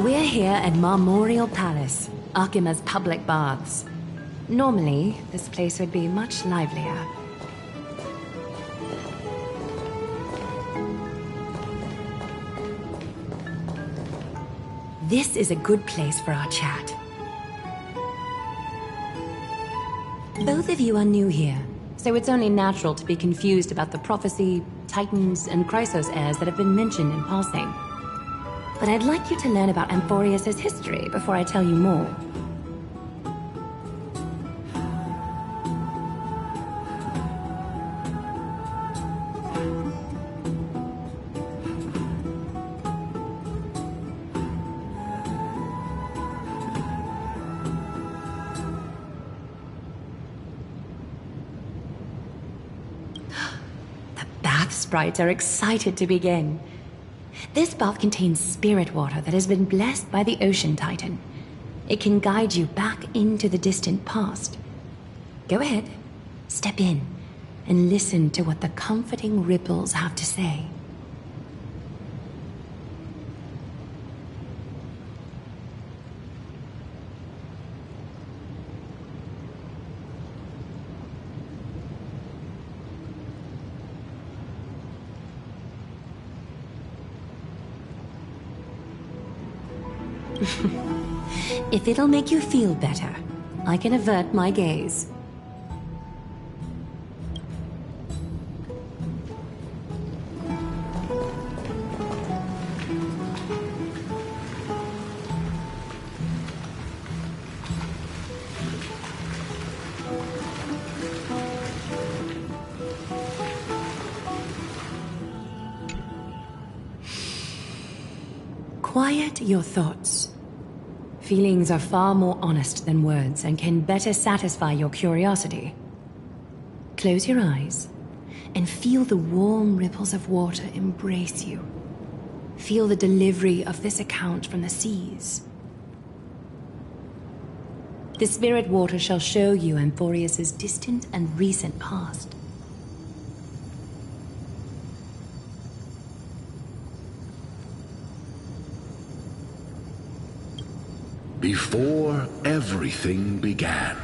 We're here at Marmorial Palace, Archima's public baths. Normally, this place would be much livelier. This is a good place for our chat. Both of you are new here, so it's only natural to be confused about the prophecy, titans, and Chrysos heirs that have been mentioned in passing. But I'd like you to learn about Amphorius' history before I tell you more. Sprites are excited to begin. This bath contains spirit water that has been blessed by the Ocean Titan. It can guide you back into the distant past. Go ahead, step in, and listen to what the comforting ripples have to say. If it'll make you feel better, I can avert my gaze. Quiet your thoughts. Feelings are far more honest than words and can better satisfy your curiosity. Close your eyes and feel the warm ripples of water embrace you. Feel the delivery of this account from the seas. The spirit water shall show you Amphorius' distant and recent past. Before everything began,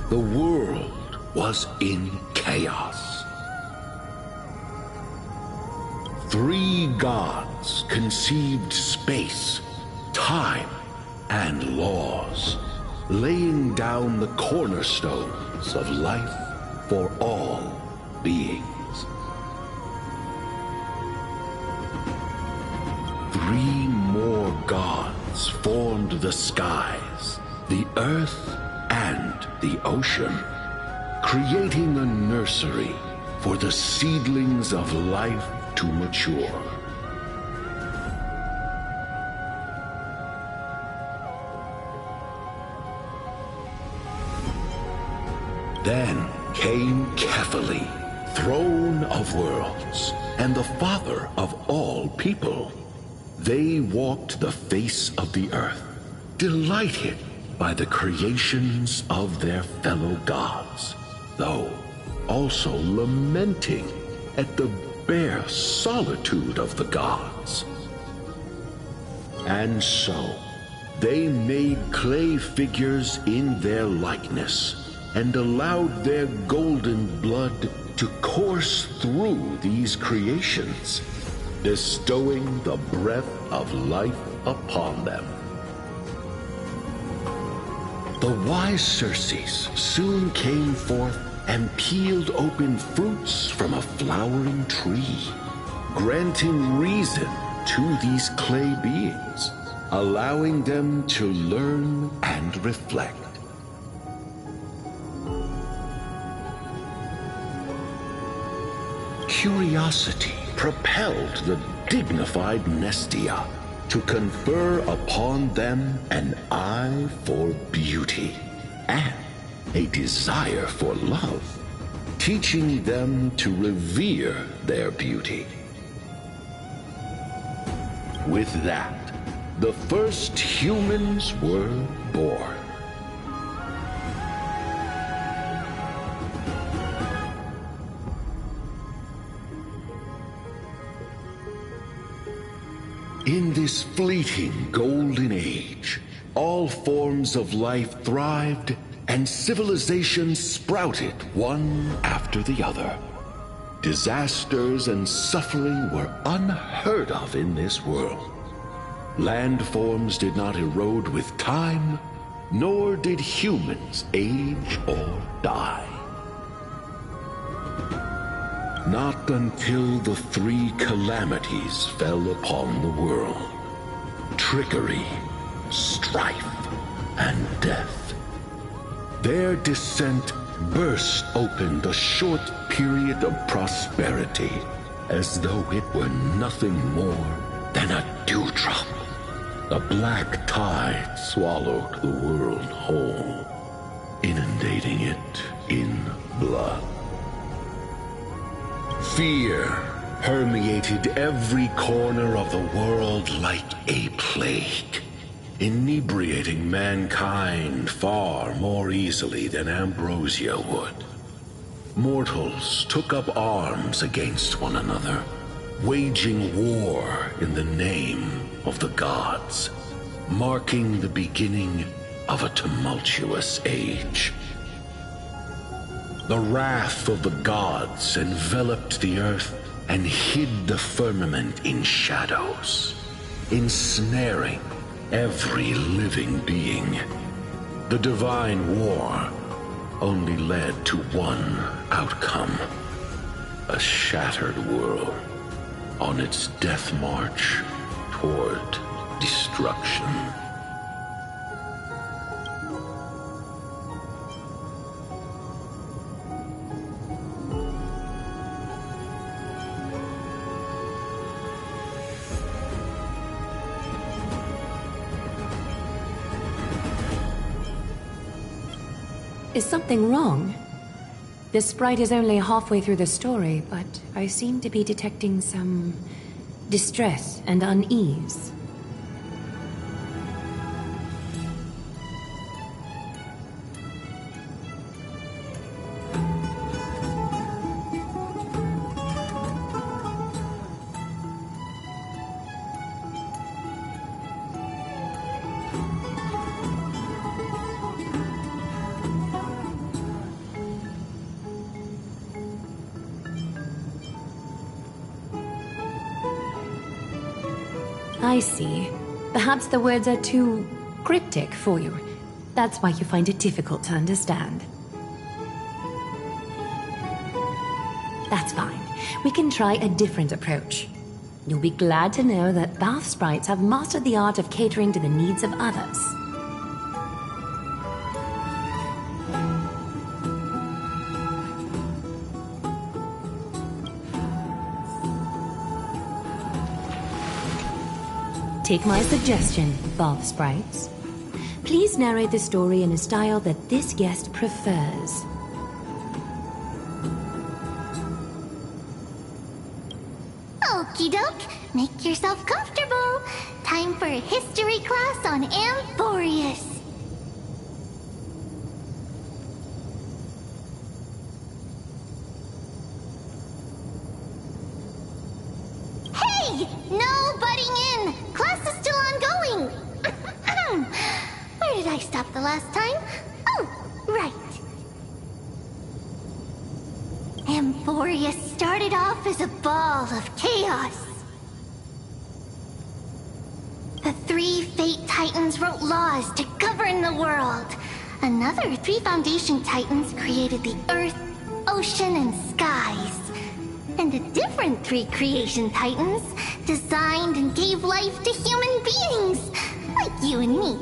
the world was in chaos. 3 gods conceived space, time, and laws, laying down the cornerstones of life for all beings. 3 more gods formed the skies, the earth, and the ocean, creating a nursery for the seedlings of life to mature. Then came Kefali, throne of worlds, and the father of all people. They walked the face of the earth, delighted by the creations of their fellow gods, though also lamenting at the bare solitude of the gods. And so, they made clay figures in their likeness, and allowed their golden blood to course through these creations, bestowing the breath of life upon them. The wise Circes soon came forth and peeled open fruits from a flowering tree, granting reason to these clay beings, allowing them to learn and reflect. Curiosity propelled the dignified Nestia to confer upon them an eye for beauty and a desire for love, teaching them to revere their beauty. With that, the first humans were born. In this fleeting golden age, all forms of life thrived and civilizations sprouted one after the other. Disasters and suffering were unheard of in this world. Landforms did not erode with time, nor did humans age or die. Not until the three calamities fell upon the world: trickery, strife, and death. Their descent burst open the short period of prosperity, as though it were nothing more than a dewdrop. A black tide swallowed the world whole, inundating it in blood. Fear permeated every corner of the world like a plague, inebriating mankind far more easily than ambrosia would. Mortals took up arms against one another, waging war in the name of the gods, marking the beginning of a tumultuous age. The wrath of the gods enveloped the earth and hid the firmament in shadows, ensnaring every living being. The divine war only led to one outcome: a shattered world on its death march toward destruction. Is something wrong? The sprite is only halfway through the story, but I seem to be detecting some distress and unease. I see. Perhaps the words are too cryptic for you. That's why you find it difficult to understand. That's fine. We can try a different approach. You'll be glad to know that bath sprites have mastered the art of catering to the needs of others. Take my suggestion, bath sprites. Please narrate the story in a style that this guest prefers. Okie doke, make yourself comfortable. Time for a history class on Amphorius. Hey! No butting in! Class is still ongoing! Where did I stop the last time? Oh, right. Amphorius started off as a ball of chaos. The three Fate Titans wrote laws to govern the world. Another three Foundation Titans created the Earth, Ocean, and Skies. And a different three Creation Titans designed and gave life to human beings, like you and me.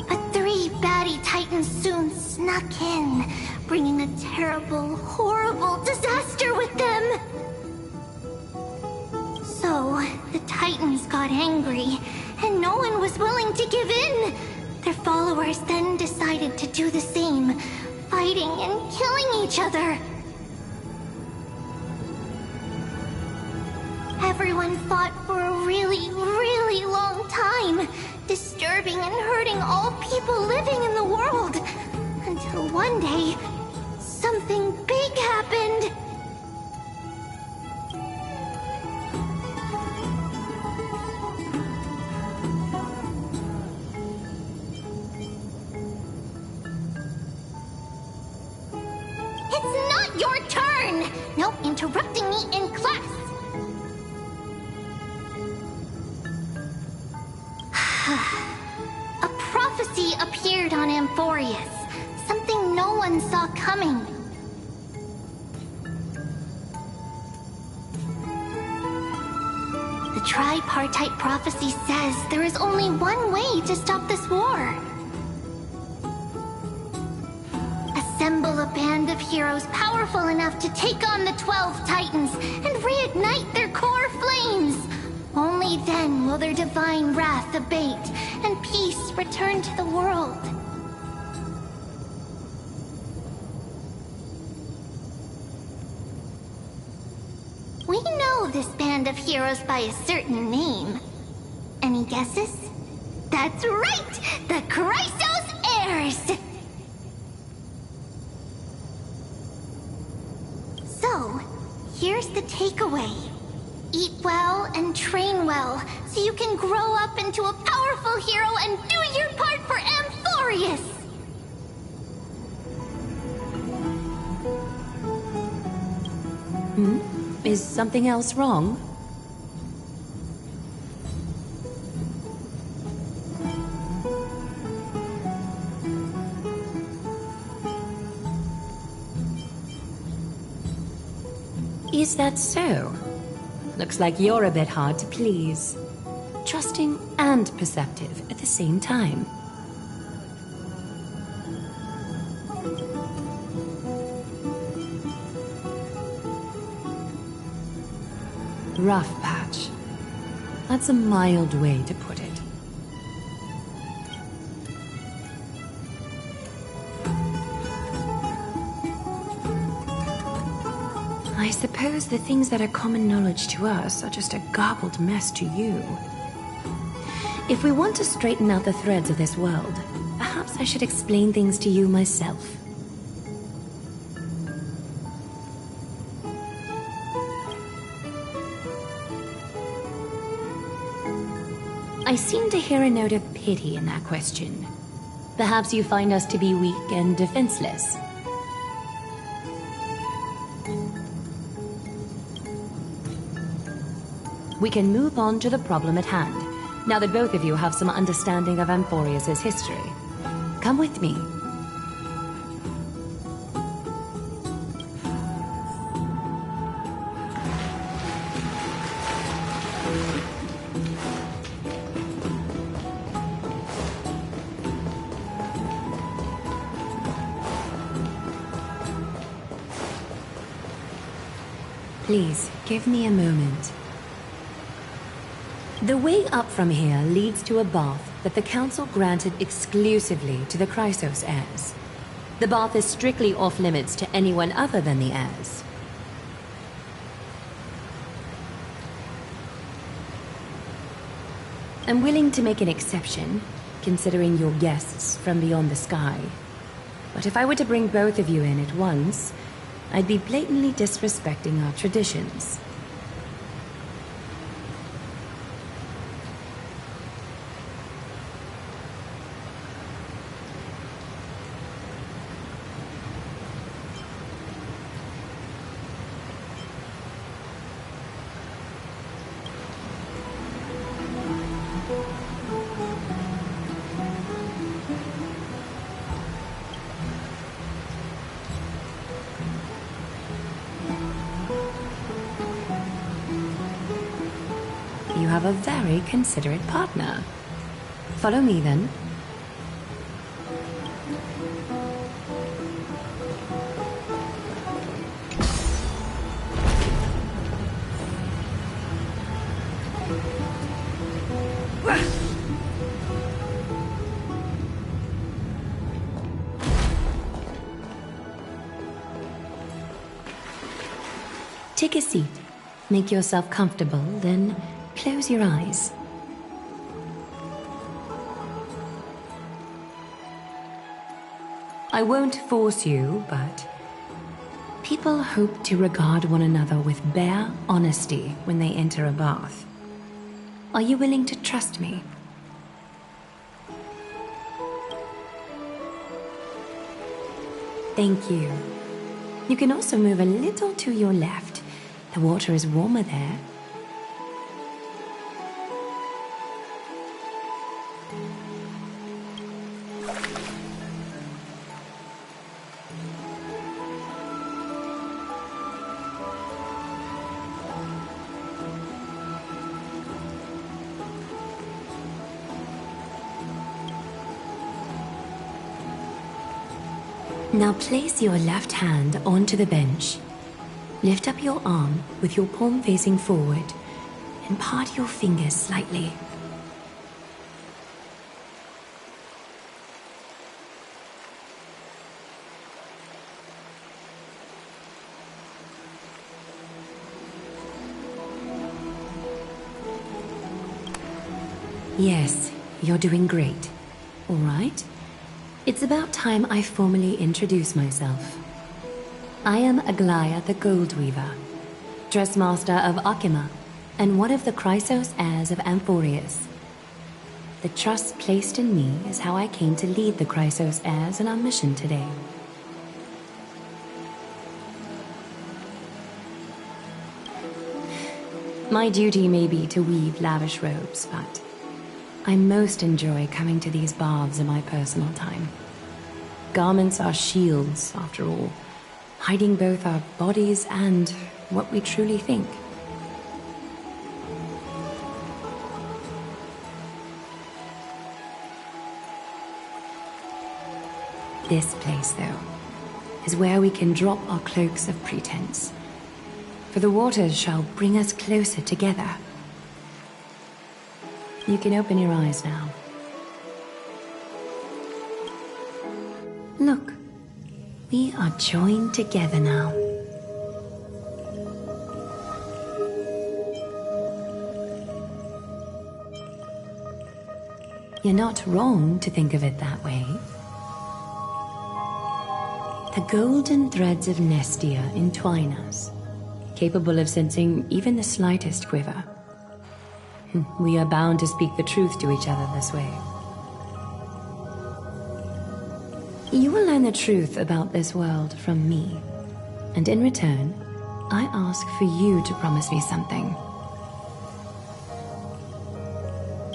But three baddie Titans soon snuck in, bringing a terrible, horrible disaster with them. So, the Titans got angry, and no one was willing to give in. Their followers then decided to do the same, fighting and killing each other. Everyone fought for a really, really long time, disturbing and hurting all people living in the world. Until one day, something big happened. your turn! No interrupting me in class! A prophecy appeared on Amphorius. Something no one saw coming. The tripartite prophecy says there is only one way to stop this war. Assemble a band of heroes powerful enough to take on the 12 Titans and reignite their core flames. Only then will their divine wrath abate and peace return to the world. We know this band of heroes by a certain name. Any guesses? That's right! The Chrysos Heirs! So, here's the takeaway. Eat well and train well, so you can grow up into a powerful hero and do your part for Amphorius! Is something else wrong? Is that so? Looks like you're a bit hard to please. Trusting and perceptive at the same time. Rough patch. That's a mild way to put it. I suppose the things that are common knowledge to us are just a garbled mess to you. If we want to straighten out the threads of this world, perhaps I should explain things to you myself. I seem to hear a note of pity in that question. Perhaps you find us to be weak and defenseless. We can move on to the problem at hand, now that both of you have some understanding of Amphorius' history. Come with me. Please, give me a moment. The way up from here leads to a bath that the Council granted exclusively to the Chrysos heirs. The bath is strictly off-limits to anyone other than the heirs. I'm willing to make an exception, considering you're guests from beyond the sky. But if I were to bring both of you in at once, I'd be blatantly disrespecting our traditions. You have a very considerate partner. Follow me, then. Take a seat. Make yourself comfortable, then close your eyes. I won't force you, but people hope to regard one another with bare honesty when they enter a bath. Are you willing to trust me? Thank you. You can also move a little to your left. The water is warmer there. Now place your left hand onto the bench. Lift up your arm with your palm facing forward and part your fingers slightly. Yes, you're doing great. All right. It's about time I formally introduce myself. I am Aglaya the Gold Weaver, Dressmaster of Akima, and one of the Chrysos heirs of Amphorius. The trust placed in me is how I came to lead the Chrysos heirs in our mission today. My duty may be to weave lavish robes, but I most enjoy coming to these baths in my personal time. Garments are shields, after all, hiding both our bodies and what we truly think. This place, though, is where we can drop our cloaks of pretense, for the waters shall bring us closer together. You can open your eyes now. Look, we are joined together now. You're not wrong to think of it that way. The golden threads of Nestia entwine us, capable of sensing even the slightest quiver. We are bound to speak the truth to each other this way. You will learn the truth about this world from me, and in return, I ask for you to promise me something.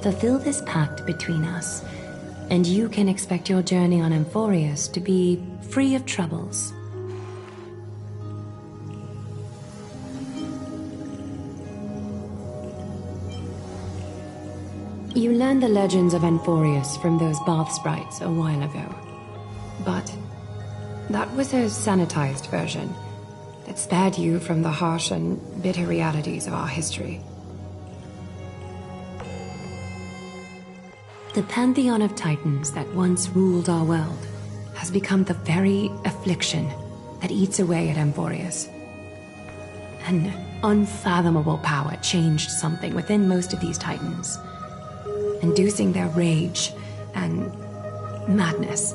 Fulfill this pact between us, and you can expect your journey on Amphorius to be free of troubles. You learned the legends of Amphorius from those bath sprites a while ago. But that was a sanitized version that spared you from the harsh and bitter realities of our history. The pantheon of titans that once ruled our world has become the very affliction that eats away at Amphorius. An unfathomable power changed something within most of these titans, inducing their rage and madness.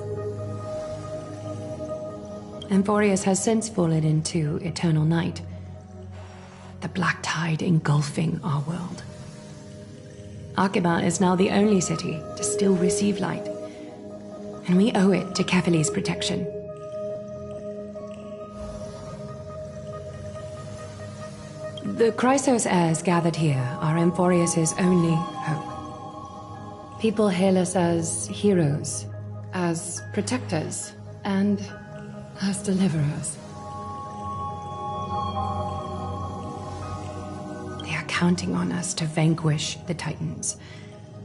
Amphorius has since fallen into eternal night, the black tide engulfing our world. Akima is now the only city to still receive light, and we owe it to Kefali's protection. The Chrysos heirs gathered here are Amphorius' only hope. People hail us as heroes, as protectors, and as deliverers. They are counting on us to vanquish the Titans,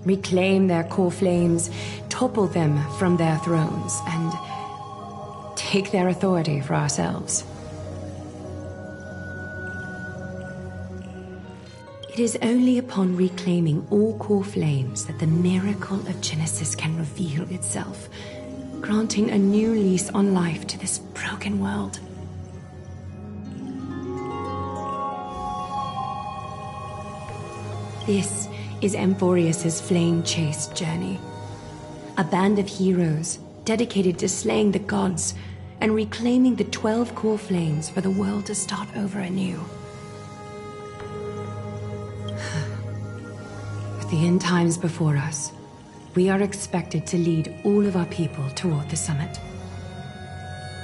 reclaim their core flames, topple them from their thrones, and take their authority for ourselves. It is only upon reclaiming all core flames that the miracle of Genesis can reveal itself, granting a new lease on life to this broken world. This is Amphorius' flame-chased journey. A band of heroes dedicated to slaying the gods and reclaiming the 12 core flames for the world to start over anew. With the end times before us, we are expected to lead all of our people toward the summit.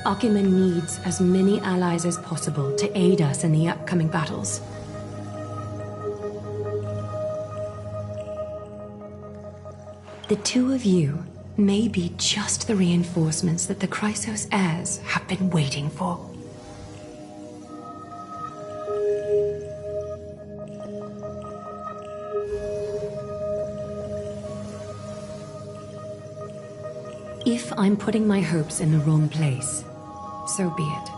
Akima needs as many allies as possible to aid us in the upcoming battles. The two of you may be just the reinforcements that the Chrysos heirs have been waiting for. If I'm putting my hopes in the wrong place, so be it.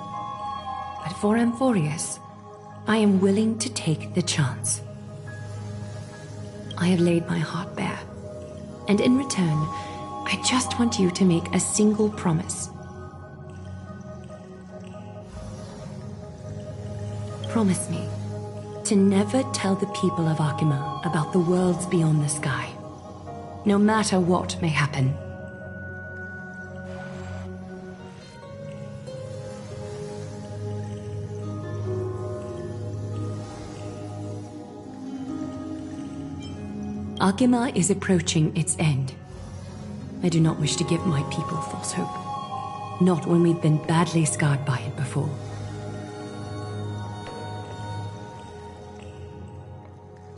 But for Amphorius, I am willing to take the chance. I have laid my heart bare, and in return, I just want you to make a single promise. Promise me to never tell the people of Akima about the worlds beyond the sky, no matter what may happen. Akima is approaching its end. I do not wish to give my people false hope. Not when we've been badly scarred by it before.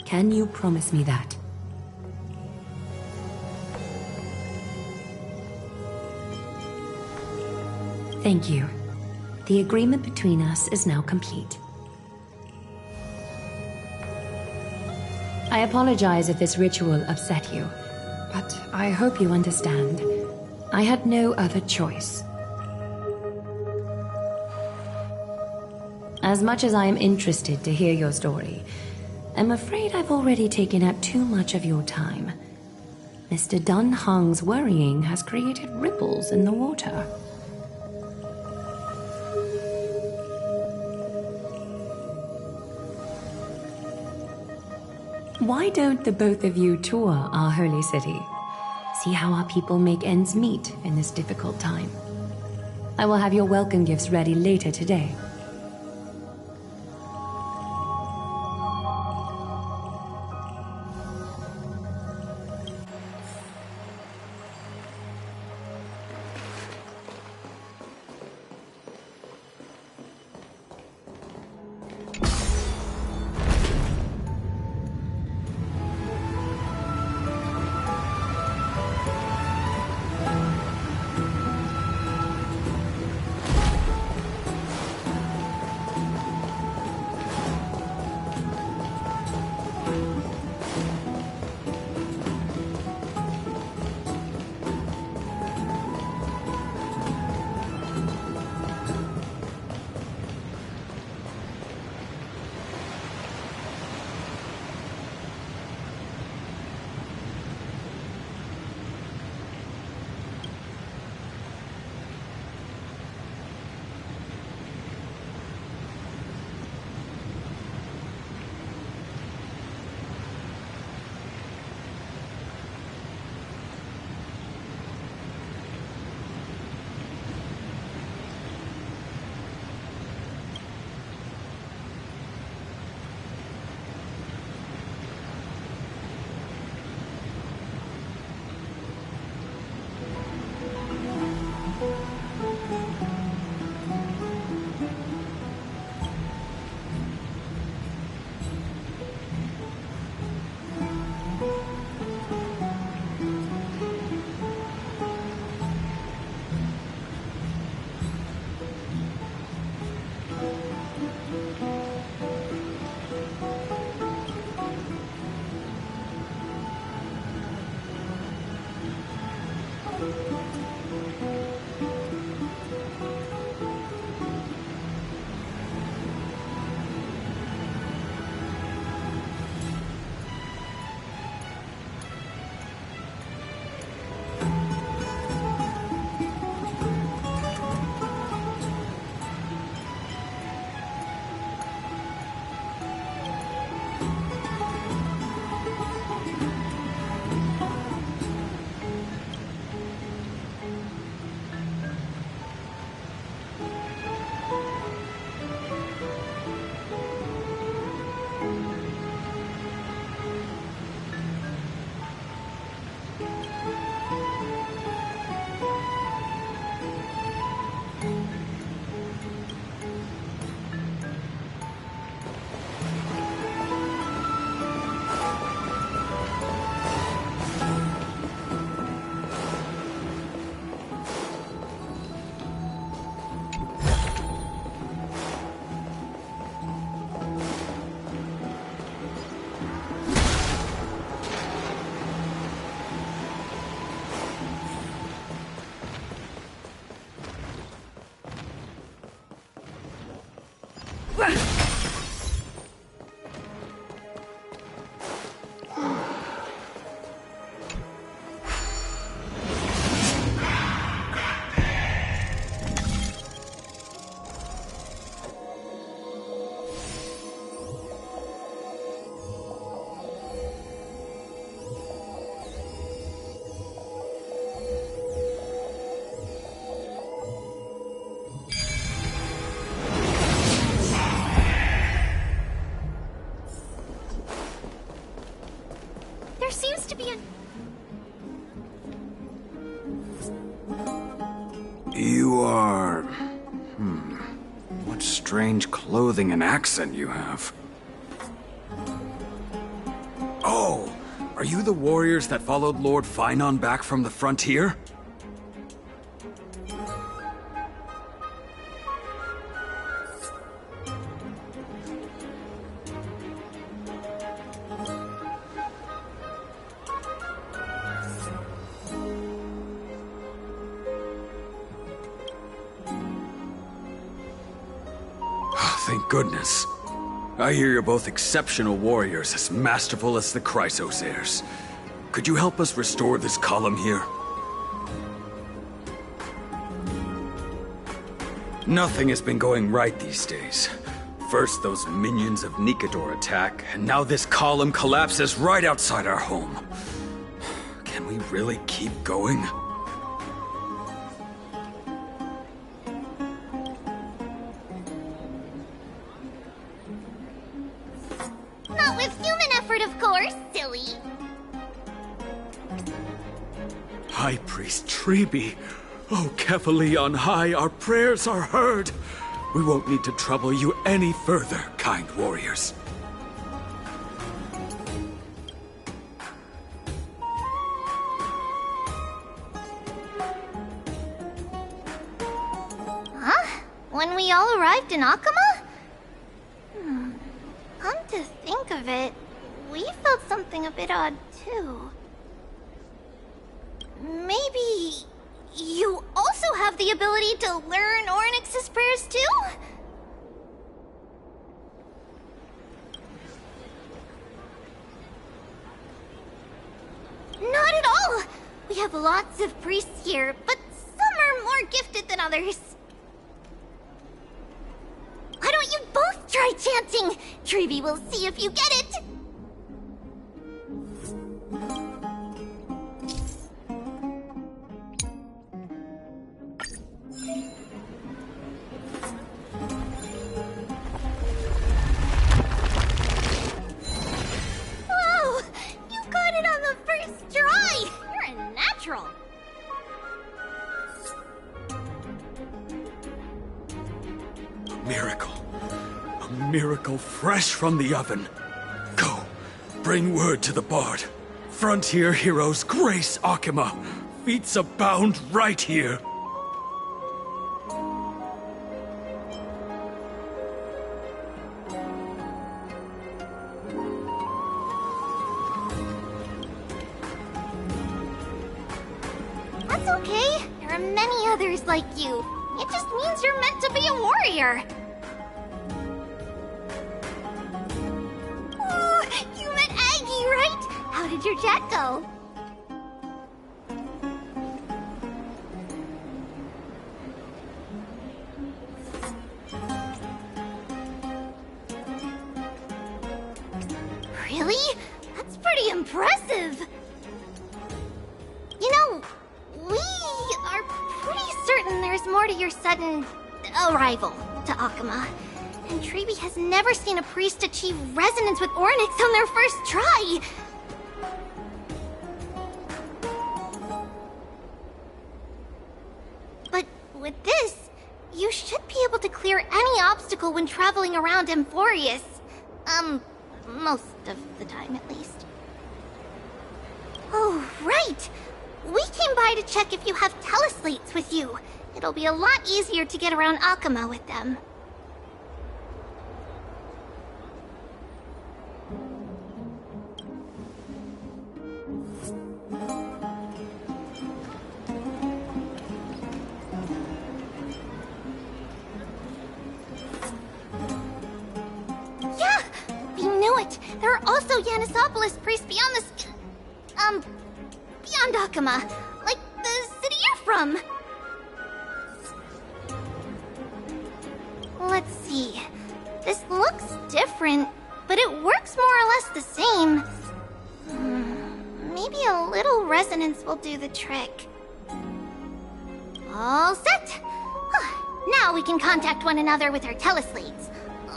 Can you promise me that? Thank you. The agreement between us is now complete. I apologize if this ritual upset you, but I hope you understand. I had no other choice. As much as I am interested to hear your story, I'm afraid I've already taken up too much of your time. Mr. Dun Hong's worrying has created ripples in the water. Why don't the both of you tour our holy city? See how our people make ends meet in this difficult time. I will have your welcome gifts ready later today. There seems to be a... You are... What strange clothing and accent you have. Oh! Are you the warriors that followed Lord Finon back from the frontier? Thank goodness. I hear you're both exceptional warriors, as masterful as the Chrysos heirs. Could you help us restore this column here? Nothing has been going right these days. First those minions of Nikador attack, and now this column collapses right outside our home. Can we really keep going? Not with human effort, of course, silly. High Priest Treeby. Oh, Kefali on high, our prayers are heard. We won't need to trouble you any further, kind warriors. Huh? When we all arrived in Akama? Come to think of it, we felt something a bit odd, too. Maybe... you also have the ability to learn Ornyx's prayers, too? Not at all! We have lots of priests here, but some are more gifted than others. Why don't you both try chanting? Treeby will see if you get it! Whoa! You got it on the first try! You're a natural! Miracle. A miracle fresh from the oven. Go, bring word to the bard. Frontier heroes grace Akama. Feats abound right here. That's okay. There are many others like you. It just means you're meant to be a warrior. Oh, you met Aggie, right? How did your chat go? Really? That's pretty impressive. You know, we are pretty certain there's more to your sudden arrival to Akama. And Treeby has never seen a priest achieve resonance with Ornyx on their first try. But with this, you should be able to clear any obstacle when traveling around Amphorius. Most of the time at least. Oh, right! We came by to check if you have teleslates with you. It'll be a lot easier to get around Akama with them. But there are also Yanisopolis priests beyond this... beyond Akama. Like the city you're from. Let's see. This looks different, but it works more or less the same. Maybe a little resonance will do the trick. All set! Now we can contact one another with our teleslates.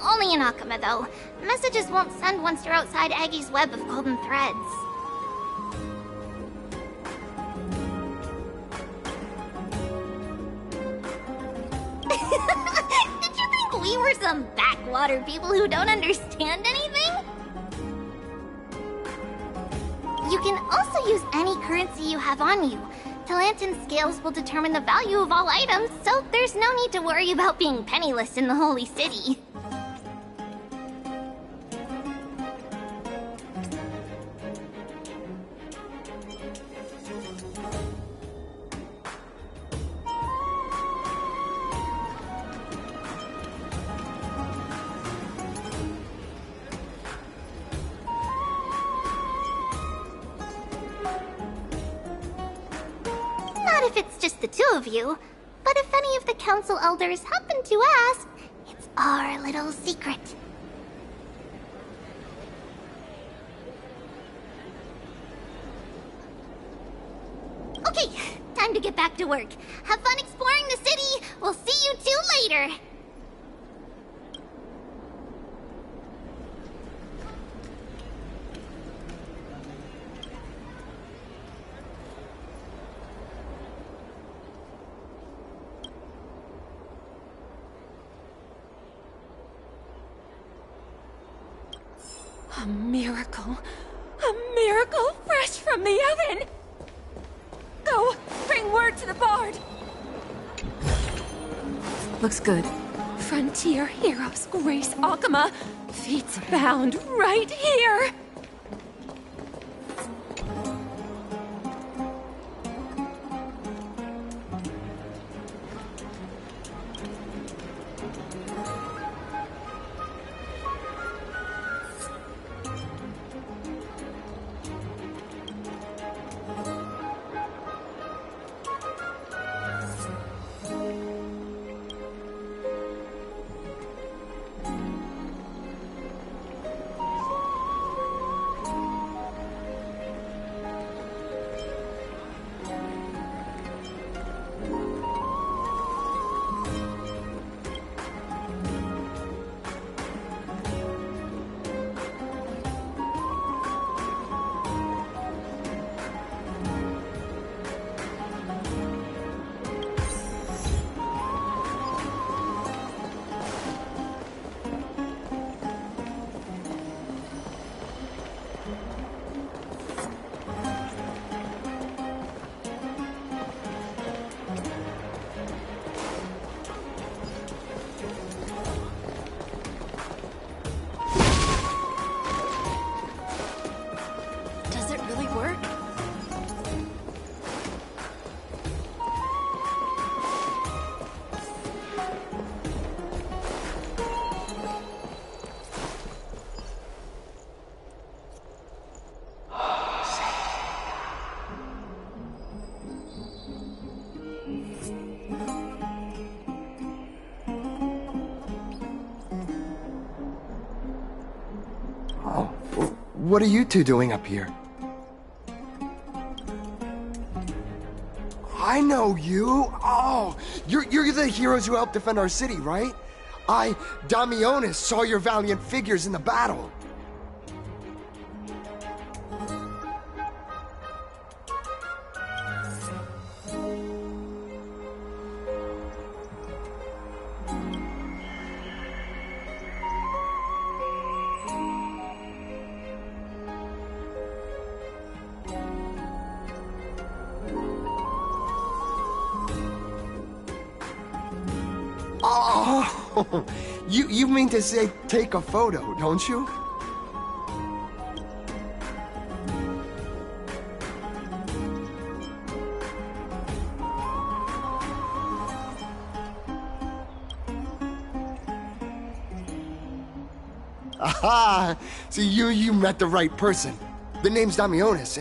Only in Akama, though. Messages won't send once you're outside Aggie's web of golden threads. Did you think we were some backwater people who don't understand anything? You can also use any currency you have on you. Talantan scales will determine the value of all items, so there's no need to worry about being penniless in the Holy City. If it's just the two of you, but if any of the council elders happen to ask, it's our little secret. Okay, time to get back to work. Have fun exploring the city. We'll see you two later. A miracle. A miracle fresh from the oven! Go, bring word to the Bard! Looks good. Frontier heroes grace Akama. Feats abound right here! What are you two doing up here? I know you! Oh, you're the heroes who helped defend our city, right? Damionis, saw your valiant figures in the battle. Oh, you mean to say take a photo, don't you? Aha! So you met the right person. The name's Damionis,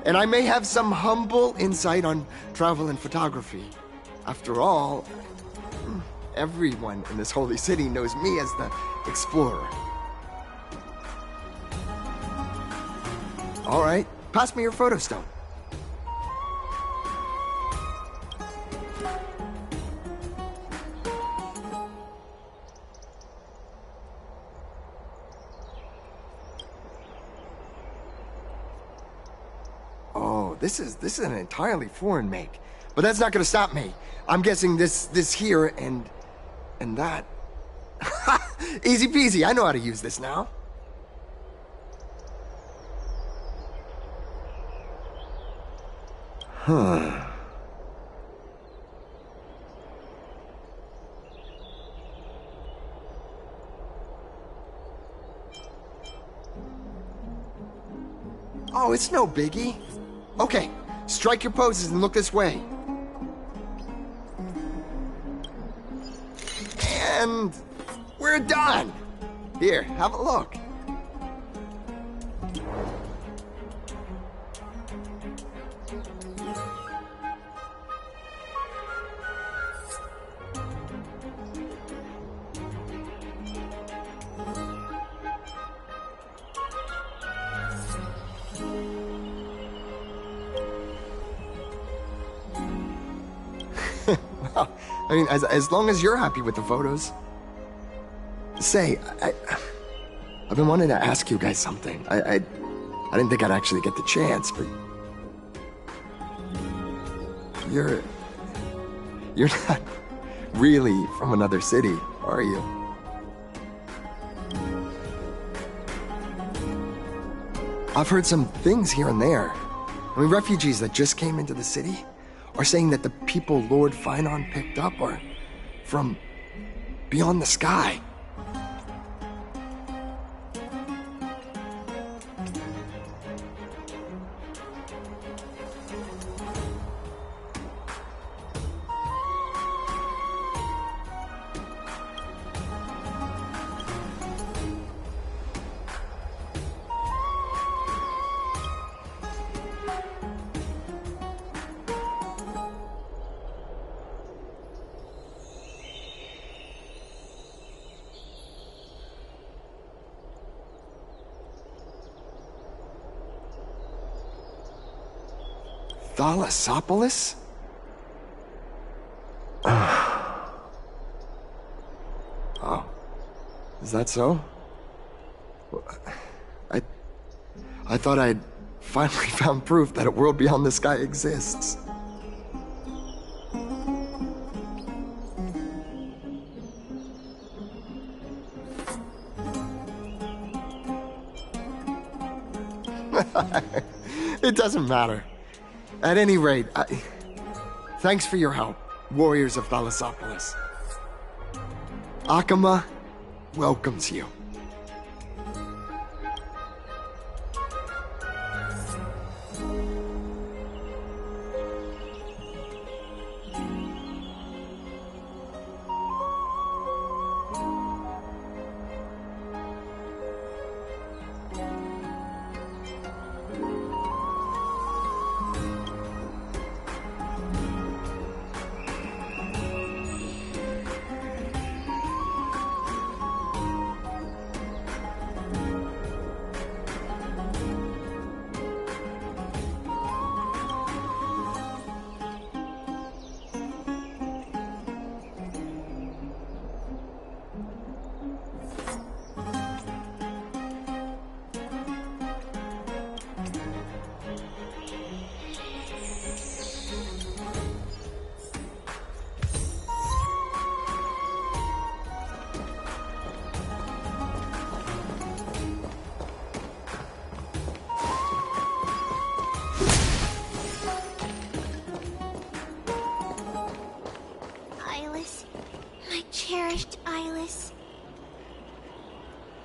and I may have some humble insight on travel and photography. After all, everyone in this holy city knows me as the explorer. All right, pass me your photo stone. Oh, this is an entirely foreign make, but that's not gonna stop me. I'm guessing this here and that. Easy peasy, I know how to use this now. Huh. Oh, it's no biggie. Okay, strike your poses and look this way. And we're done. Here, have a look. Well, I mean, as long as you're happy with the photos. Say, I've been wanting to ask you guys something. I didn't think I'd actually get the chance, but you're not really from another city, are you? I've heard some things here and there. I mean, refugees that just came into the city are saying that the people Lord Finon picked up are from beyond the sky. Thalassopolis? Oh. Is that so? I thought I'd finally found proof that a world beyond the sky exists. It doesn't matter. At any rate, thanks for your help, warriors of Thalassopolis. Akama welcomes you.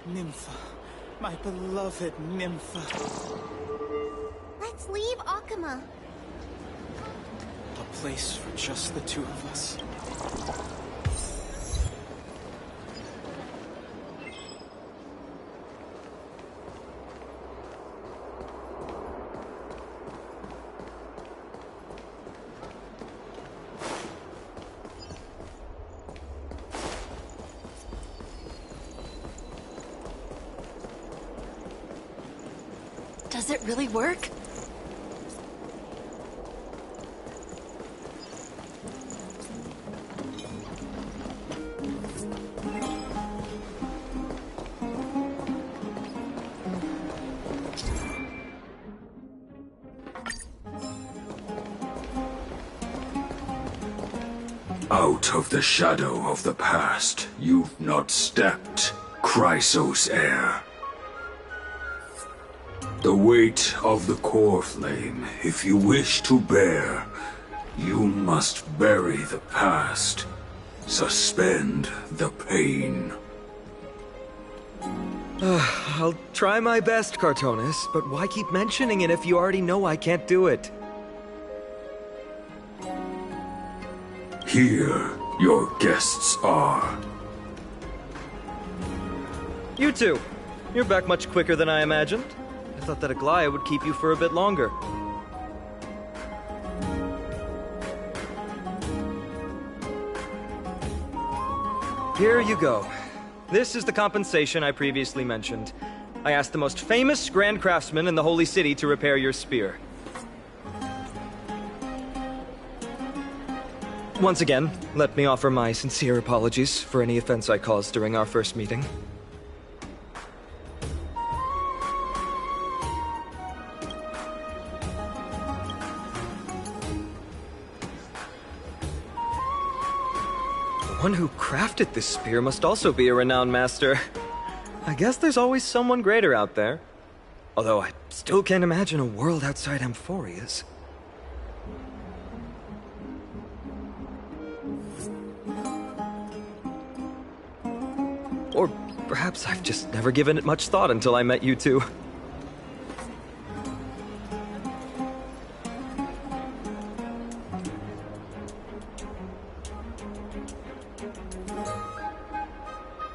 Nympha, my beloved Nympha. Let's leave Akama. A place for just the two of us. Does it really work? Out of the shadow of the past, you've not stepped, Chrysos heir. The weight of the core flame, if you wish to bear, you must bury the past, suspend the pain. I'll try my best, Cartonis, but why keep mentioning it if you already know I can't do it? Here, your guests are. You two, you're back much quicker than I imagined. I thought that Aglaya would keep you for a bit longer. Here you go. This is the compensation I previously mentioned. I asked the most famous Grand Craftsman in the Holy City to repair your spear. Once again, let me offer my sincere apologies for any offense I caused during our first meeting. The one who crafted this spear must also be a renowned master. I guess there's always someone greater out there. Although I still can't imagine a world outside Amphoria's. Or perhaps I've just never given it much thought until I met you two.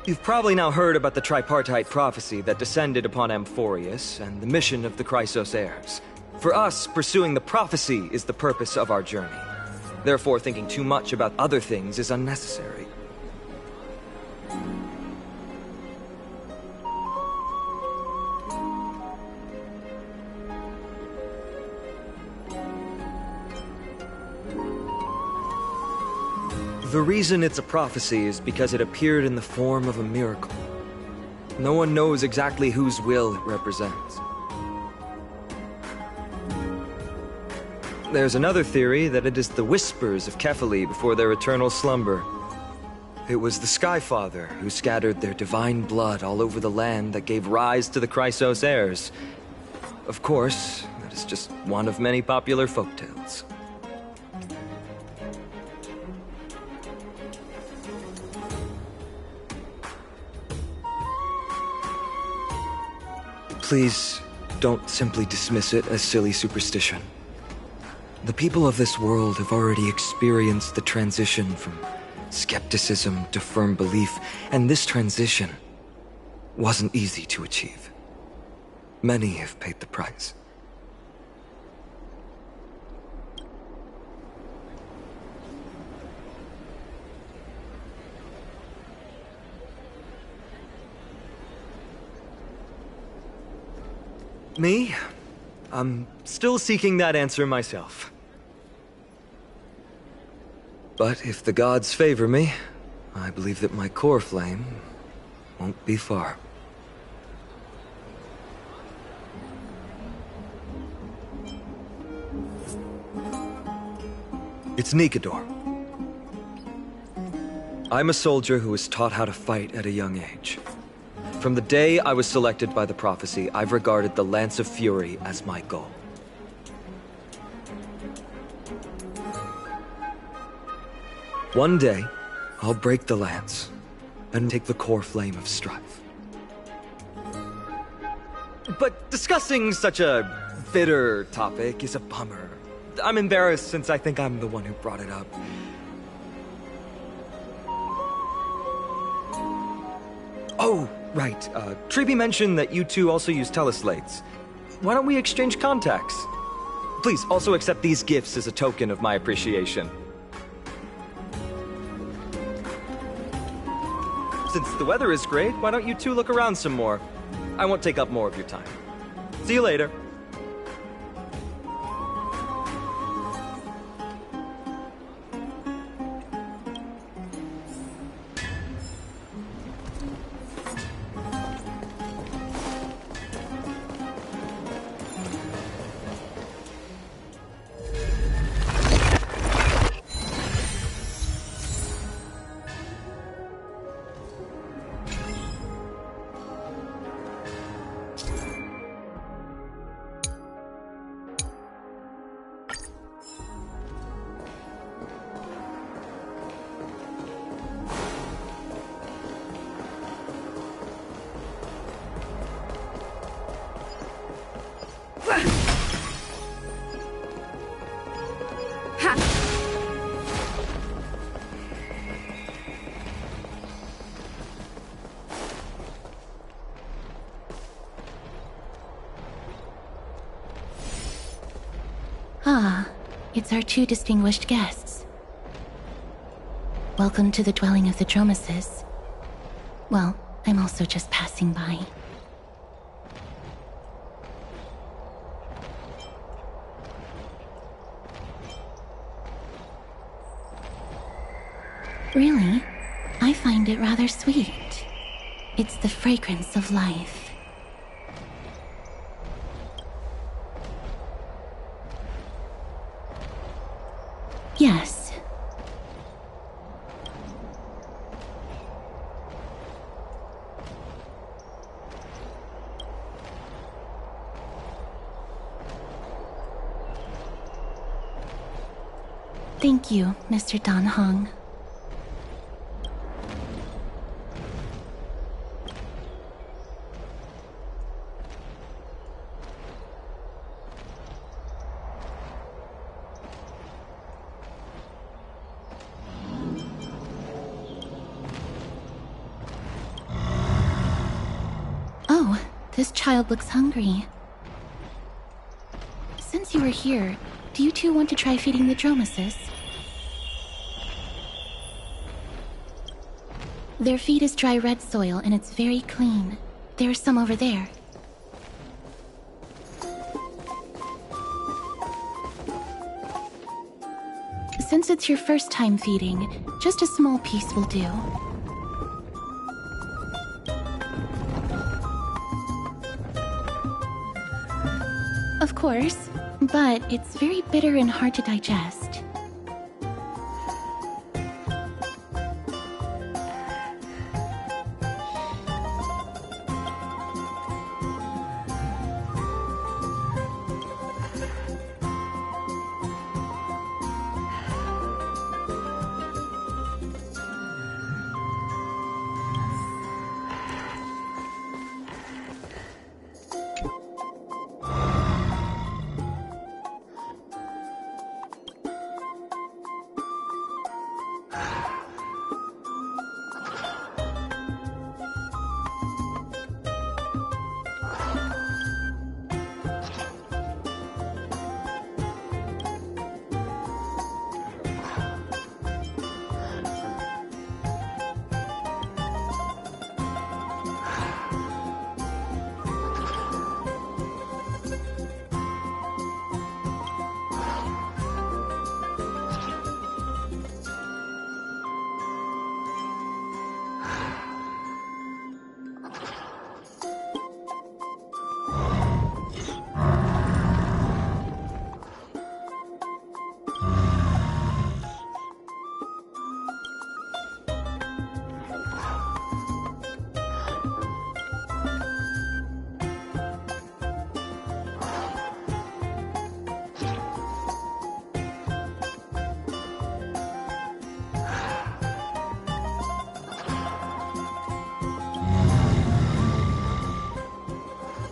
You've probably now heard about the tripartite prophecy that descended upon Amphorius and the mission of the Chrysos heirs. For us, pursuing the prophecy is the purpose of our journey. Therefore, thinking too much about other things is unnecessary. The reason it's a prophecy is because it appeared in the form of a miracle. No one knows exactly whose will it represents. There's another theory that it is the whispers of Kefali before their eternal slumber. It was the Skyfather who scattered their divine blood all over the land that gave rise to the Chrysos heirs. Of course, that is just one of many popular folktales. Please, don't simply dismiss it as silly superstition. The people of this world have already experienced the transition from skepticism to firm belief, and this transition wasn't easy to achieve. Many have paid the price. Me? I'm still seeking that answer myself. But if the gods favor me, I believe that my core flame won't be far. It's Nikador. I'm a soldier who was taught how to fight at a young age. From the day I was selected by the prophecy, I've regarded the Lance of Fury as my goal. One day, I'll break the lance and take the core flame of strife. But discussing such a bitter topic is a bummer. I'm embarrassed since I think I'm the one who brought it up. Oh, right. Treeby mentioned that you two also use teleslates. Why don't we exchange contacts? Please, also accept these gifts as a token of my appreciation. Since the weather is great, why don't you two look around some more? I won't take up more of your time. See you later. Ah, it's our two distinguished guests. Welcome to the dwelling of the Dromeses. Well, I'm also just passing by. Really? I find it rather sweet. It's the fragrance of life. Yes. Thank you, Mr. Dan Hong. Oh, this child looks hungry. Since you are here, do you two want to try feeding the Dromeses? Their feed is dry red soil and it's very clean. There's some over there. Since it's your first time feeding, just a small piece will do. Of course, but it's very bitter and hard to digest.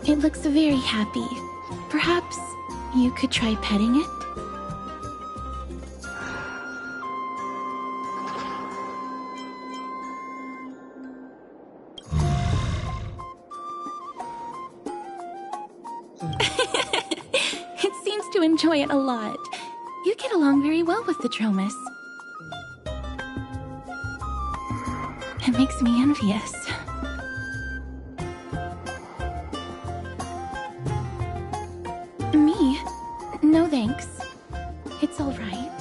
It looks very happy. Perhaps you could try petting it? It seems to enjoy it a lot. You get along very well with the Dromes. It makes me envious. Me? No thanks. It's all right.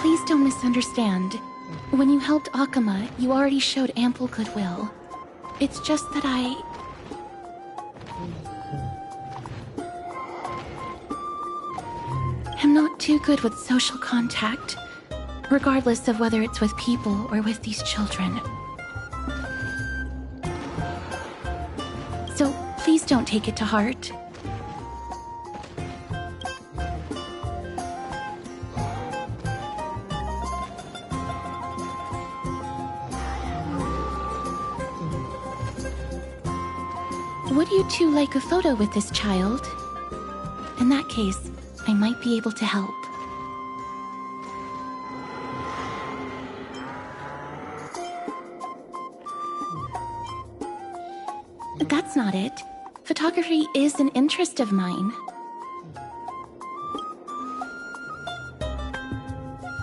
Please don't misunderstand. When you helped Akama, you already showed ample goodwill. It's just that I'm not too good with social contact, regardless of whether it's with people or with these children. So please don't take it to heart. Would you two like a photo with this child? In that case, I might be able to help. That's not it. Photography is an interest of mine.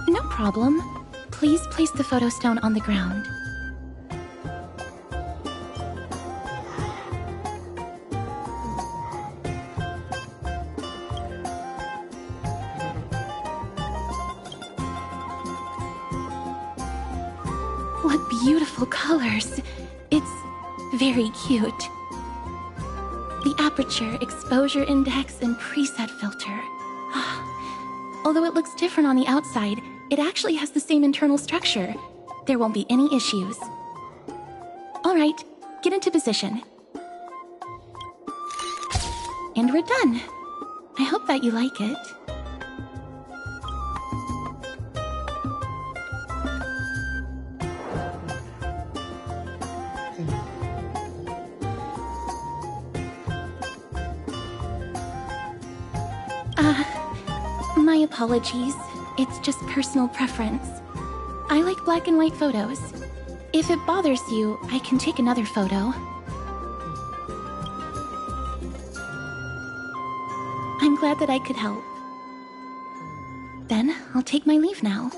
No problem. Please place the photo stone on the ground. What beautiful colors. It's very cute. The aperture, exposure index, and preset filter. Although it looks different on the outside, it actually has the same internal structure. There won't be any issues. Alright, get into position. And we're done. I hope that you like it. My apologies. It's just personal preference. I like black and white photos. If it bothers you, I can take another photo. I'm glad that I could help. Then, I'll take my leave now.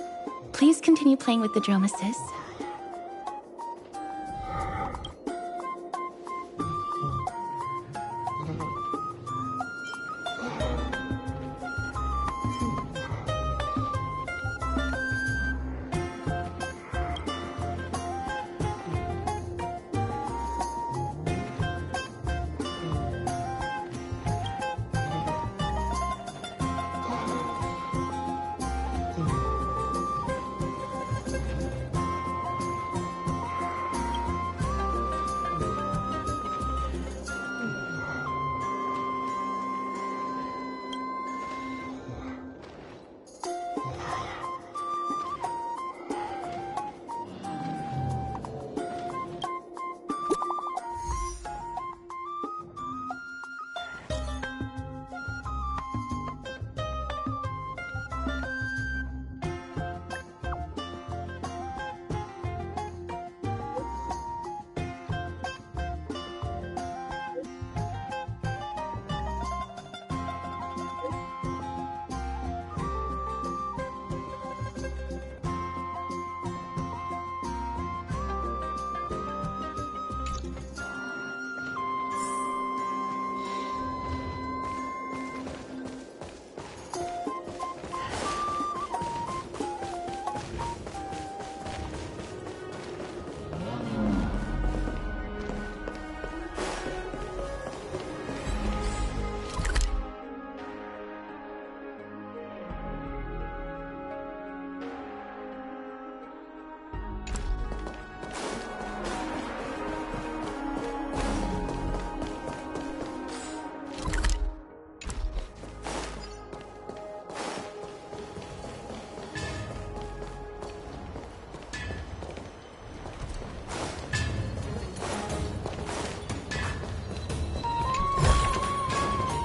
Please continue playing with the Dromesis.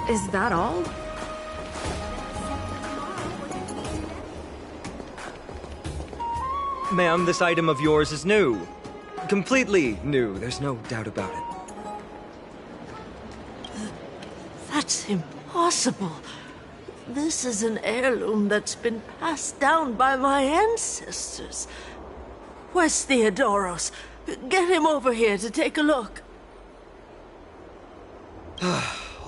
Is that all? Ma'am, this item of yours is new. Completely new, there's no doubt about it. That's impossible. This is an heirloom that's been passed down by my ancestors. Where's Theodoros? Get him over here to take a look.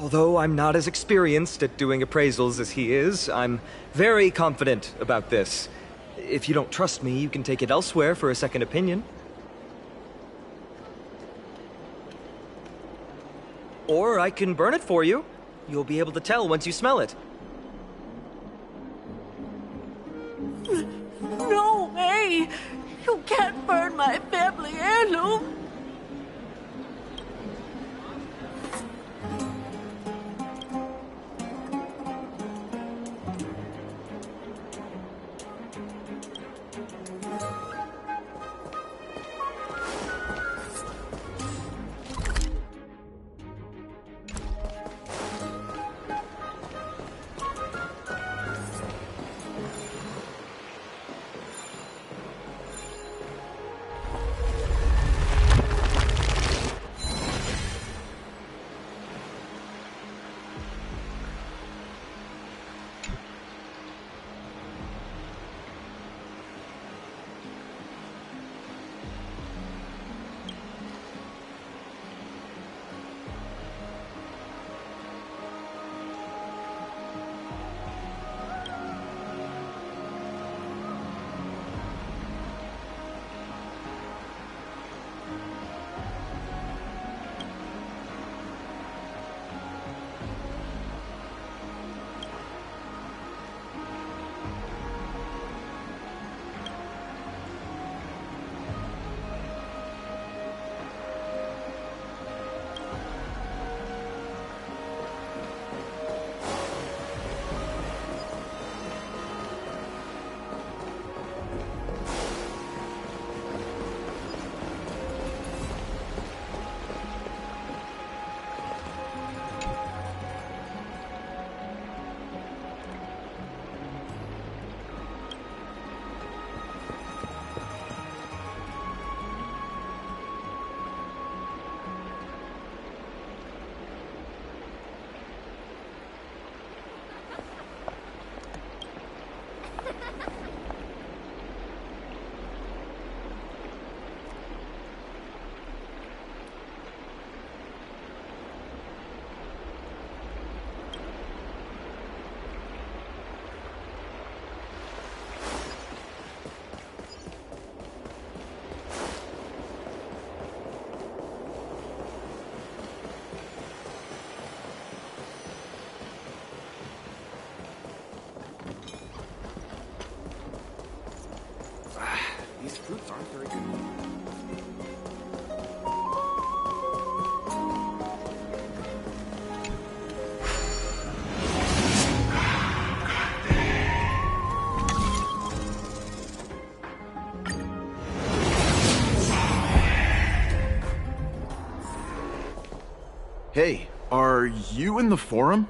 Although I'm not as experienced at doing appraisals as he is, I'm very confident about this. If you don't trust me, you can take it elsewhere for a second opinion. Or I can burn it for you. You'll be able to tell once you smell it. No way! You can't burn my family heirloom! Hey, are you in the forum?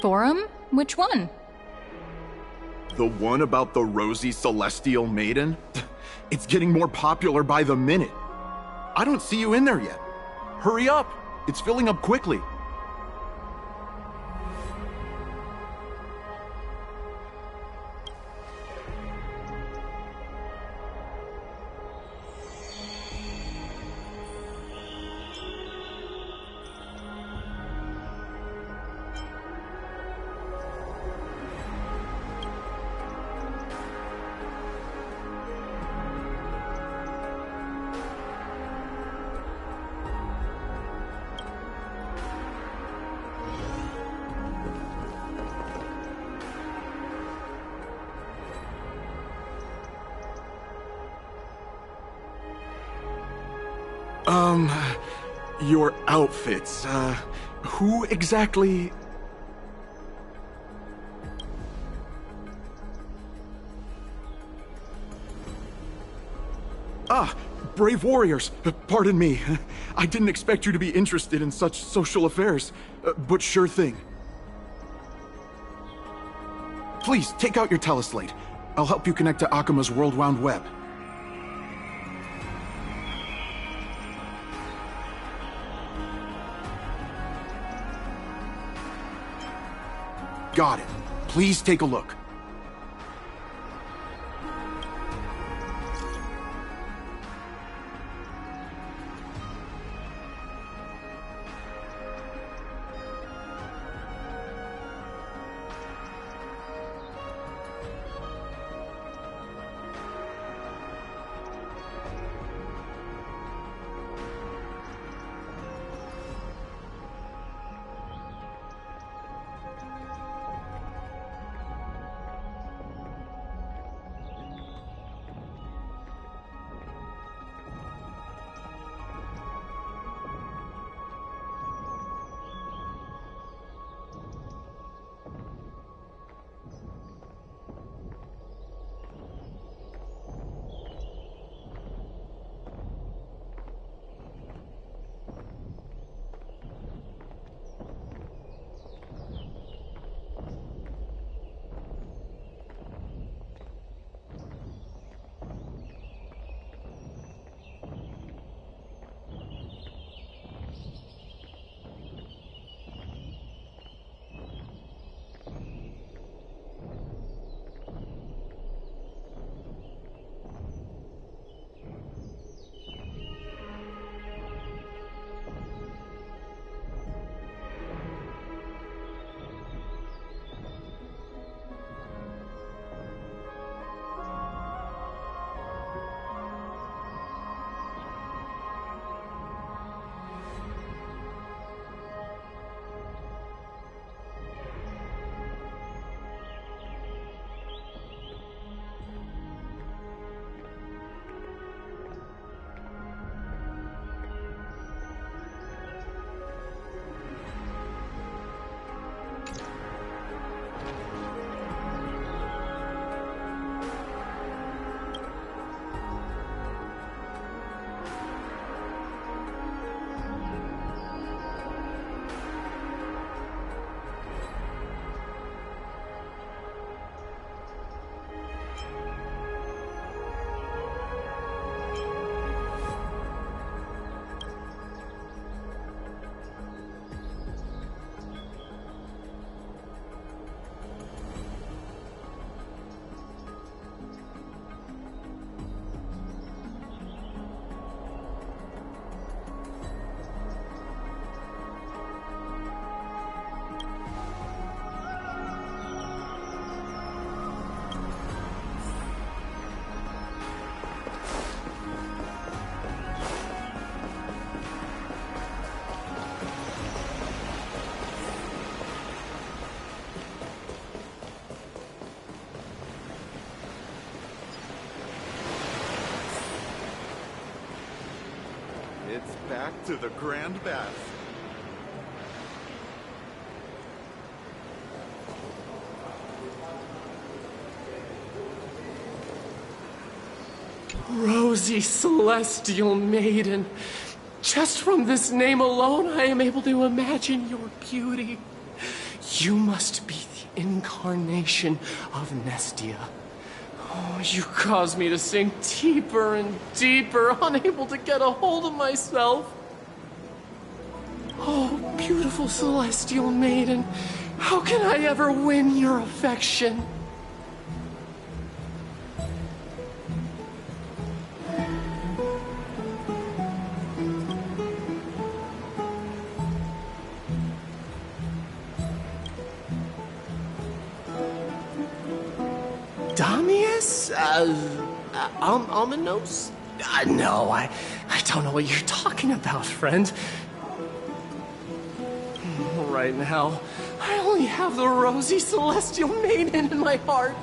Forum? Which one? The one about the rosy celestial maiden? It's getting more popular by the minute. I don't see you in there yet. Hurry up! It's filling up quickly. Your outfits, who exactly... Ah, brave warriors, pardon me. I didn't expect you to be interested in such social affairs, but sure thing. Please, take out your teleslate. I'll help you connect to Akuma's World Wound Web. Got it. Please take a look. It's back to the Grand Bath. Rosy Celestial Maiden. Just from this name alone, I am able to imagine your beauty. You must be the incarnation of Nestia. Oh, you cause me to sink deeper and deeper, unable to get a hold of myself. Oh, beautiful Celestial Maiden, how can I ever win your affection? Damius? Ominos? No, I don't know what you're talking about, friend. Right now, I only have the rosy Celestial Maiden in my heart.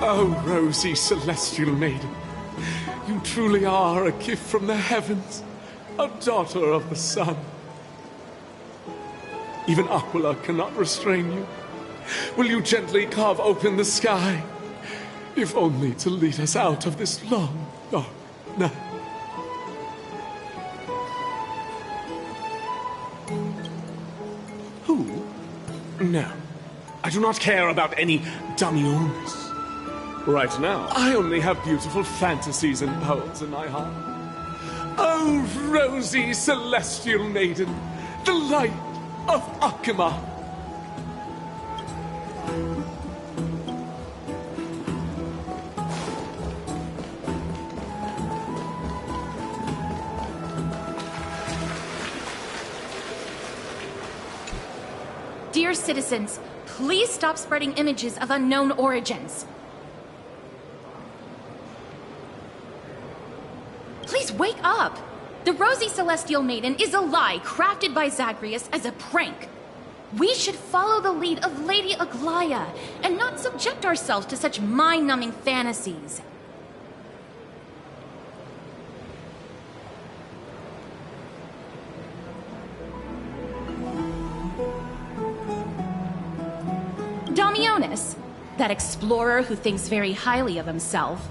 Oh, rosy Celestial Maiden, you truly are a gift from the heavens, a daughter of the sun. Even Aquila cannot restrain you. Will you gently carve open the sky, if only to lead us out of this long, dark night? Who? No, I do not care about any Damiones. Right now, I only have beautiful fantasies and poems in my heart. Oh, rosy Celestial Maiden, the light of Akima. Dear citizens, please stop spreading images of unknown origins. Please wake up! The Rosy Celestial Maiden is a lie crafted by Zagreus as a prank. We should follow the lead of Lady Aglaya and not subject ourselves to such mind-numbing fantasies. Damiones, that explorer who thinks very highly of himself.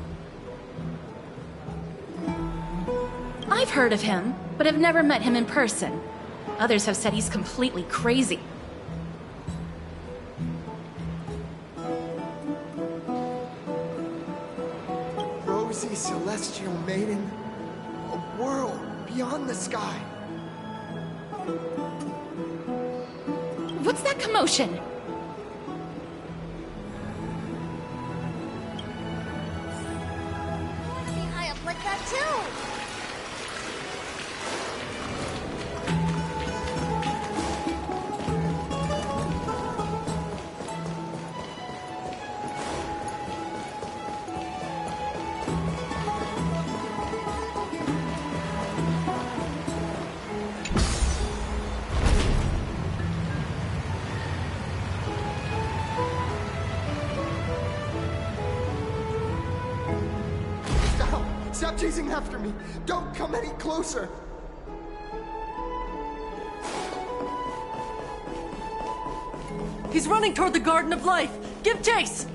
I've heard of him, but have never met him in person. Others have said he's completely crazy. Rosy Celestial Maiden, a world beyond the sky. What's that commotion? I want to be high up like that too. Stop chasing after me! Don't come any closer! He's running toward the Garden of Life! Give chase!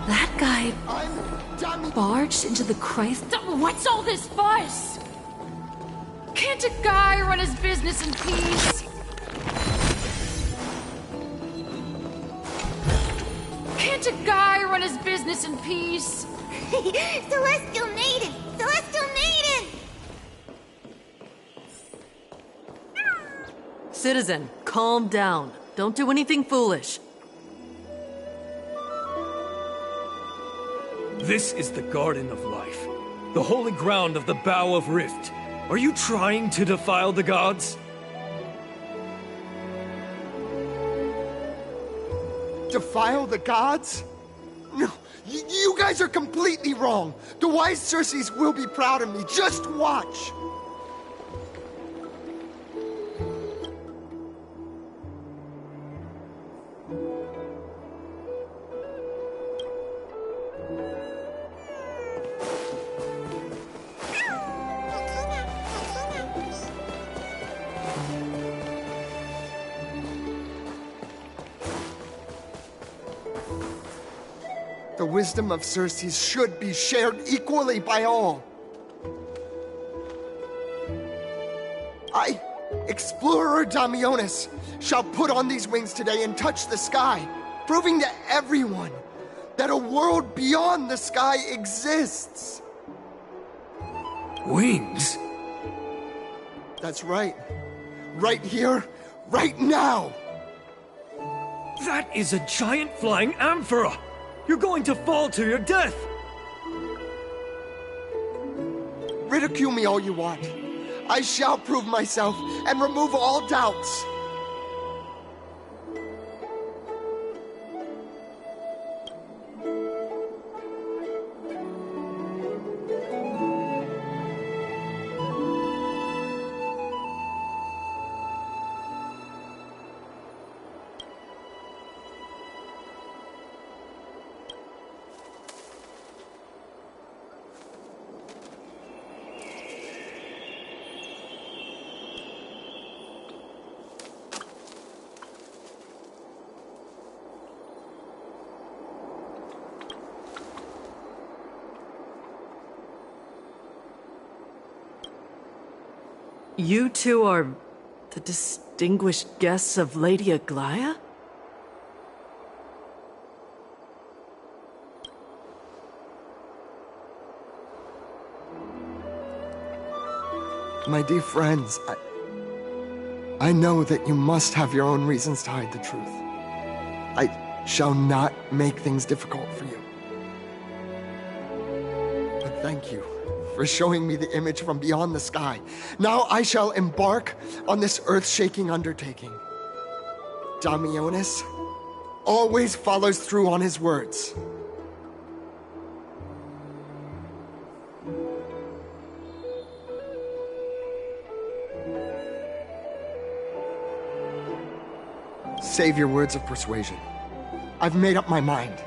That guy barged into the Christ. What's all this fuss? Can't a guy run his business in peace? Can't a guy run his business in peace? Celestial Maiden! Celestial Maiden! Citizen, calm down. Don't do anything foolish. This is the Garden of Life, the holy ground of the Bough of Rift. Are you trying to defile the gods? Defile the gods? No, you guys are completely wrong. The wise Circes will be proud of me. Just watch. The wisdom of Circe should be shared equally by all. I, Explorer Damionis, shall put on these wings today and touch the sky, proving to everyone that a world beyond the sky exists. Wings? That's right. Right here, right now. That is a giant flying amphora! You're going to fall to your death! Ridicule me all you want. I shall prove myself and remove all doubts. You two are the distinguished guests of Lady Aglaia? My dear friends, I know that you must have your own reasons to hide the truth. I shall not make things difficult for you. But thank you for showing me the image from beyond the sky. Now I shall embark on this earth-shaking undertaking. Damionis always follows through on his words. Save your words of persuasion. I've made up my mind.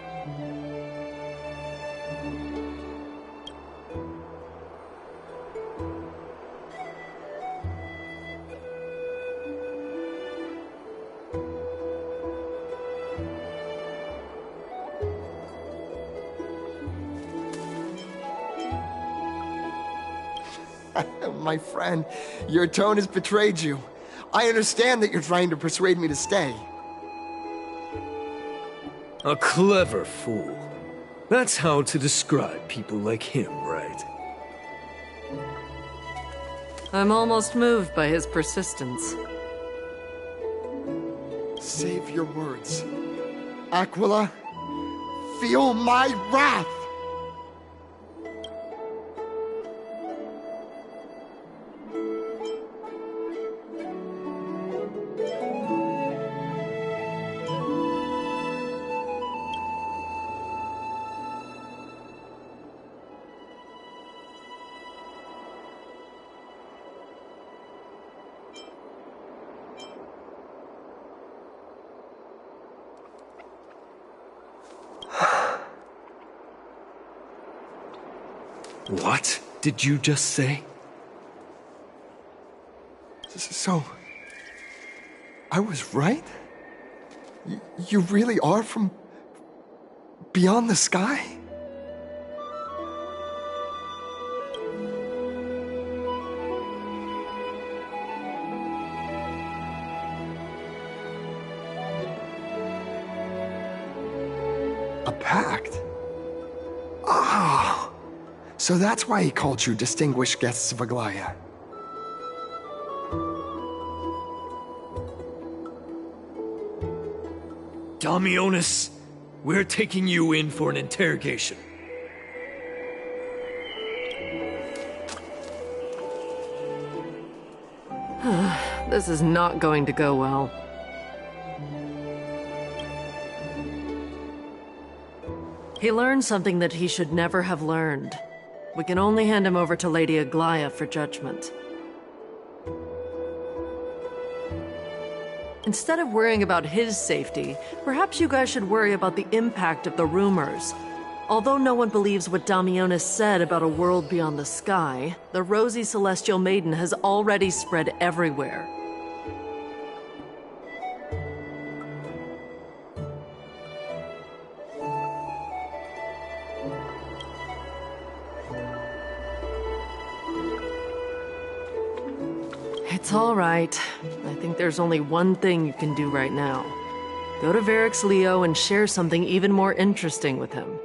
My friend, your tone has betrayed you. I understand that you're trying to persuade me to stay. A clever fool. That's how to describe people like him, right? I'm almost moved by his persistence. Save your words. Aquila, feel my wrath! What did you just say? So, I was right? You really are from beyond the sky? A pact? Ah! So that's why he called you distinguished guests of Aglaia. Damionis, we're taking you in for an interrogation. This is not going to go well. He learned something that he should never have learned. We can only hand him over to Lady Aglaia for judgment. Instead of worrying about his safety, perhaps you guys should worry about the impact of the rumors. Although no one believes what Damionis said about a world beyond the sky, the rosy celestial maiden has already spread everywhere. It's all right. I think there's only one thing you can do right now. Go to Varric's Leo and share something even more interesting with him.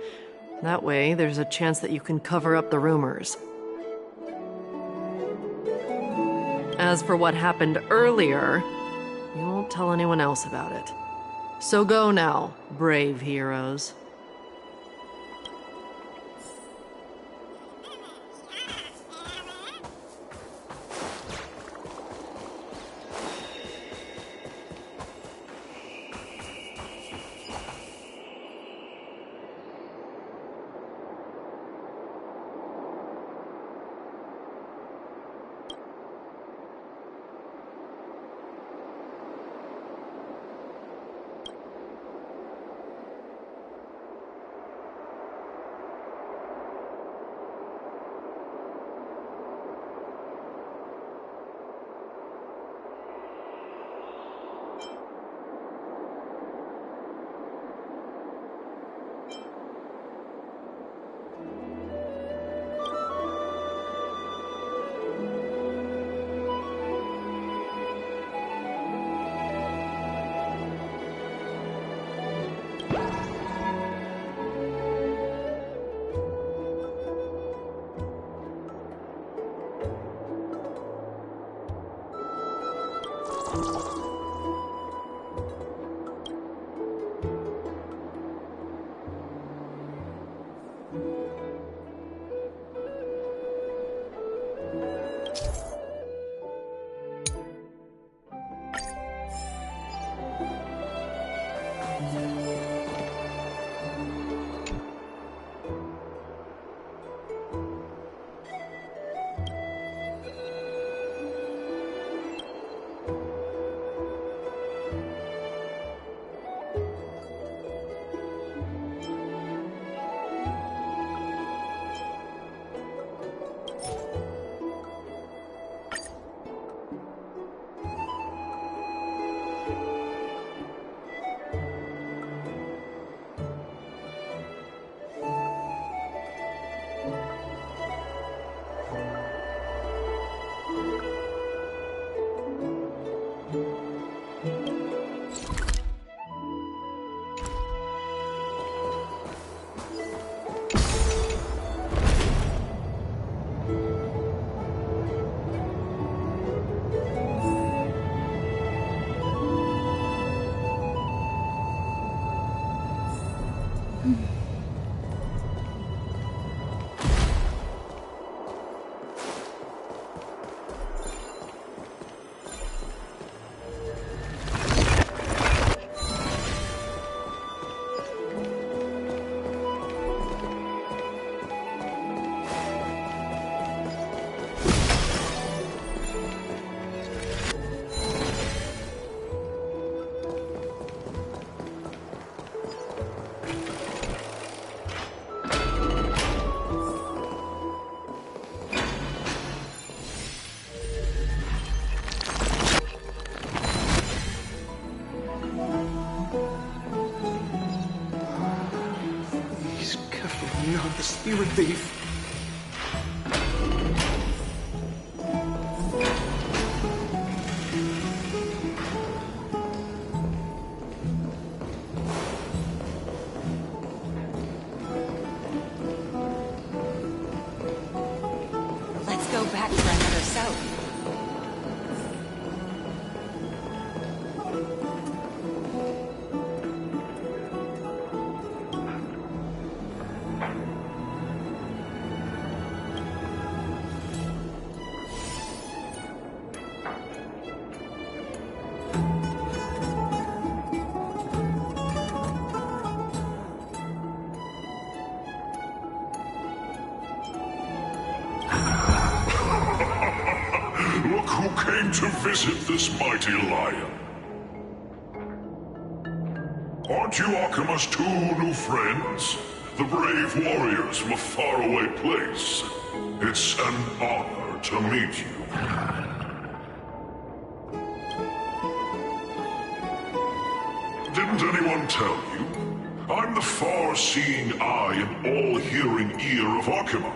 That way, there's a chance that you can cover up the rumors. As for what happened earlier, you won't tell anyone else about it. So go now, brave heroes. The spirit thief. Let's go back for another soap. Look who came to visit this mighty lion. Aren't you Akima's two new friends? The brave warriors from a faraway place. It's an honor to meet you. Didn't anyone tell you? I'm the far-seeing eye and all-hearing ear of Akima.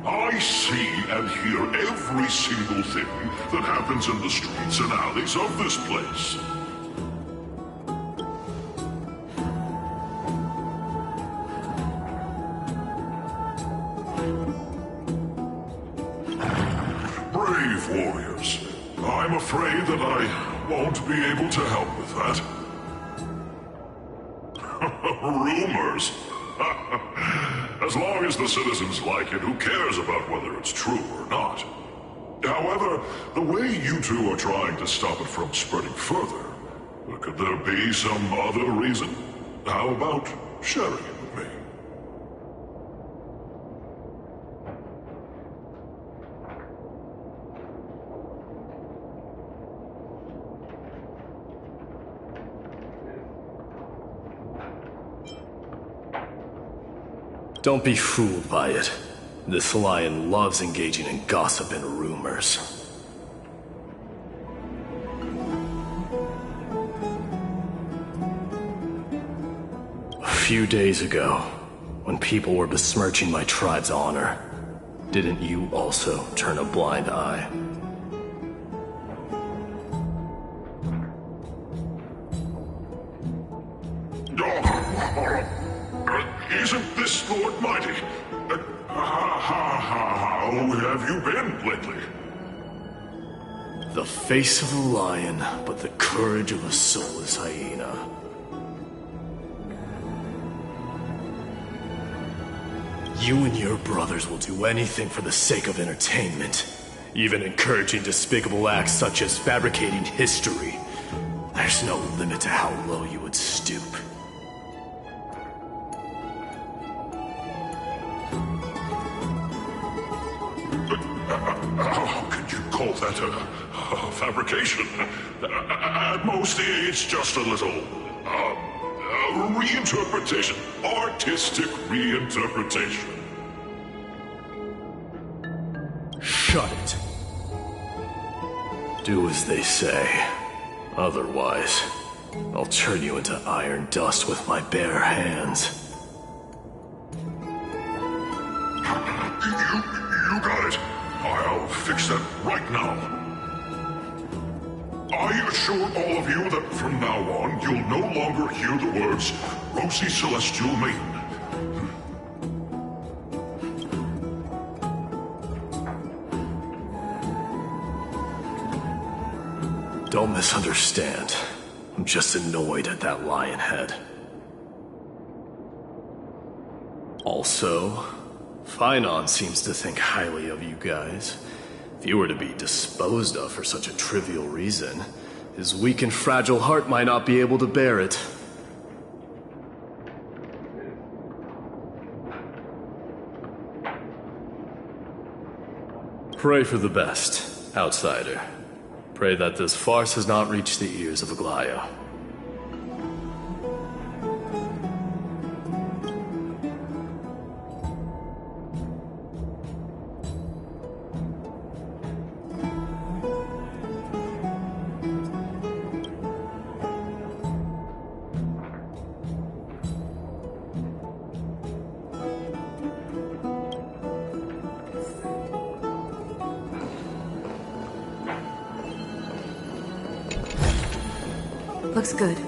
I see and hear every single thing that happens in the streets and alleys of this place. Brave warriors. I'm afraid that I won't be able to help with that. Rumors? As long as the citizens like it, who cares about whether it's true or not? However, the way you two are trying to stop it from spreading further, could there be some other reason? How about sharing it with me? Don't be fooled by it. This lion loves engaging in gossip and rumors. A few days ago, when people were besmirching my tribe's honor, didn't you also turn a blind eye? Isn't this Lord Mighty? How have you been lately? The face of a lion, but the courage of a soulless hyena. You and your brothers will do anything for the sake of entertainment, even encouraging despicable acts such as fabricating history. There's no limit to how low you would stoop. How could you call that a fabrication? At most, it's just a little reinterpretation, artistic reinterpretation. Shut it. Do as they say. Otherwise, I'll turn you into iron dust with my bare hands. You got it. I'll fix that right now. I assure all of you that from now on, you'll no longer hear the words Rosy Celestial Maiden. Don't misunderstand. I'm just annoyed at that lion head. Also, Finon seems to think highly of you guys. If you were to be disposed of for such a trivial reason, his weak and fragile heart might not be able to bear it. Pray for the best, outsider. Pray that this farce has not reached the ears of Aglaya. Looks good.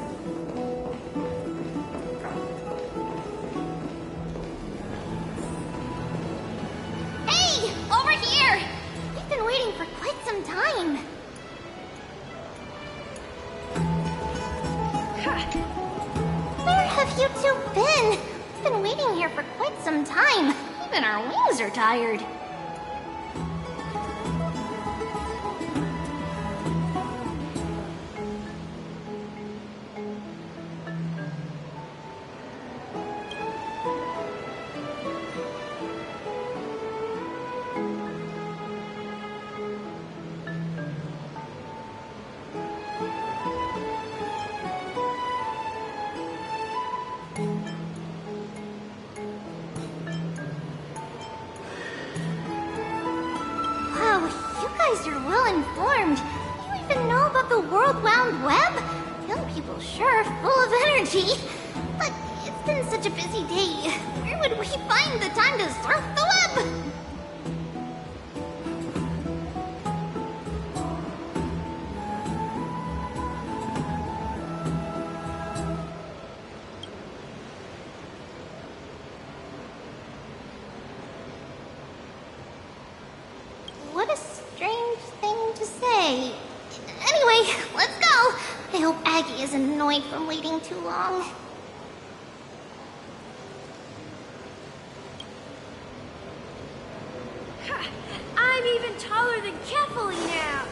Hey! Over here! We've been waiting for quite some time. Where have you two been? We've been waiting here for quite some time. Even our wings are tired. You're well informed. You even know about the world-wound web? Young people sure are full of energy. But it's been such a busy day. Where would we find the time to surf the web? is annoyed from waiting too long. I'm even taller than Kefali now!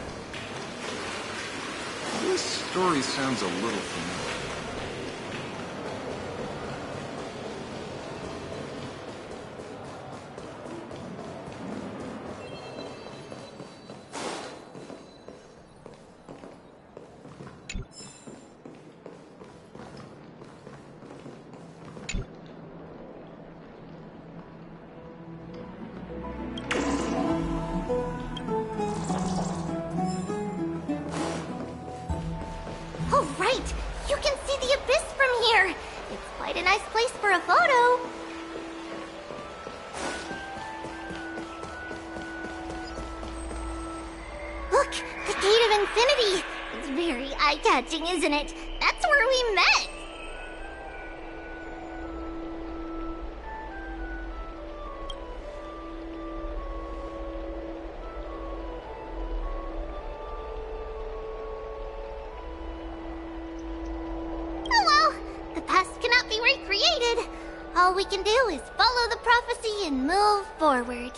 This story sounds a little familiar. Oh, right! You can see the abyss from here! It's quite a nice place for a photo. Look! The Gate of Infinity! It's very eye-catching, isn't it? That's where we met! Oh well, the past cannot be recreated. All we can do is follow the prophecy and move forward.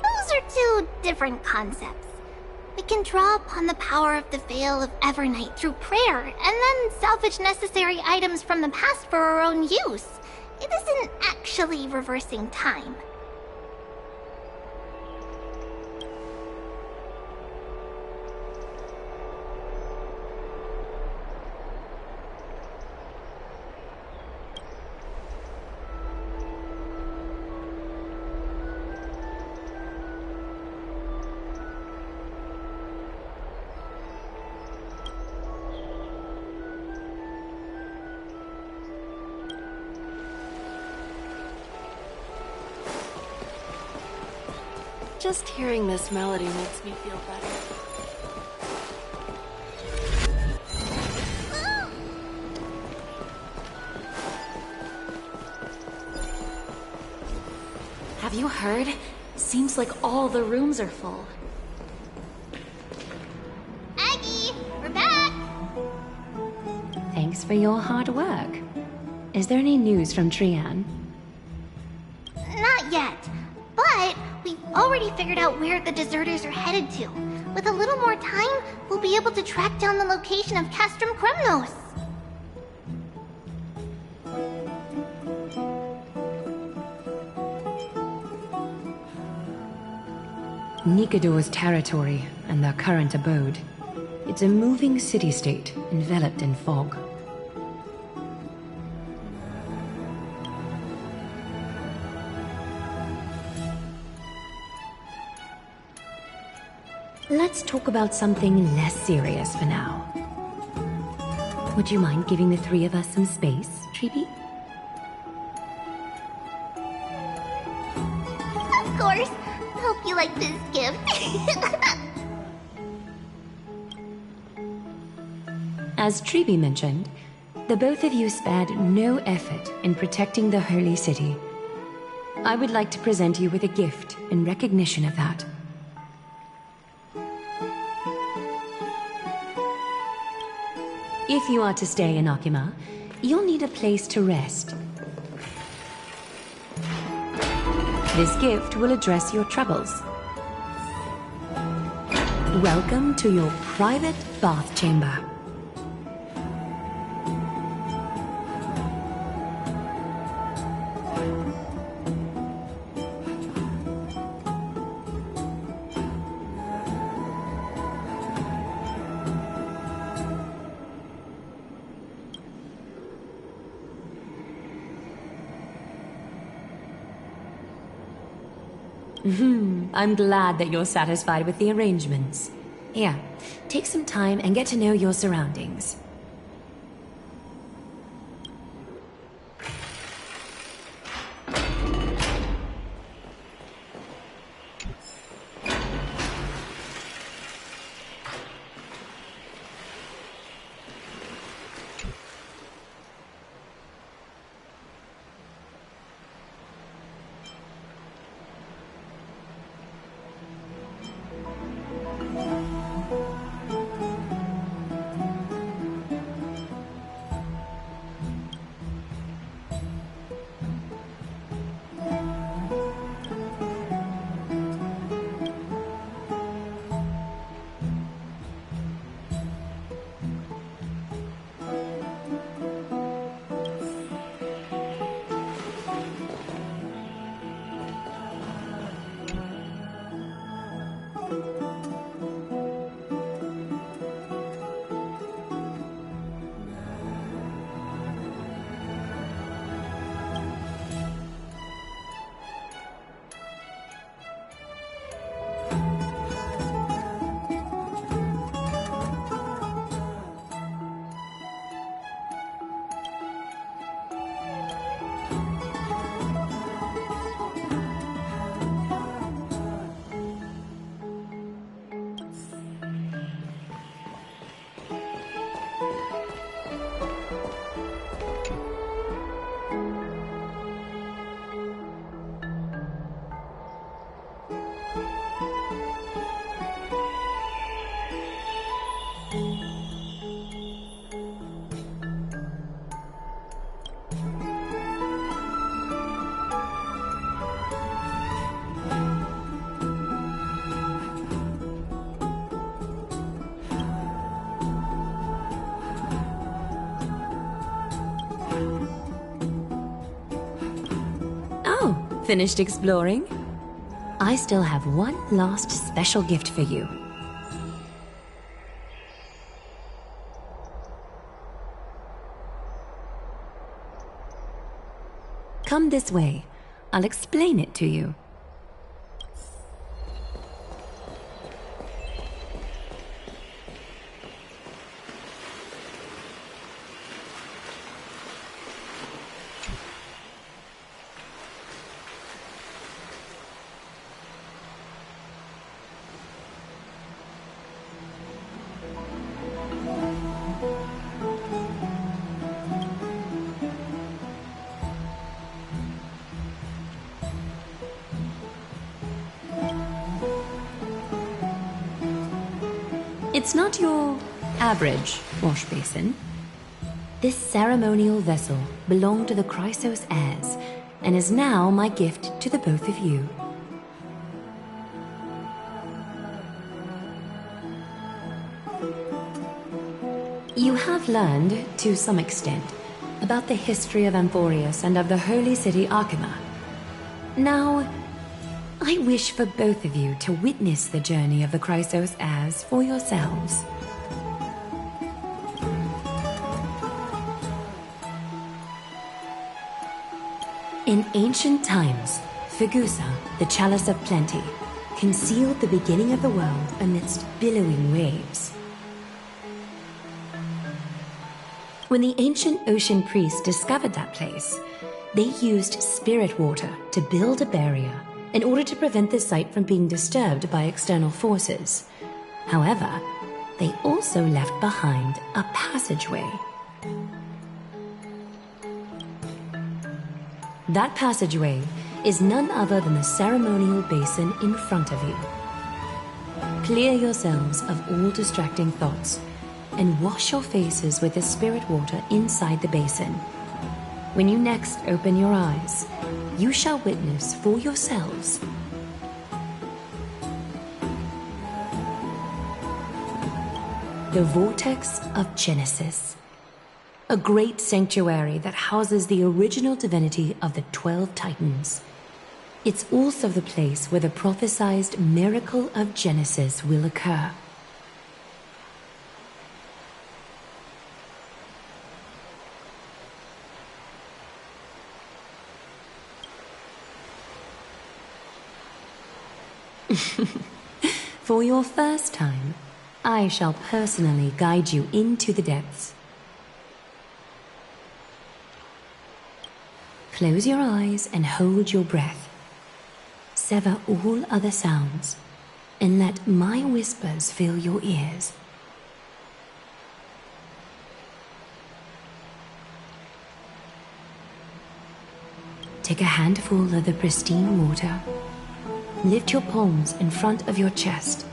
Those are two different concepts. We can draw upon the power of the Veil of Evernight through prayer, and then salvage necessary items from the past for our own use. It isn't actually reversing time. Just hearing this melody makes me feel better. Have you heard? Seems like all the rooms are full. Aggie, we're back! Thanks for your hard work. Is there any news from Trian? Not yet, but we've already figured out where the deserters are headed to. With a little more time, we'll be able to track down the location of Castrum Kremnos. Nikador's territory and their current abode. It's a moving city-state enveloped in fog. Let's talk about something less serious for now. Would you mind giving the three of us some space, Treeby? Of course. Hope you like this gift. As Treeby mentioned, the both of you spared no effort in protecting the Holy City. I would like to present you with a gift in recognition of that. If you are to stay in Akima, you'll need a place to rest. This gift will address your troubles. Welcome to your private bath chamber. I'm glad that you're satisfied with the arrangements. Here, take some time and get to know your surroundings. Finished exploring? I still have one last special gift for you. Come this way. I'll explain it to you. It's not your average wash basin. This ceremonial vessel belonged to the Chrysos heirs and is now my gift to the both of you. You have learned, to some extent, about the history of Amphorius and of the holy city Archima. Now, I wish for both of you to witness the journey of the Chrysos heirs for yourselves. In ancient times, Fegusa, the Chalice of Plenty, concealed the beginning of the world amidst billowing waves. When the ancient ocean priests discovered that place, they used spirit water to build a barrier in order to prevent the site from being disturbed by external forces. However, they also left behind a passageway. That passageway is none other than the ceremonial basin in front of you. Clear yourselves of all distracting thoughts and wash your faces with the spirit water inside the basin. When you next open your eyes, you shall witness for yourselves the Vortex of Genesis, a great sanctuary that houses the original divinity of the 12 Titans. It's also the place where the prophesied miracle of Genesis will occur. For your first time, I shall personally guide you into the depths. Close your eyes and hold your breath. Sever all other sounds, and let my whispers fill your ears. Take a handful of the pristine water. Lift your palms in front of your chest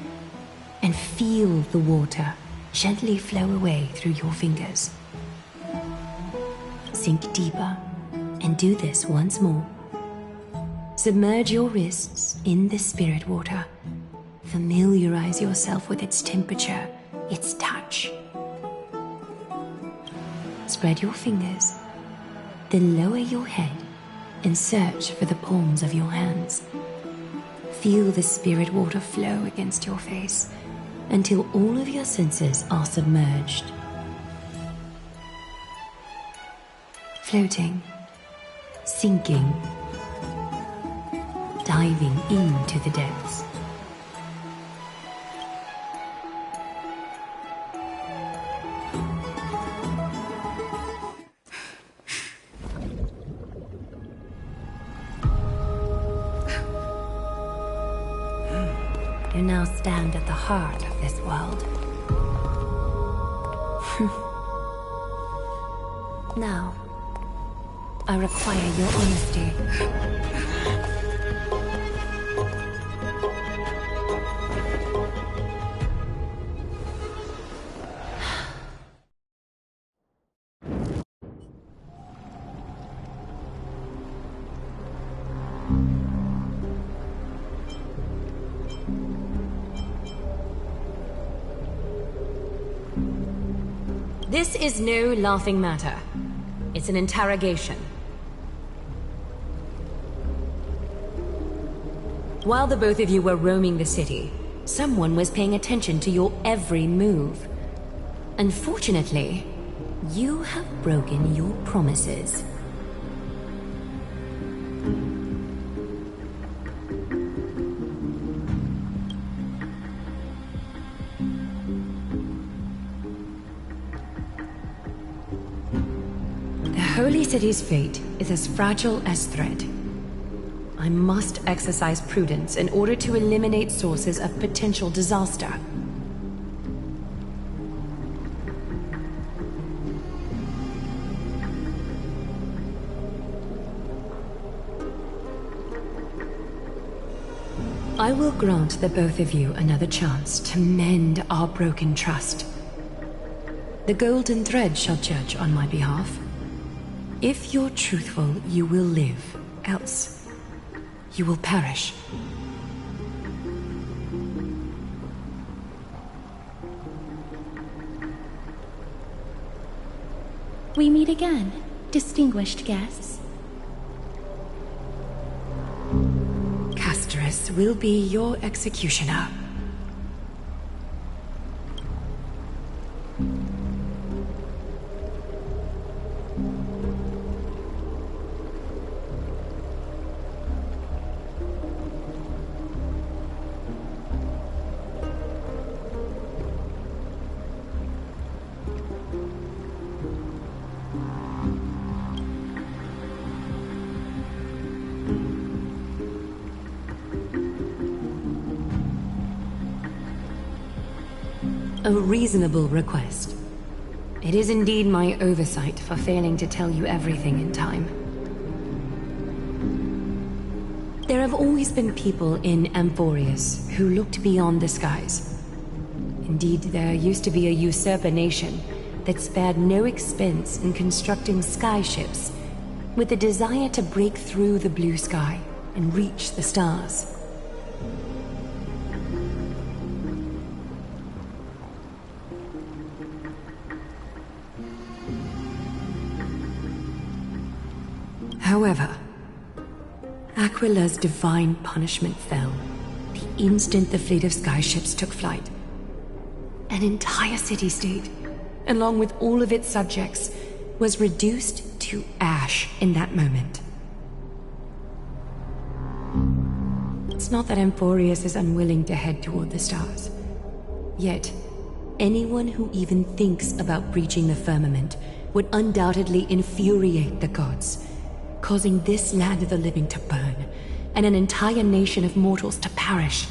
and feel the water gently flow away through your fingers. Sink deeper and do this once more. Submerge your wrists in the spirit water. Familiarize yourself with its temperature, its touch. Spread your fingers, then lower your head and search for the palms of your hands. Feel the spirit water flow against your face until all of your senses are submerged. Floating, sinking, diving into the depths. You now stand at the heart of this world. Now, I require your honesty. This is no laughing matter. It's an interrogation. While the both of you were roaming the city, someone was paying attention to your every move. Unfortunately, you have broken your promises. The Holy City's fate is as fragile as thread. I must exercise prudence in order to eliminate sources of potential disaster. I will grant the both of you another chance to mend our broken trust. The golden thread shall judge on my behalf. If you're truthful, you will live. Else, you will perish. We meet again, distinguished guests. Castris will be your executioner. A reasonable request. It is indeed my oversight for failing to tell you everything in time. There have always been people in Amphorius who looked beyond the skies. Indeed, there used to be a usurper nation that spared no expense in constructing skyships with the desire to break through the blue sky and reach the stars. However, Aquila's divine punishment fell the instant the fleet of skyships took flight. An entire city-state, along with all of its subjects, was reduced to ash in that moment. It's not that Amphorius is unwilling to head toward the stars. Yet, anyone who even thinks about breaching the firmament would undoubtedly infuriate the gods, causing this land of the living to burn, and an entire nation of mortals to perish.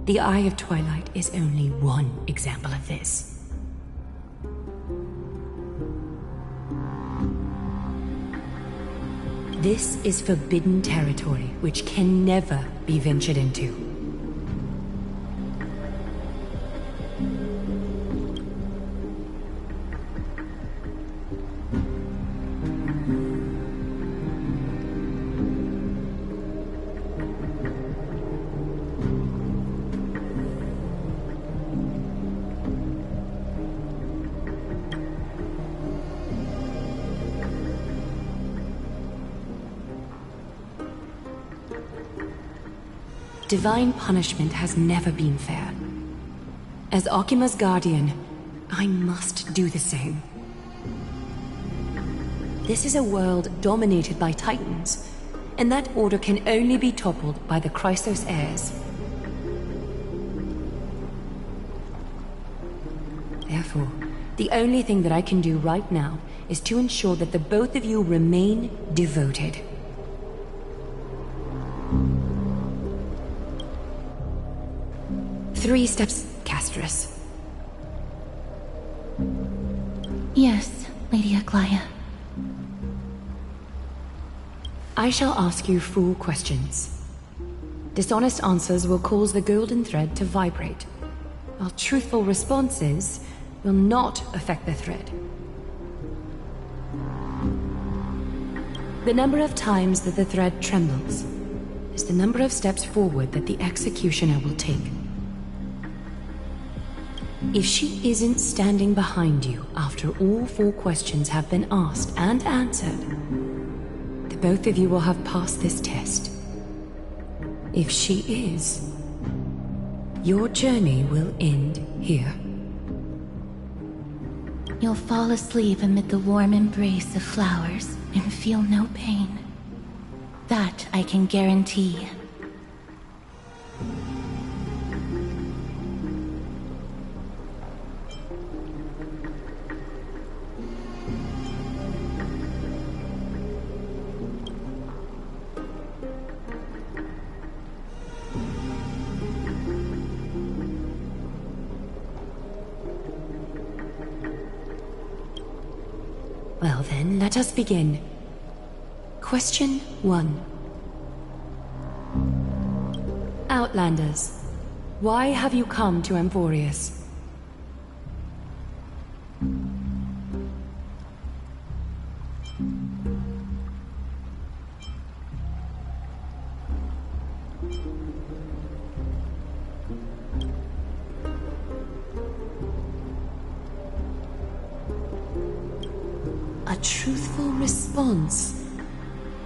The Eye of Twilight is only one example of this. This is forbidden territory which can never be ventured into. Divine punishment has never been fair. As Okima's guardian, I must do the same. This is a world dominated by Titans, and that order can only be toppled by the Chrysos heirs. Therefore, the only thing that I can do right now is to ensure that the both of you remain devoted. Three steps, Castris. Yes, Lady Aglaia. I shall ask you 4 questions. Dishonest answers will cause the golden thread to vibrate, while truthful responses will not affect the thread. The number of times that the thread trembles is the number of steps forward that the executioner will take. If she isn't standing behind you after all 4 questions have been asked and answered, the both of you will have passed this test. If she is, your journey will end here. You'll fall asleep amid the warm embrace of flowers and feel no pain. That I can guarantee. Well then, let us begin. Question 1. Outlanders, why have you come to Amphorius? A truthful response.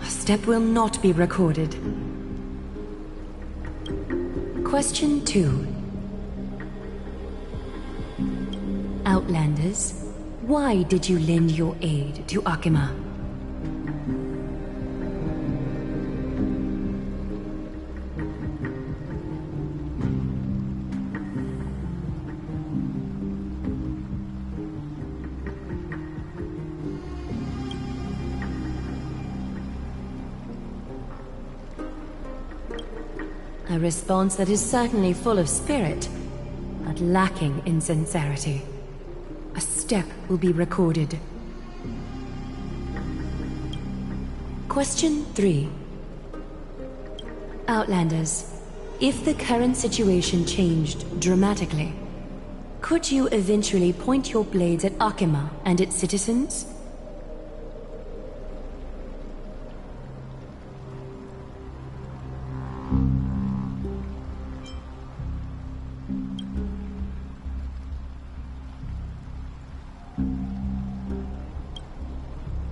A step will not be recorded. Question 2. Outlanders, why did you lend your aid to Akima? A response that is certainly full of spirit, but lacking in sincerity. A step will be recorded. Question 3. Outlanders, if the current situation changed dramatically, could you eventually point your blades at Akima and its citizens?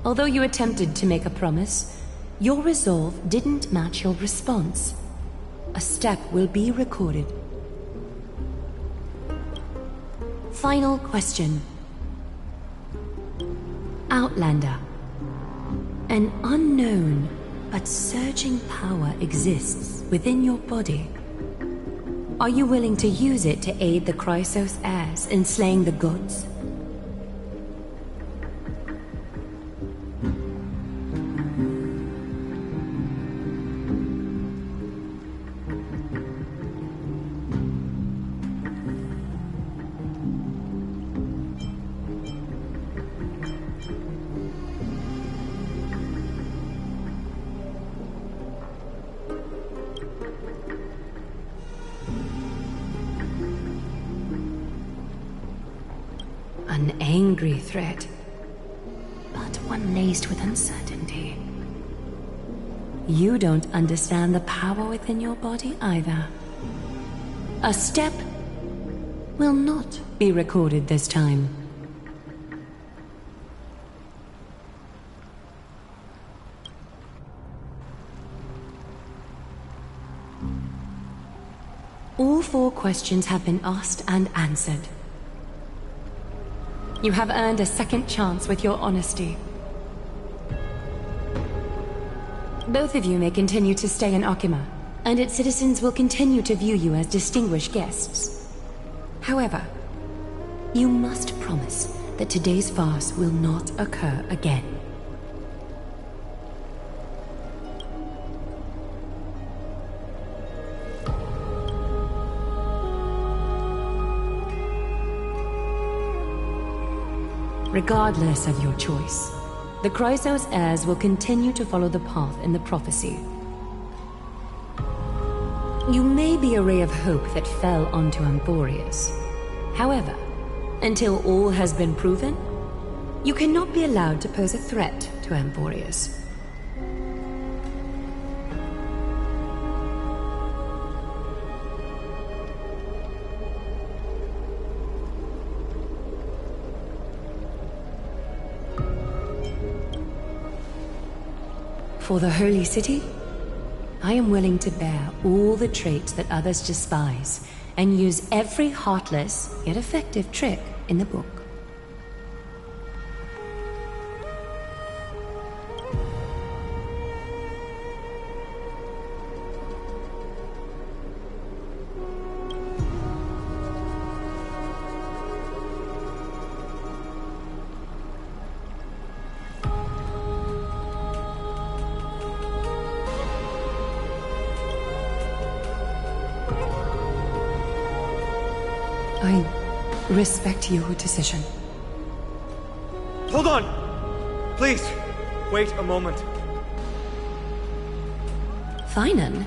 Although you attempted to make a promise, your resolve didn't match your response. A step will be recorded. Final question. Outlander. An unknown but surging power exists within your body. Are you willing to use it to aid the Chrysos heirs in slaying the gods? An angry threat, but one laced with uncertainty. You don't understand the power within your body either. A step will not be recorded this time. All 4 questions have been asked and answered. You have earned a second chance with your honesty. Both of you may continue to stay in Akima, and its citizens will continue to view you as distinguished guests. However, you must promise that today's farce will not occur again. Regardless of your choice, the Chrysos heirs will continue to follow the path in the prophecy. You may be a ray of hope that fell onto Amphorius. However, until all has been proven, you cannot be allowed to pose a threat to Amphorius. For the Holy City, I am willing to bear all the traits that others despise, and use every heartless, yet effective trick in the book. I respect your decision. Hold on! Please, wait a moment. Finan?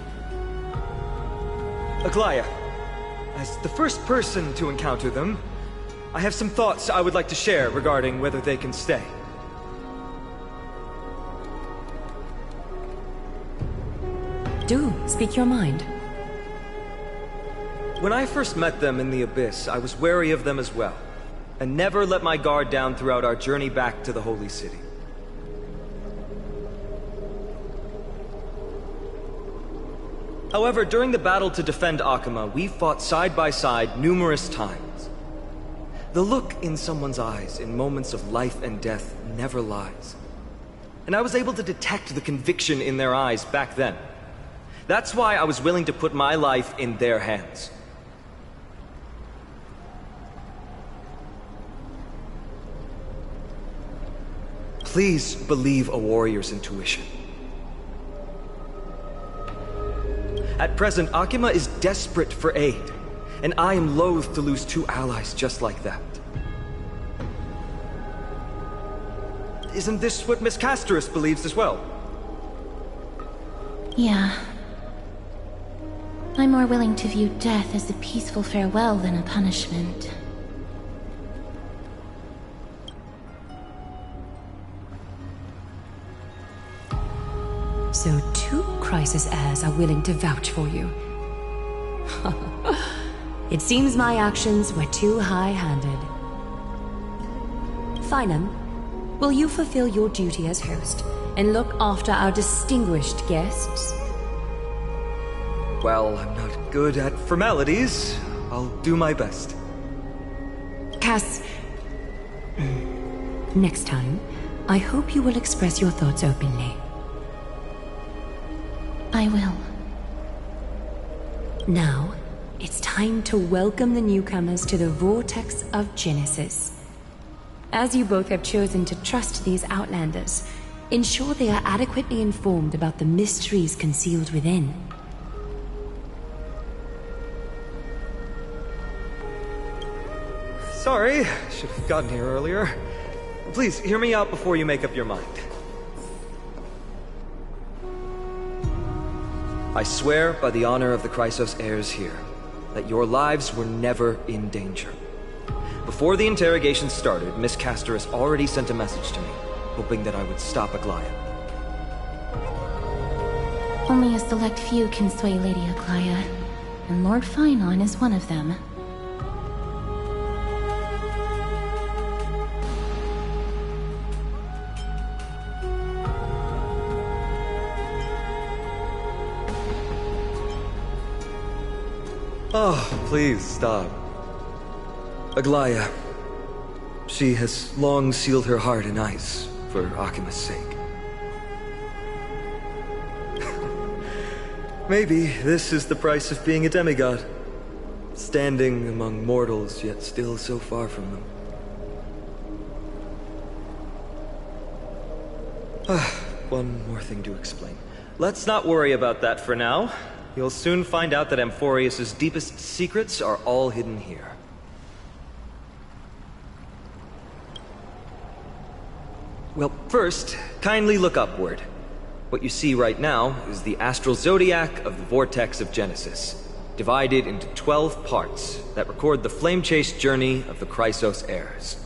Aglaya, as the first person to encounter them, I have some thoughts I would like to share regarding whether they can stay. Do speak your mind. When I first met them in the Abyss, I was wary of them as well, and never let my guard down throughout our journey back to the Holy City. However, during the battle to defend Akama, we fought side by side numerous times. The look in someone's eyes in moments of life and death never lies. And I was able to detect the conviction in their eyes back then. That's why I was willing to put my life in their hands. Please believe a warrior's intuition. At present, Akima is desperate for aid, and I am loath to lose two allies just like that. Isn't this what Miss Casterus believes as well? Yeah. I'm more willing to view death as a peaceful farewell than a punishment. So two Crisis heirs are willing to vouch for you. It seems my actions were too high-handed. Finan, will you fulfill your duty as host and look after our distinguished guests? Well, I'm not good at formalities. I'll do my best. Cass... Next time, I hope you will express your thoughts openly. I will. Now, it's time to welcome the newcomers to the Vortex of Genesis. As you both have chosen to trust these Outlanders, ensure they are adequately informed about the mysteries concealed within. Sorry, should have gotten here earlier. Please, hear me out before you make up your mind. I swear by the honor of the Chrysos heirs here, that your lives were never in danger. Before the interrogation started, Miss Casterus already sent a message to me, hoping that I would stop Aglaya. Only a select few can sway Lady Aglaya, and Lord Finan is one of them. Oh, please stop. Aglaya. She has long sealed her heart in ice for Akima's sake. Maybe this is the price of being a demigod. Standing among mortals, yet still so far from them. One more thing to explain. Let's not worry about that for now. You'll soon find out that Amphorius' deepest secrets are all hidden here. Well, first, kindly look upward. What you see right now is the astral zodiac of the Vortex of Genesis, divided into 12 parts that record the flame-chased journey of the Chrysos heirs.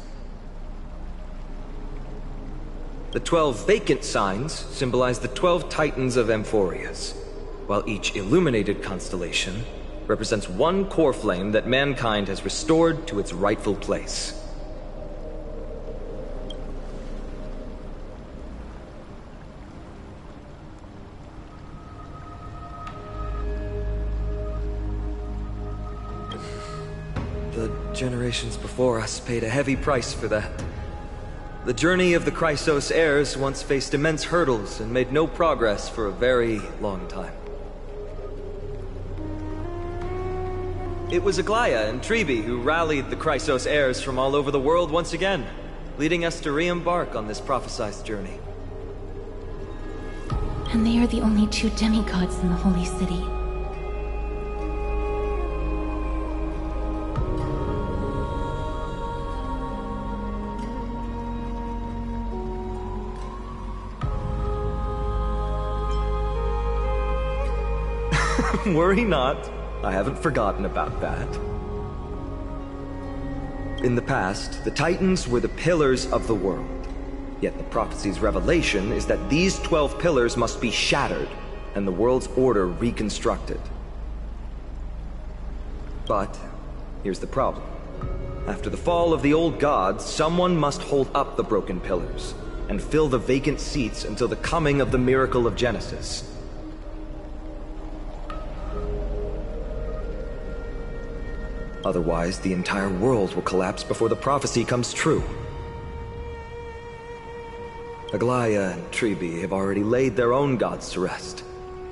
The 12 vacant signs symbolize the 12 titans of Amphorius, while each illuminated constellation represents one core flame that mankind has restored to its rightful place. generations before us paid a heavy price for that. The journey of the Chrysos heirs once faced immense hurdles and made no progress for a very long time. It was Aglaya and Tribi who rallied the Chrysos heirs from all over the world once again, leading us to re-embark on this prophesized journey. And they are the only two demigods in the Holy City. Worry not. I haven't forgotten about that. In the past, the Titans were the pillars of the world. Yet the prophecy's revelation is that these 12 pillars must be shattered, and the world's order reconstructed. But here's the problem. After the fall of the old gods, someone must hold up the broken pillars, and fill the vacant seats until the coming of the miracle of Genesis. Otherwise, the entire world will collapse before the prophecy comes true. Aglaya and Tribi have already laid their own gods to rest,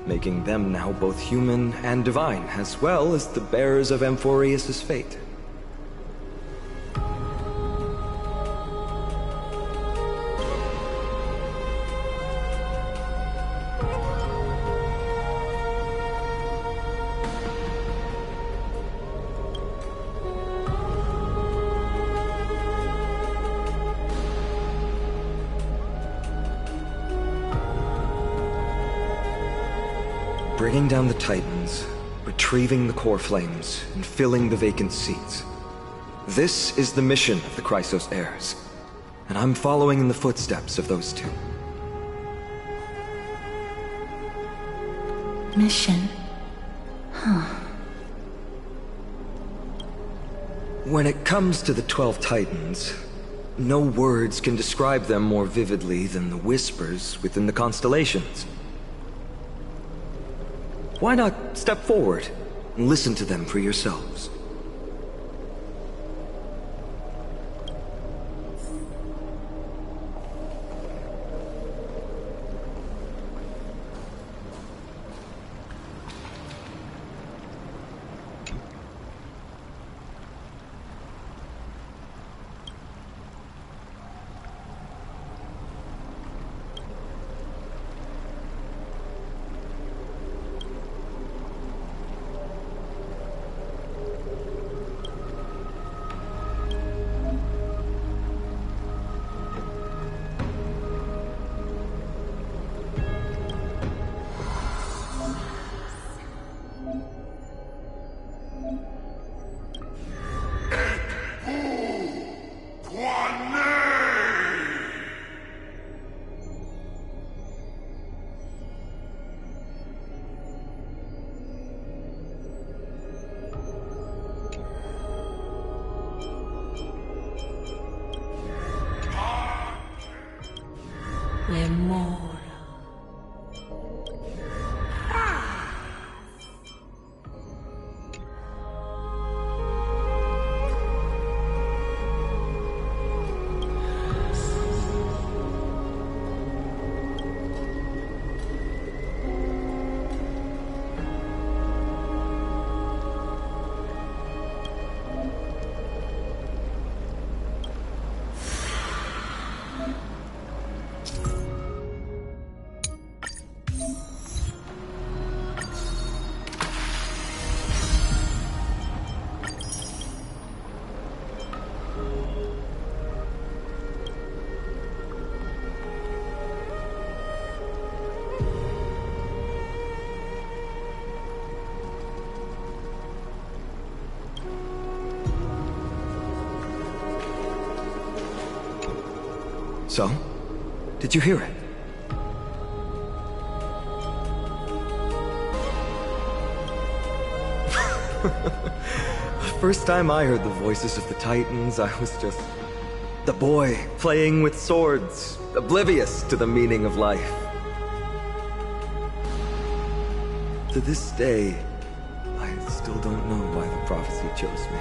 making them now both human and divine, as well as the bearers of Amphorius' fate. Bringing down the Titans, retrieving the core flames, and filling the vacant seats. This is the mission of the Chrysos heirs, and I'm following in the footsteps of those two. Mission? Huh. When it comes to the 12 Titans, no words can describe them more vividly than the whispers within the constellations. Why not step forward and listen to them for yourselves? So? Did you hear it? The first time I heard the voices of the Titans, I was just the boy playing with swords, oblivious to the meaning of life. To this day, I still don't know why the prophecy chose me.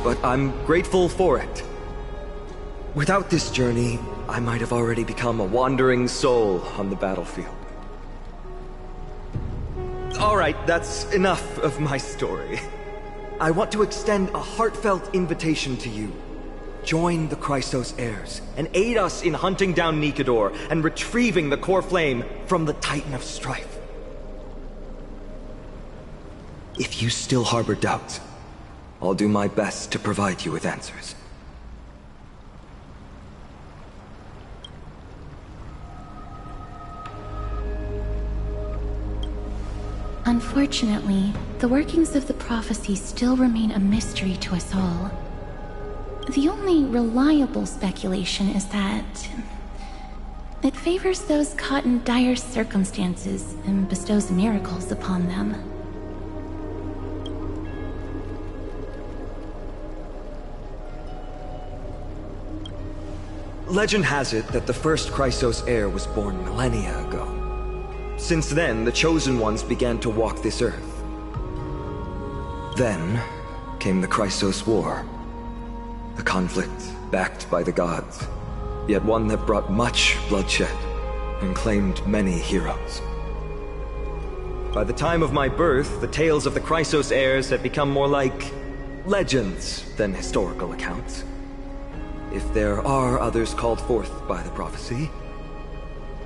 but I'm grateful for it. Without this journey, I might have already become a wandering soul on the battlefield. Alright, that's enough of my story. I want to extend a heartfelt invitation to you. Join the Chrysos heirs, and aid us in hunting down Nikedor and retrieving the core flame from the Titan of Strife. If you still harbor doubts, I'll do my best to provide you with answers. Unfortunately, the workings of the prophecy still remain a mystery to us all. The only reliable speculation is that it favors those caught in dire circumstances and bestows miracles upon them. Legend has it that the first Chrysos heir was born millennia ago. Since then, the Chosen Ones began to walk this earth. Then came the Chrysos War. A conflict backed by the gods, yet one that brought much bloodshed and claimed many heroes. By the time of my birth, the tales of the Chrysos heirs had become more like legends than historical accounts. If there are others called forth by the prophecy,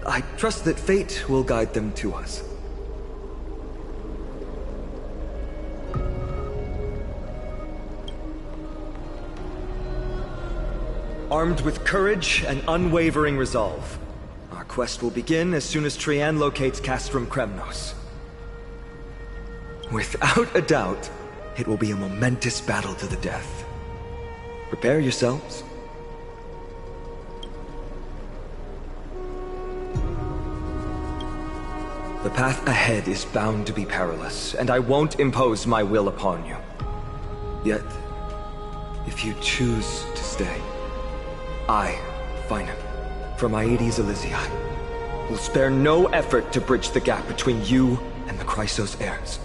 I trust that fate will guide them to us. Armed with courage and unwavering resolve, our quest will begin as soon as Trian locates Castrum Kremnos. Without a doubt, it will be a momentous battle to the death. Prepare yourselves. The path ahead is bound to be perilous, and I won't impose my will upon you. Yet, if you choose to stay, I, Finan, from Aedes Elysiae, will spare no effort to bridge the gap between you and the Chrysos heirs.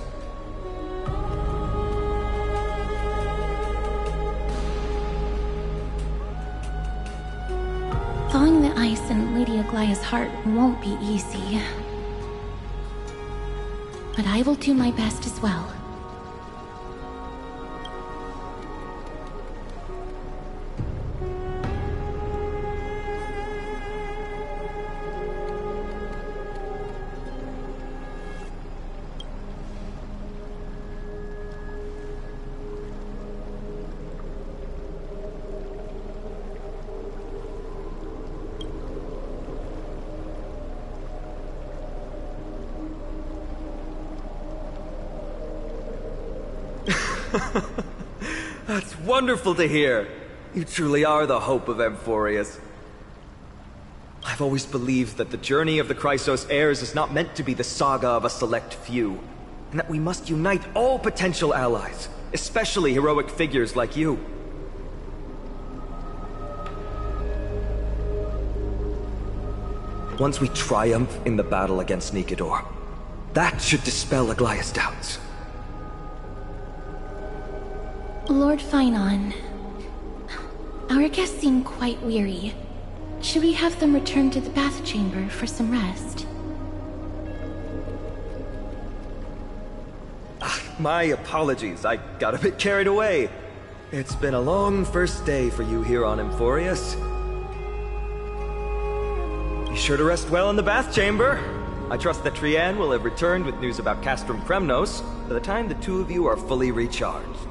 Thawing the ice in Lady Aglaya's heart won't be easy. But I will do my best as well. That's wonderful to hear. You truly are the hope of Amphorius. I've always believed that the journey of the Chrysos heirs is not meant to be the saga of a select few, and that we must unite all potential allies, especially heroic figures like you. Once we triumph in the battle against Nikedor, that should dispel Aglaya's doubts. Lord Finan, our guests seem quite weary. Should we have them return to the bath chamber for some rest? My apologies, I got a bit carried away. It's been a long first day for you here on Amphorius. Be sure to rest well in the bath chamber. I trust that Trian will have returned with news about Castrum Kremnos by the time the two of you are fully recharged.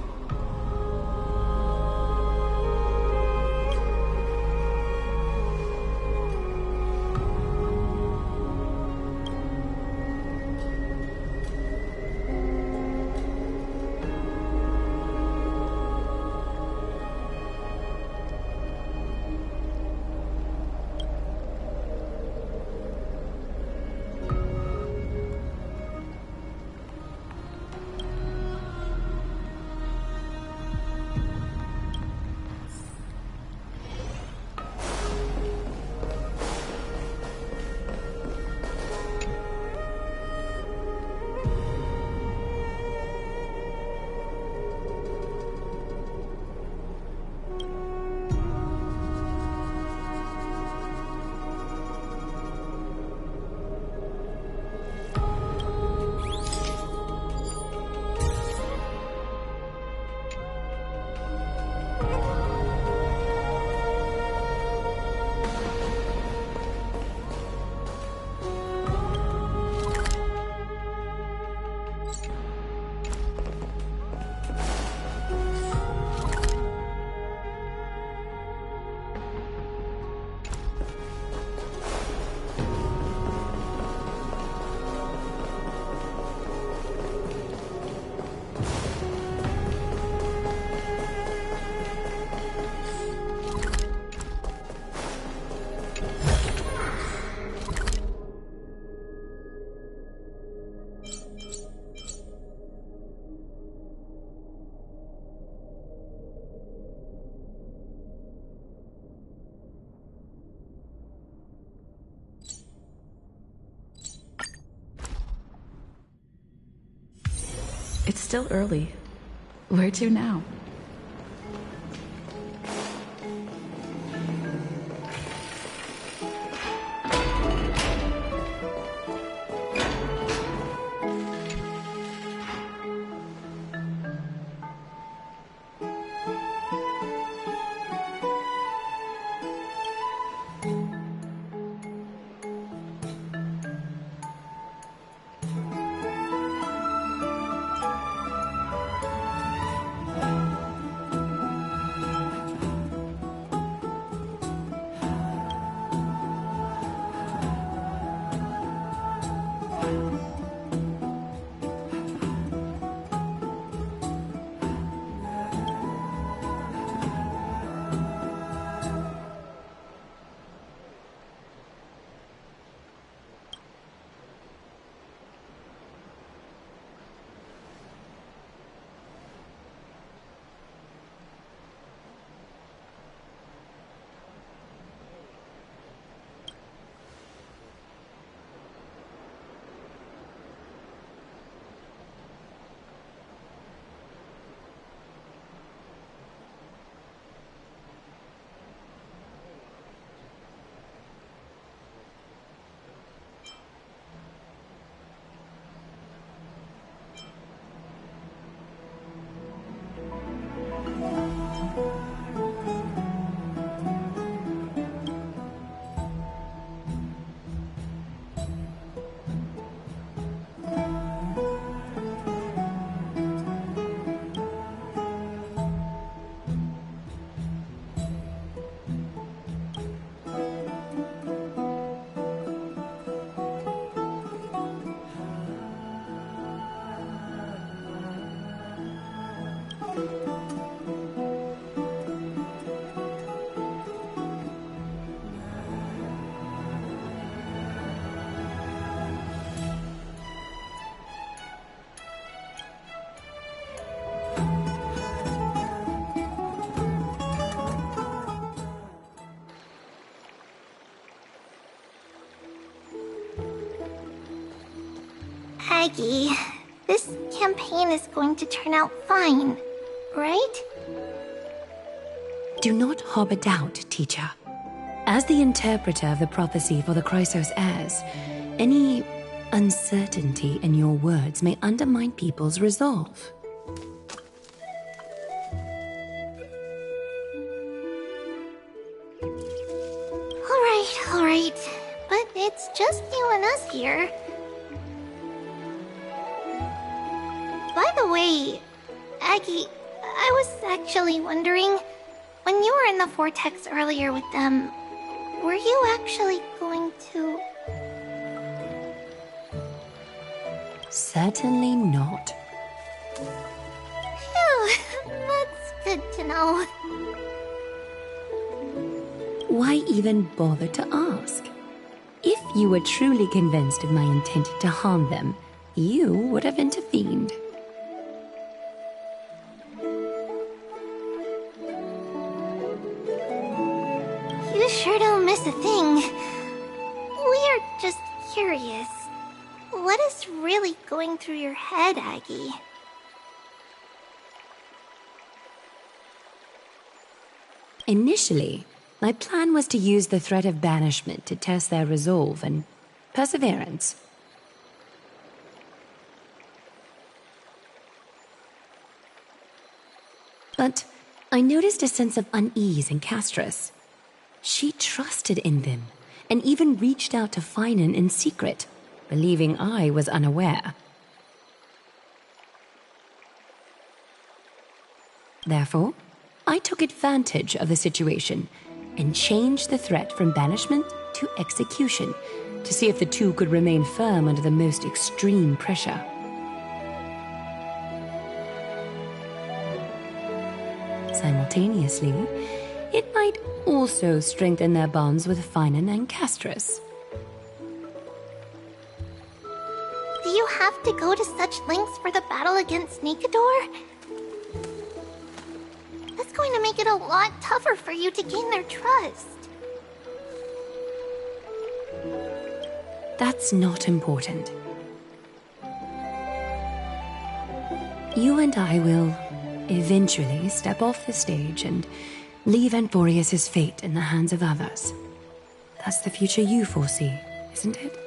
It's still early. Where to now? Aggie, this campaign is going to turn out fine, right? Do not harbor doubt, teacher. As the interpreter of the prophecy for the Chrysos heirs, any uncertainty in your words may undermine people's resolve. All right. But it's just you and us here. By the way, Aggie, I was actually wondering, when you were in the vortex earlier with them, were you actually going to... Certainly not. Phew, that's good to know. Why even bother to ask? If you were truly convinced of my intent to harm them, you would have intervened. You sure don't miss a thing. We are just curious. What is really going through your head, Aggie? Initially, my plan was to use the threat of banishment to test their resolve and perseverance. But I noticed a sense of unease in Castris. She trusted in them, and even reached out to Finan in secret, believing I was unaware. Therefore, I took advantage of the situation and changed the threat from banishment to execution to see if the two could remain firm under the most extreme pressure. Simultaneously, it might also strengthen their bonds with Finan and Castris. Do you have to go to such lengths for the battle against Nikador? That's going to make it a lot tougher for you to gain their trust. That's not important. You and I will eventually step off the stage and leave Anthorius' fate in the hands of others. That's the future you foresee, isn't it?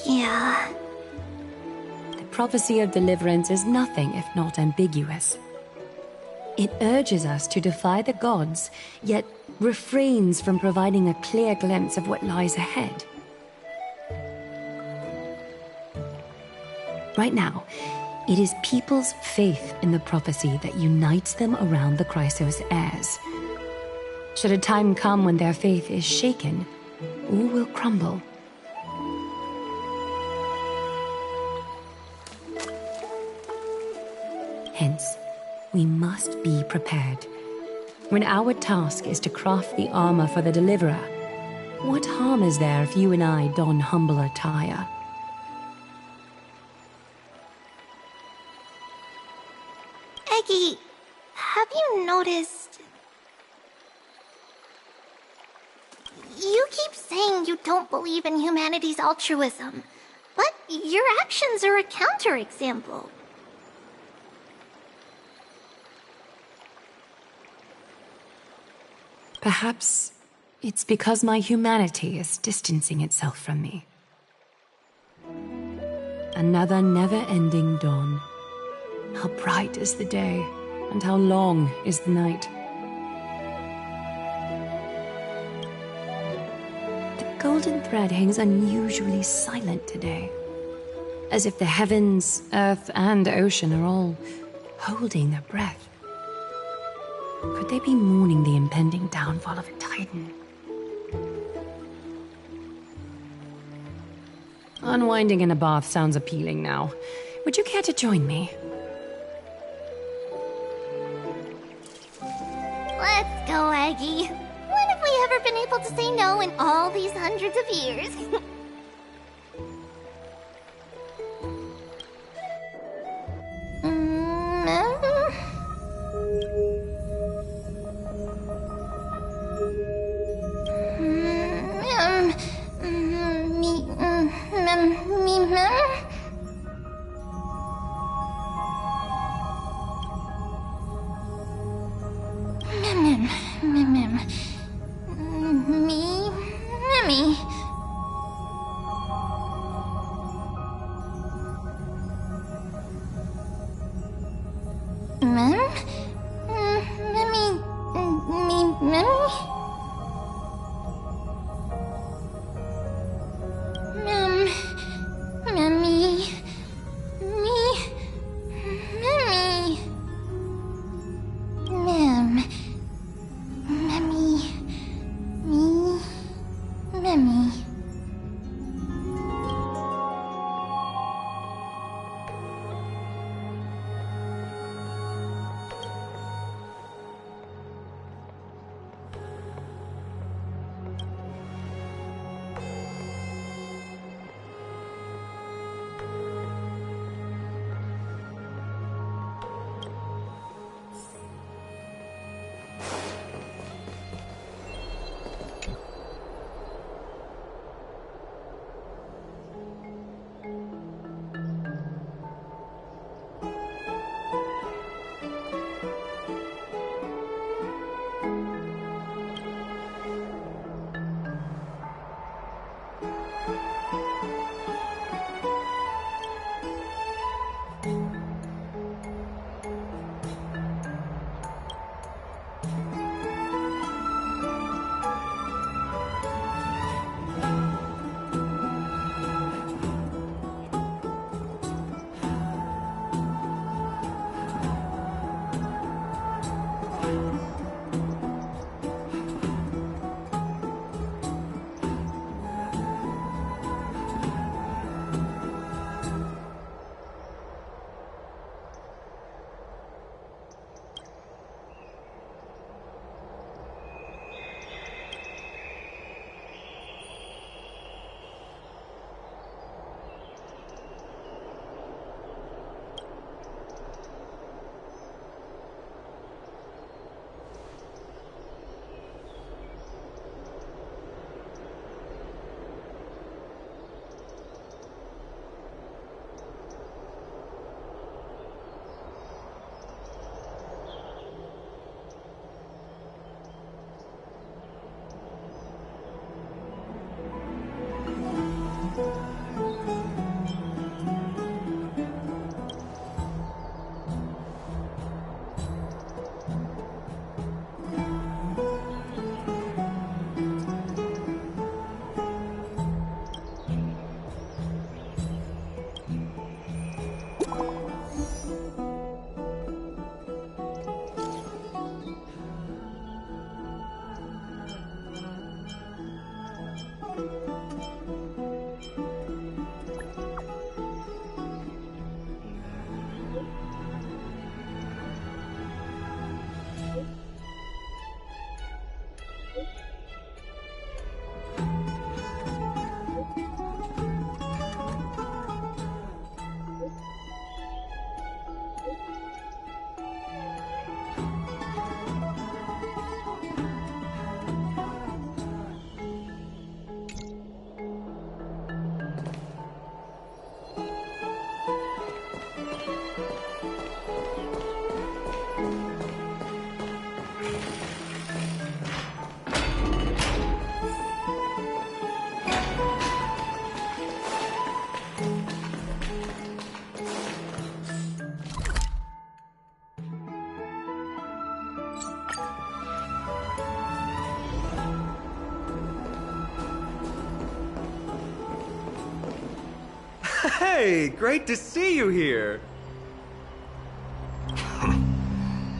Yeah. The prophecy of deliverance is nothing if not ambiguous. It urges us to defy the gods, yet refrains from providing a clear glimpse of what lies ahead. Right now, it is people's faith in the prophecy that unites them around the Chrysos heirs. Should a time come when their faith is shaken, all will crumble. Hence, we must be prepared. When our task is to craft the armor for the Deliverer, what harm is there if you and I don humble attire? Eggy, have you noticed... You keep saying you don't believe in humanity's altruism, but your actions are a counterexample. Perhaps it's because my humanity is distancing itself from me. Another never-ending dawn. How bright is the day, and how long is the night. The golden thread hangs unusually silent today, as if the heavens, earth, and ocean are all holding their breath. Could they be mourning the impending downfall of a Titan? Unwinding in a bath sounds appealing now. Would you care to join me? Let's go, Aggie. When have we ever been able to say no in all these hundreds of years? Hey, great to see you here.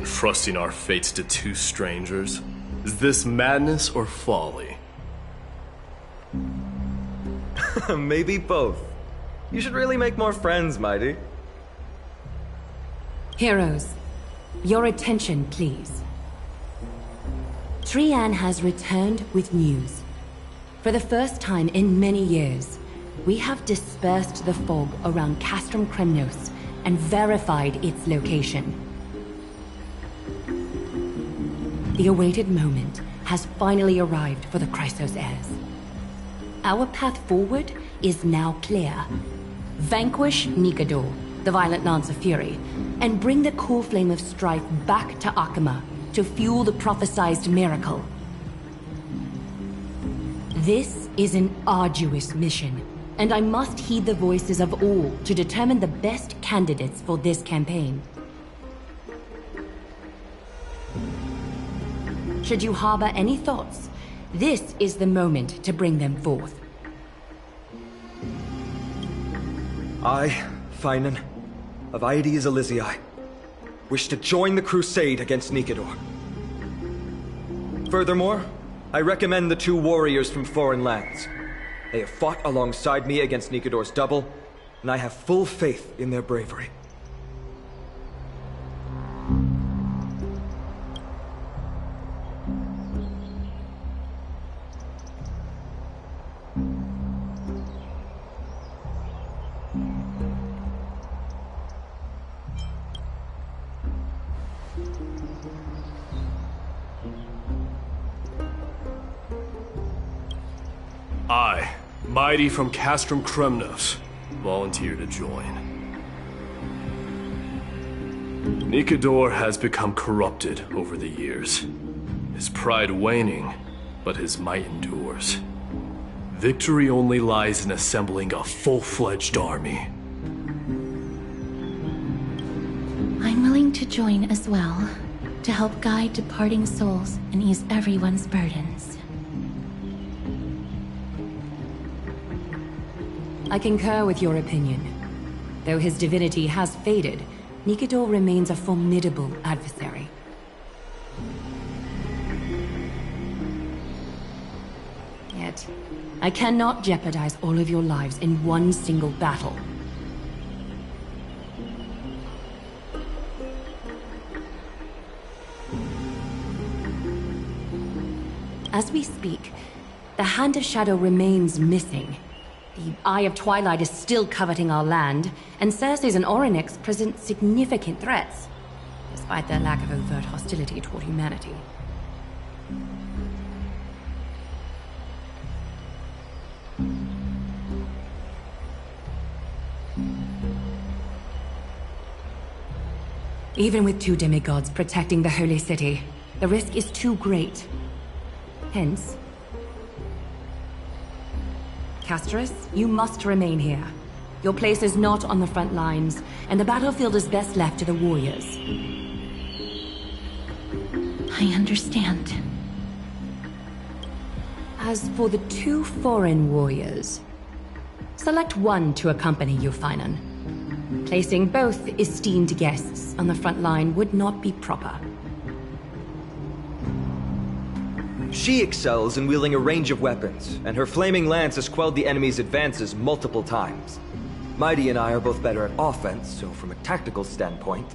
Trusting our fates to two strangers? Is this madness or folly? Maybe both. You should really make more friends, Mighty. Heroes, your attention, please. Trian has returned with news. For the first time in many years, we have dispersed the fog around Castrum Kremnos and verified its location. The awaited moment has finally arrived for the Chrysos heirs. Our path forward is now clear. Vanquish Nikador, the violent Lance of Fury, and bring the core flame of strife back to Akama to fuel the prophesized miracle. This is an arduous mission, and I must heed the voices of all to determine the best candidates for this campaign. Should you harbor any thoughts, this is the moment to bring them forth. I, Finan, of Aedes Elysiae, wish to join the crusade against Nikador. Furthermore, I recommend the two warriors from foreign lands. They have fought alongside me against Nikador's double, and I have full faith in their bravery. I, Mighty from Castrum Kremnos, volunteer to join. Nikador has become corrupted over the years. His pride waning, but his might endures. Victory only lies in assembling a full-fledged army. I'm willing to join as well, to help guide departing souls and ease everyone's burdens. I concur with your opinion. Though his divinity has faded, Nikador remains a formidable adversary. Yet, I cannot jeopardize all of your lives in one single battle. As we speak, the Hand of Shadow remains missing. The Eye of Twilight is still coveting our land, and Circes and Orynyx present significant threats, despite their lack of overt hostility toward humanity. Even with two demigods protecting the Holy City, the risk is too great. Hence, Casterus, you must remain here. Your place is not on the front lines, and the battlefield is best left to the warriors. I understand. As for the two foreign warriors, select one to accompany you, Finan. Placing both esteemed guests on the front line would not be proper. She excels in wielding a range of weapons, and her flaming lance has quelled the enemy's advances multiple times. Mighty and I are both better at offense, so from a tactical standpoint...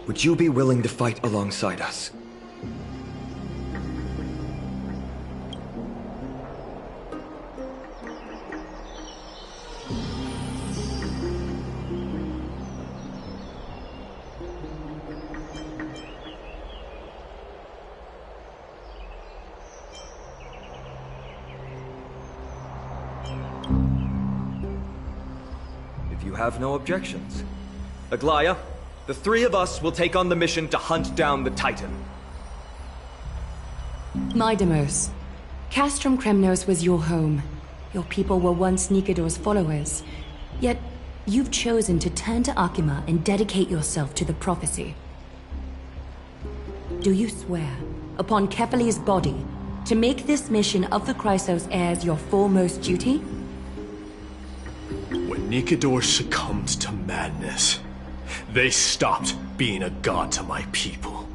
would you be willing to fight alongside us? If you have no objections. Aglaya, the three of us will take on the mission to hunt down the Titan. Midamos, Castrum Kremnos was your home. Your people were once Nikador's followers. Yet, you've chosen to turn to Akima and dedicate yourself to the prophecy. Do you swear, upon Kefali's body, to make this mission of the Chrysos heirs your foremost duty? When Nikador succumbed to madness, they stopped being a god to my people.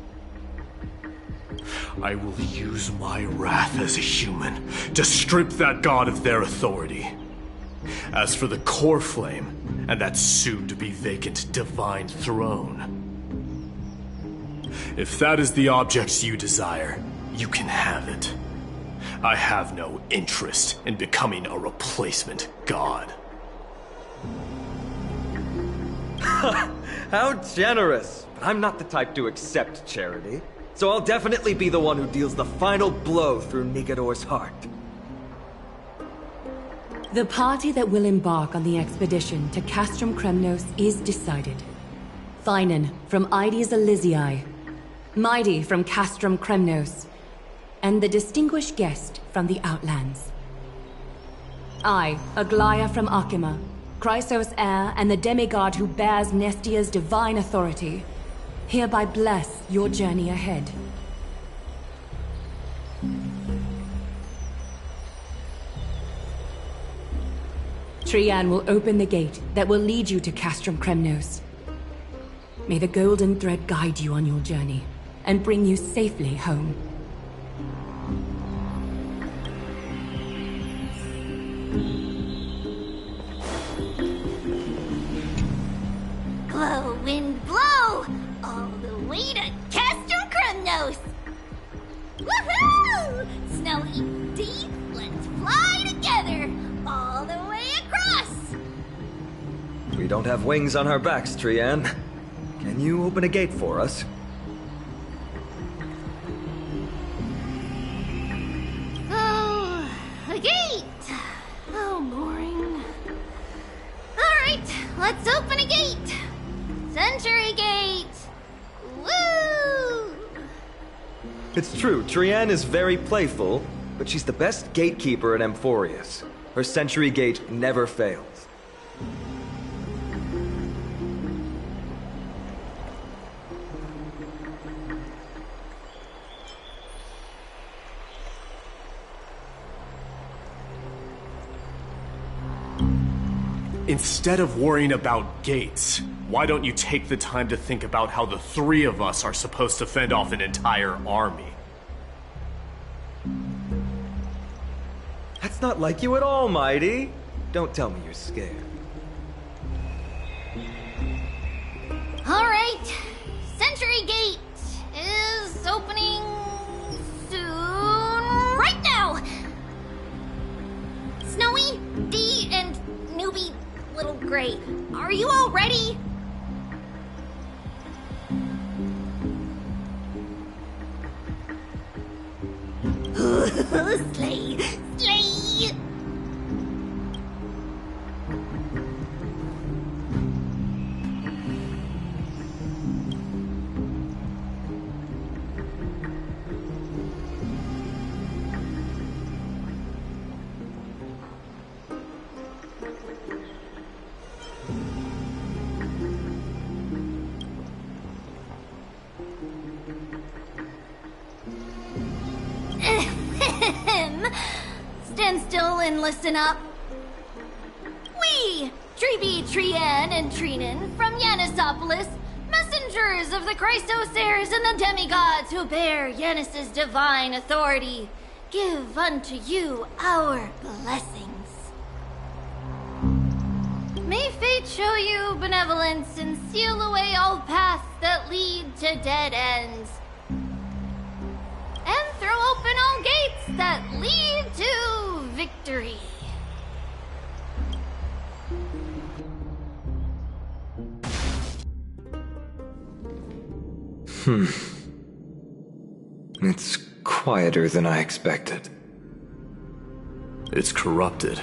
I will use my wrath as a human to strip that god of their authority. As for the core flame and that soon-to-be vacant divine throne, if that is the object you desire, you can have it. I have no interest in becoming a replacement god. How generous! But I'm not the type to accept charity, so I'll definitely be the one who deals the final blow through Nikador's heart. The party that will embark on the expedition to Castrum Kremnos is decided. Finan from Ides Elysiae, Mighty from Castrum Kremnos, and the distinguished guest from the Outlands. I, Aglaya from Akima, Chrysos heir and the demigod who bears Nestia's divine authority, hereby bless your journey ahead. Trian will open the gate that will lead you to Castrum Kremnos. May the golden thread guide you on your journey and bring you safely home. Blow, wind, blow! All the way to Castrum Kremnos! Woohoo! Snowy deep, let's fly together! All the way across! We don't have wings on our backs, Trian. Can you open a gate for us? Oh, a gate! Oh, boring. Alright, let's open a gate! Century Gate! Woo! It's true, Trian is very playful, but she's the best gatekeeper in Amphorius. Her Century Gate never fails. Instead of worrying about gates, why don't you take the time to think about how the three of us are supposed to fend off an entire army? That's not like you at all, Mighty. Don't tell me you're scared. Alright, Century Gate is opening soon. Right now! Snowy, Dee, and newbie Little Gray, are you all ready? Slay! Slay! Stand still and listen up. We, Treeby, Trian, and Trinan from Yanisopolis, messengers of the Chrysos heirs and the demigods who bear Yanis's divine authority, give unto you our blessings. May May fate show you benevolence and seal away all paths that lead to dead ends. And throw open all gates that lead to victory. It's quieter than I expected. It's corrupted,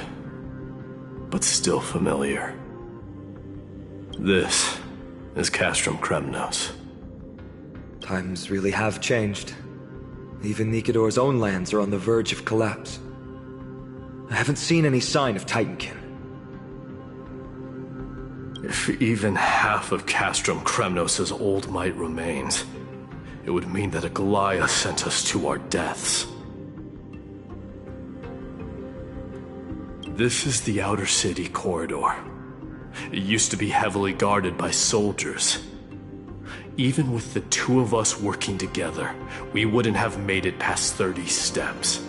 but still familiar. This is Castrum Kremnos. Times really have changed. Even Nikador's own lands are on the verge of collapse. I haven't seen any sign of Titankin. If even half of Castrum Kremnos' old might remains, it would mean that Aglaya sent us to our deaths. This is the outer city corridor. It used to be heavily guarded by soldiers. Even with the two of us working together, we wouldn't have made it past 30 steps.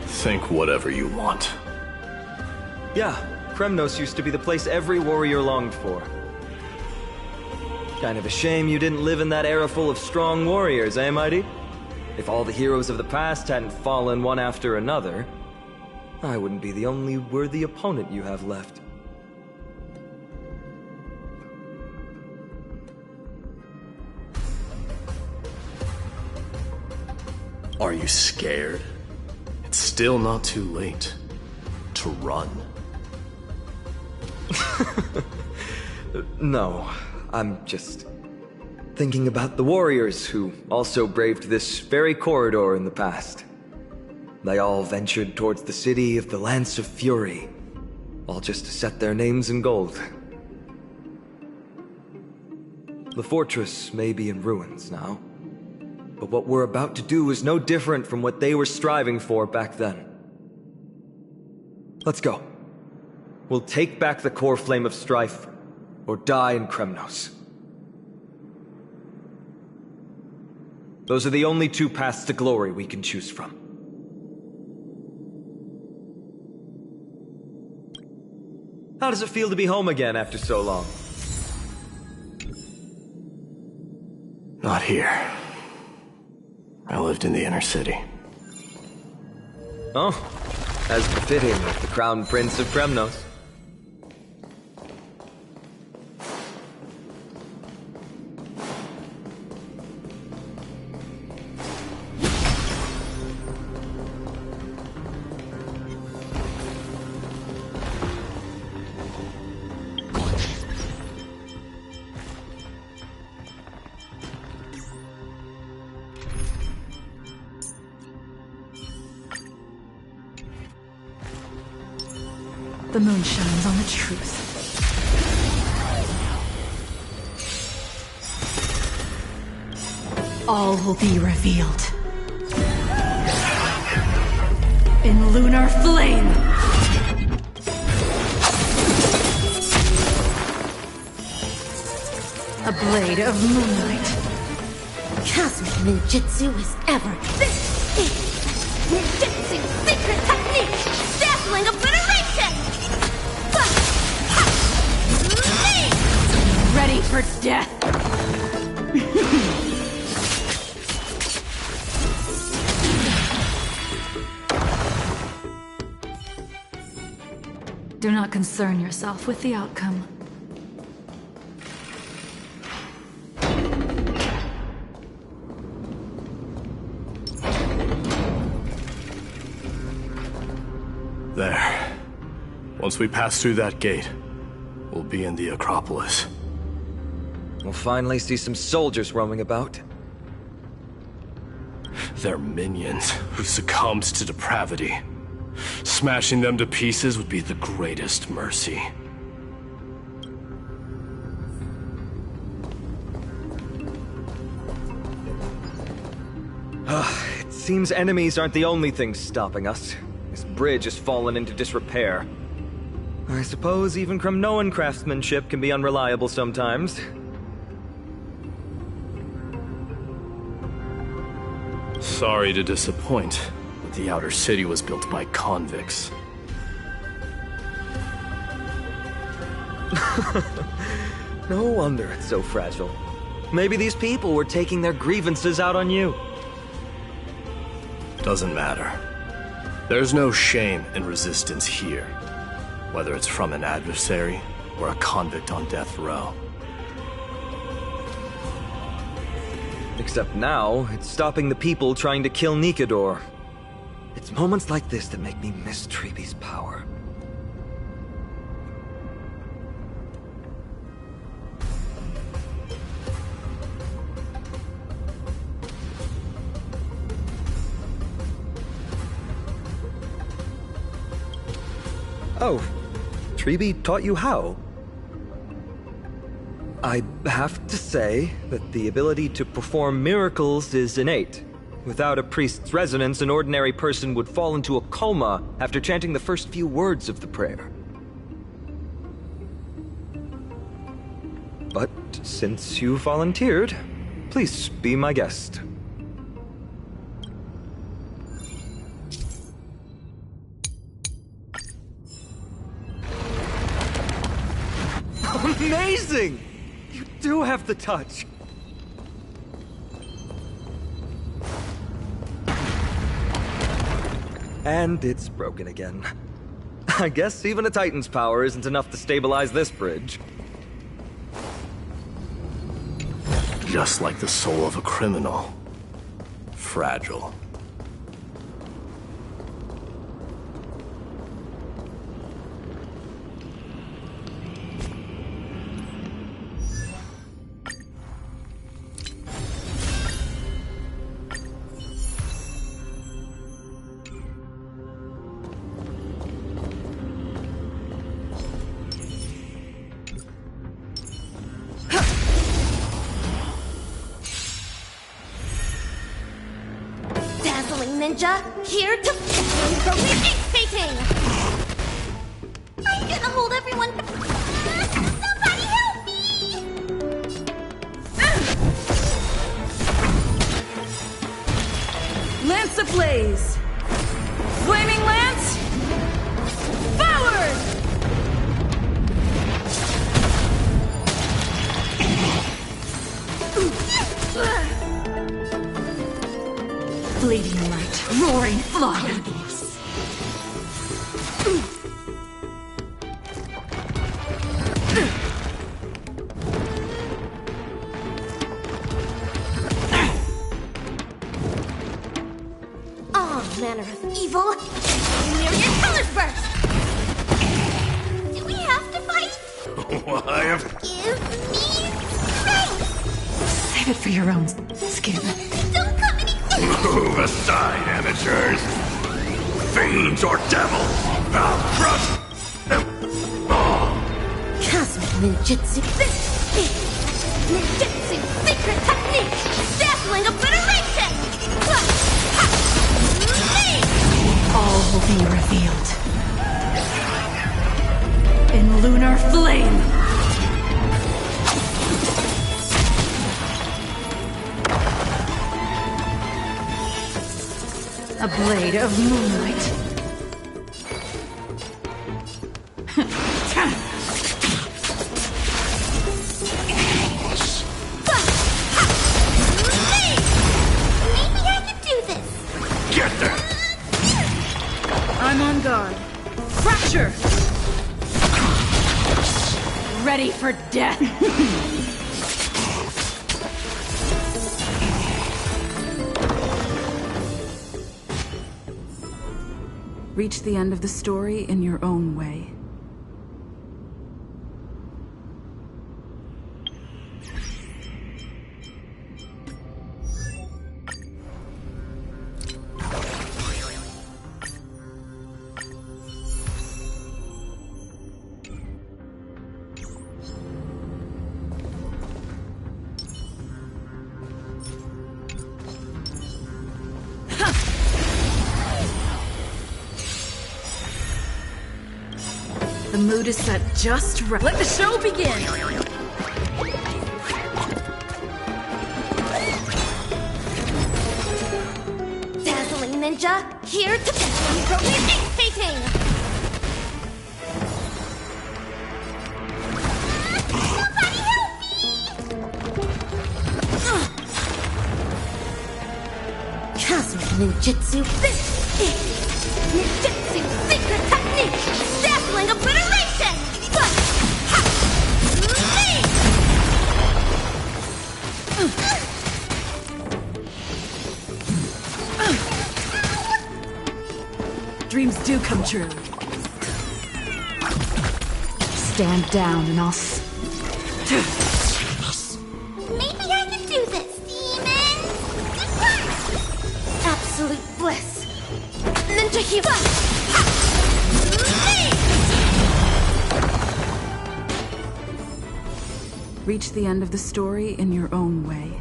Think whatever you want. Yeah, Kremnos used to be the place every warrior longed for. Kind of a shame you didn't live in that era full of strong warriors, eh, Mighty? If all the heroes of the past hadn't fallen one after another, I wouldn't be the only worthy opponent you have left. Are you scared? It's still not too late to run. No, I'm just thinking about the warriors who also braved this very corridor in the past. They all ventured towards the city of the Lance of Fury, all just to set their names in gold. The fortress may be in ruins now, but what we're about to do is no different from what they were striving for back then. Let's go. We'll take back the core flame of strife, or die in Kremnos. Those are the only two paths to glory we can choose from. How does it feel to be home again after so long? Not here. I lived in the inner city. Oh, as befitting of the Crown Prince of Kremnos. The moon shines on the truth. All will be revealed. In lunar flame! A blade of moonlight. Cosmic ninjutsu is ever. This is ninjutsu's secret technique! Dazzling obliteration! Ready for death! Do not concern yourself with the outcome. There. Once we pass through that gate, we'll be in the Acropolis. We'll finally see some soldiers roaming about. They're minions who succumbed to depravity. Smashing them to pieces would be the greatest mercy. It seems enemies aren't the only things stopping us. This bridge has fallen into disrepair. I suppose even Kremnoan craftsmanship can be unreliable sometimes. Sorry to disappoint, but the outer city was built by convicts. No wonder it's so fragile. Maybe these people were taking their grievances out on you. Doesn't matter. There's no shame in resistance here, whether it's from an adversary or a convict on death row. Except now, it's stopping the people trying to kill Nikador. It's moments like this that make me miss Treebe's power. Oh, Treebe taught you how? I have to say that the ability to perform miracles is innate. Without a priest's resonance, an ordinary person would fall into a coma after chanting the first few words of the prayer. But since you volunteered, please be my guest. Amazing! You do have the touch. And it's broken again. I guess even a Titan's power isn't enough to stabilize this bridge. Just like the soul of a criminal. Fragile. Ninja, here to from the ace painting! I'm gonna hold everyone. Somebody help me! Lance ablaze! Flaming lance! Forward! Bleeding light, roaring flood. All manner of evil. Myriad colors burst. Do we have to fight? Why, Give me strength. Save it for your own skin. Don't come any closer. Move aside, amateurs. Fiends or devils, I'll crush them all. Cosmic ninjutsu. Ninjutsu secret technique. Dazzling obliteration. All will be revealed. In lunar flame. A blade of moonlight. Maybe I can do this. Get there. I'm on guard. Fracture! Ready for death. Reach the end of the story in your own way. The mood is set just right. Let the show begin! ninja, here to finish the broken ink painting! Somebody help me! Cosmic ninjutsu ninjutsu secret technique! Dazzling obliteration! But, ha! Dreams do come true. Stand down and I'll Maybe I can do this, demon! absolute bliss! Ninja hero! reach the end of the story in your own way.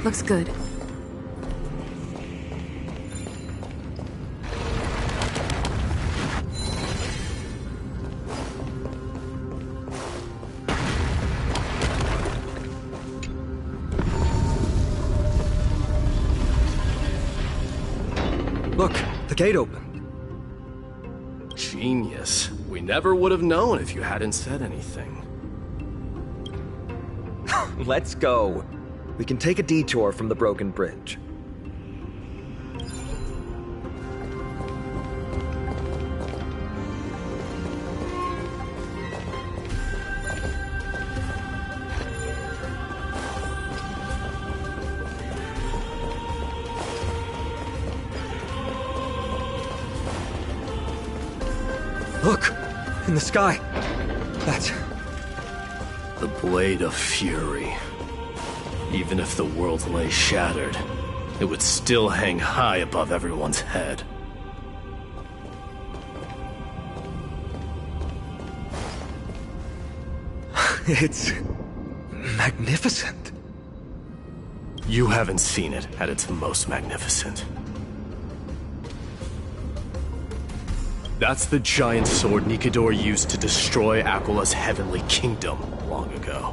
Looks good. Look, the gate opened. Genius. We never would have known if you hadn't said anything. Let's go. We can take a detour from the broken bridge. Look! In the sky! That's... the Blade of Fury. Even if the world lay shattered, it would still hang high above everyone's head. It's... magnificent. You haven't seen it at its most magnificent. That's the giant sword Nikador used to destroy Aquala's heavenly kingdom long ago,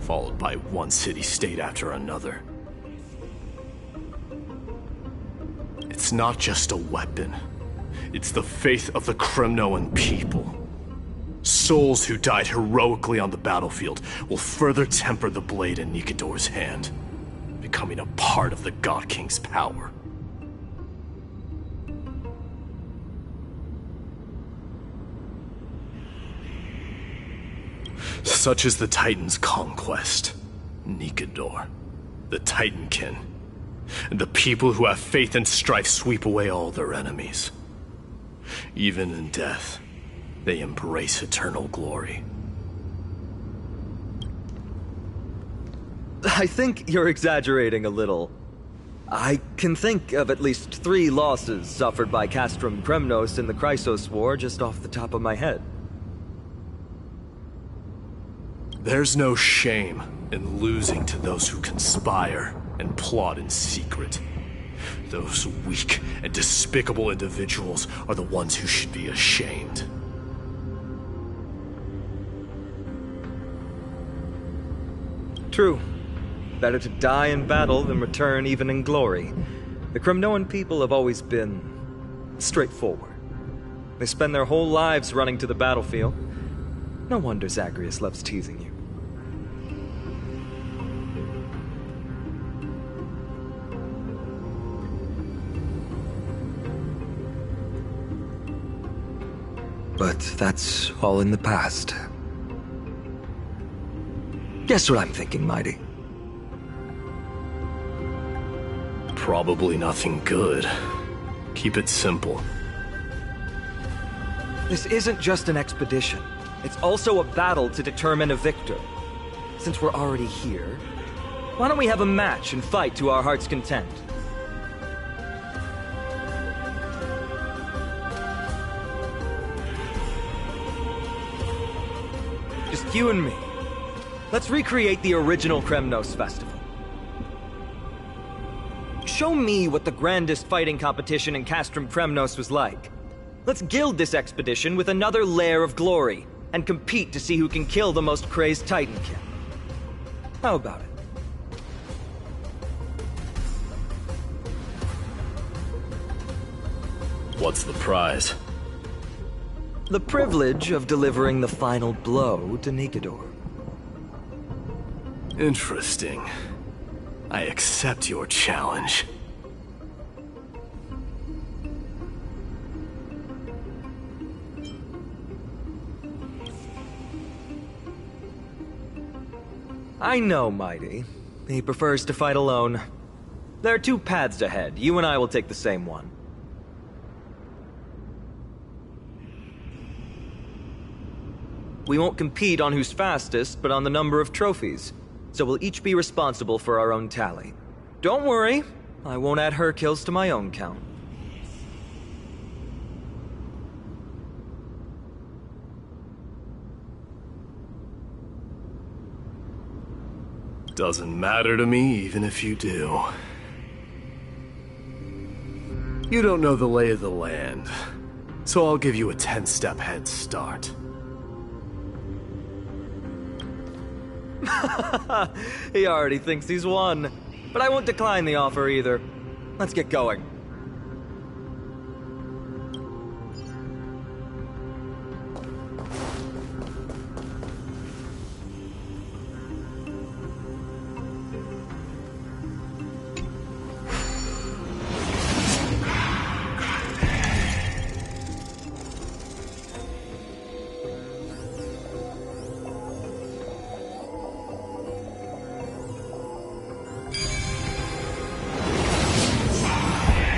followed by one city-state after another. It's not just a weapon. It's the faith of the Kremnoan people. Souls who died heroically on the battlefield will further temper the blade in Nikador's hand, becoming a part of the God King's power. Such is the Titan's conquest. Nikador, the Titankin, and the people who have faith and strife sweep away all their enemies. Even in death, they embrace eternal glory. I think you're exaggerating a little. I can think of at least 3 losses suffered by Castrum Kremnos in the Chrysos War just off the top of my head. There's no shame in losing to those who conspire and plot in secret. Those weak and despicable individuals are the ones who should be ashamed. True. Better to die in battle than return even in glory. The Kremnoan people have always been straightforward. They spend their whole lives running to the battlefield. No wonder Zagreus loves teasing you. But that's all in the past. Guess what I'm thinking, Mighty? Probably nothing good. Keep it simple. This isn't just an expedition. It's also a battle to determine a victor. Since we're already here, why don't we have a match and fight to our heart's content? Just you and me. Let's recreate the original Kremnos festival. show me what the grandest fighting competition in Castrum Premnos was like. Let's gild this expedition with another layer of glory, and compete to see who can kill the most crazed Titankin. How about it? What's the prize? The privilege of delivering the final blow to Nikador. Interesting. I accept your challenge. I know, Mighty. He prefers to fight alone. There are two paths ahead. You and I will take the same one. We won't compete on who's fastest, but on the number of trophies. So we'll each be responsible for our own tally. Don't worry, I won't add her kills to my own count. Doesn't matter to me, even if you do. You don't know the lay of the land, so I'll give you a 10-step head start. He already thinks he's won. But I won't decline the offer either. Let's get going.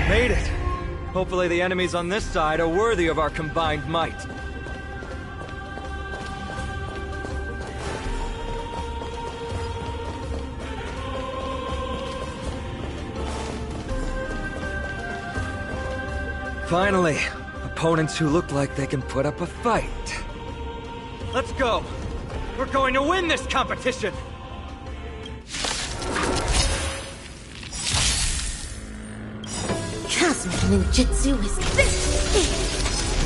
Made it! Hopefully the enemies on this side are worthy of our combined might. Finally, opponents who look like they can put up a fight. Let's go! We're going to win this competition! Cosmic ninjutsu is this!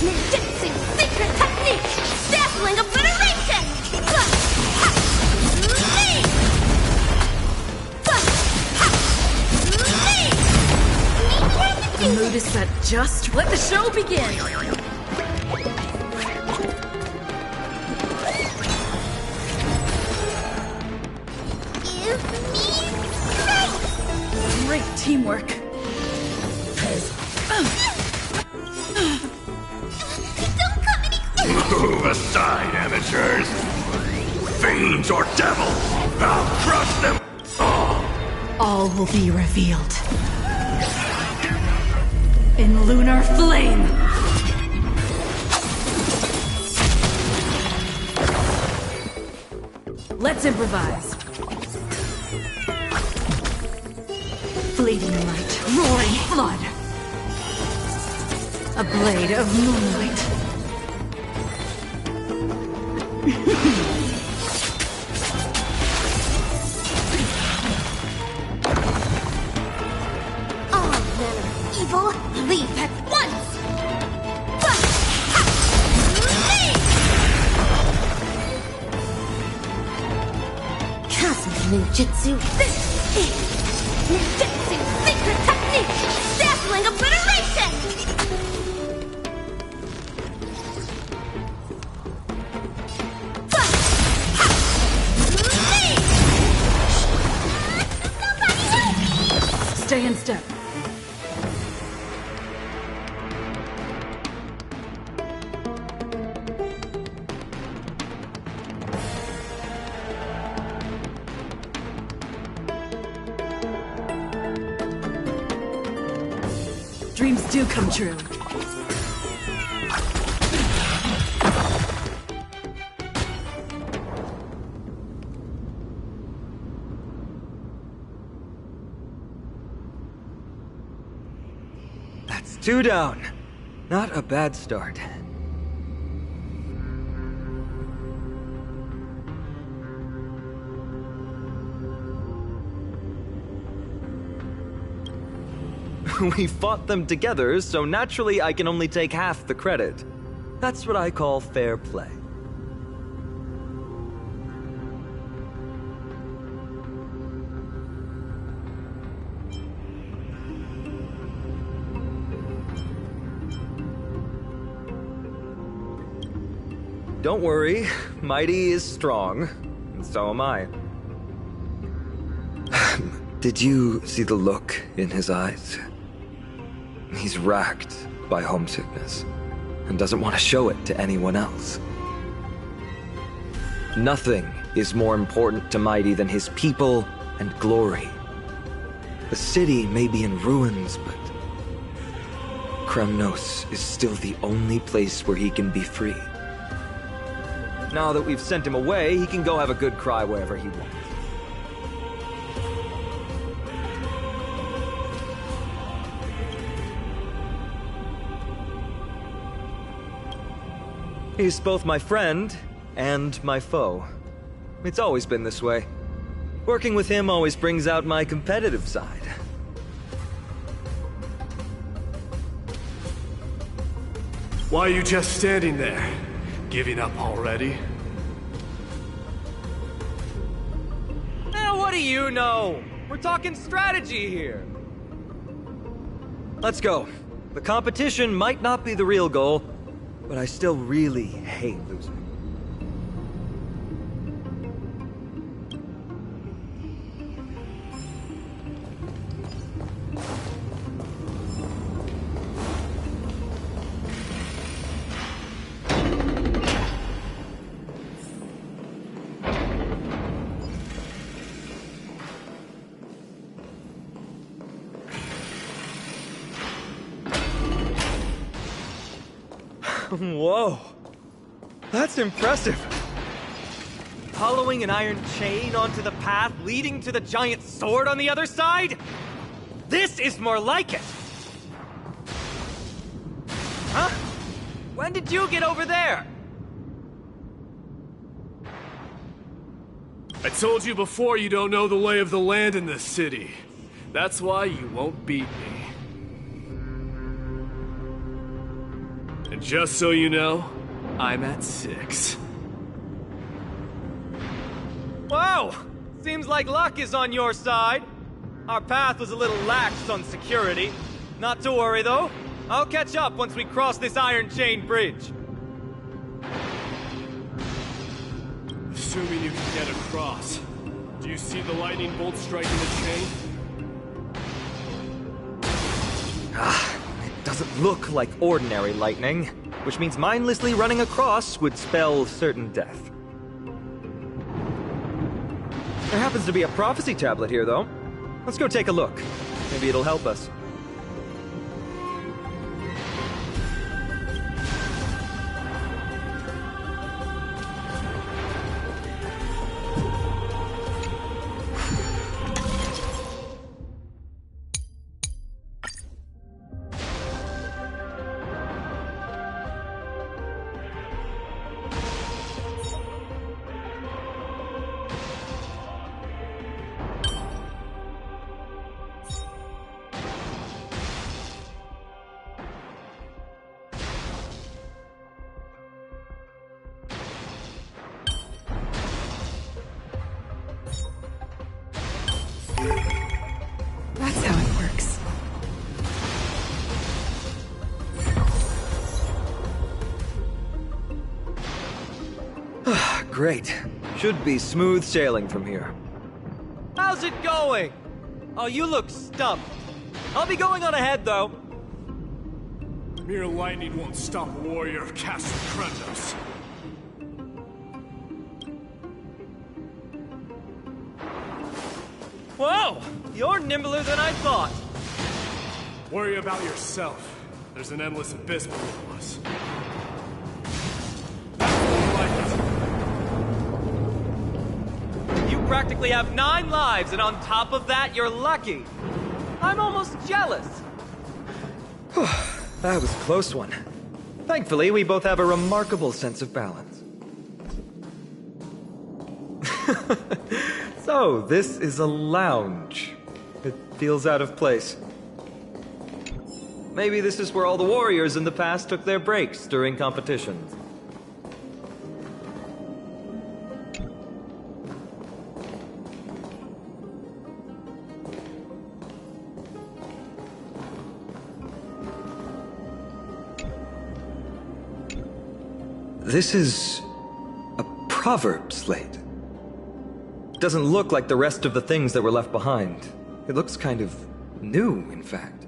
Ninjutsu secret technique! Dazzling obliteration! The mood is set just. Let the show begin! Give me strength! Great teamwork. Don't come any closer! Move aside, amateurs! Fiends or devils! I'll crush them all! All will be revealed. In lunar flame! Let's improvise. Fleeting light, roaring flood. A blade of moonlight. All manner of evil, leave at once! Cosmic ninjutsu, this is ninjutsu secret technique! Dazzling obliteration! Stay in step. Dreams do come true. That's 2 down. Not a bad start. We fought them together, so naturally I can only take half the credit. That's what I call fair play. Don't worry, Mighty is strong, and so am I. Did you see the look in his eyes? He's racked by homesickness, and doesn't want to show it to anyone else. Nothing is more important to Mighty than his people and glory. The city may be in ruins, but Kremnos is still the only place where he can be free. Now that we've sent him away, he can go have a good cry wherever he wants. He's both my friend and my foe. It's always been this way. Working with him always brings out my competitive side. Why are you just standing there? Giving up already? What do you know? We're talking strategy here. Let's go. The competition might not be the real goal, but I still really hate losing. Whoa, that's impressive. Following an iron chain onto the path leading to the giant sword on the other side? This is more like it. Huh? When did you get over there? I told you before you don't know the lay of the land in this city. That's why you won't beat me. And just so you know, I'm at 6. Whoa! Seems like luck is on your side. Our path was a little lax on security. Not to worry, though. I'll catch up once we cross this iron chain bridge. Assuming you can get across. Do you see the lightning bolt striking the chain? It doesn't look like ordinary lightning, which means mindlessly running across would spell certain death. There happens to be a prophecy tablet here, though. Let's go take a look. Maybe it'll help us. That's how it works. Great. Should be smooth sailing from here. How's it going? Oh, you look stumped. I'll be going on ahead, though. Mere lightning won't stop a warrior of Castle Kremnos. Whoa! You're nimbler than I thought. Worry about yourself. There's an endless abyss below us. You practically have 9 lives, and on top of that, you're lucky. I'm almost jealous. That was a close one. Thankfully, we both have a remarkable sense of balance. So, this is a lounge. It feels out of place. Maybe this is where all the warriors in the past took their breaks during competitions. This is a proverb slate. It doesn't look like the rest of the things that were left behind. It looks kind of new, in fact.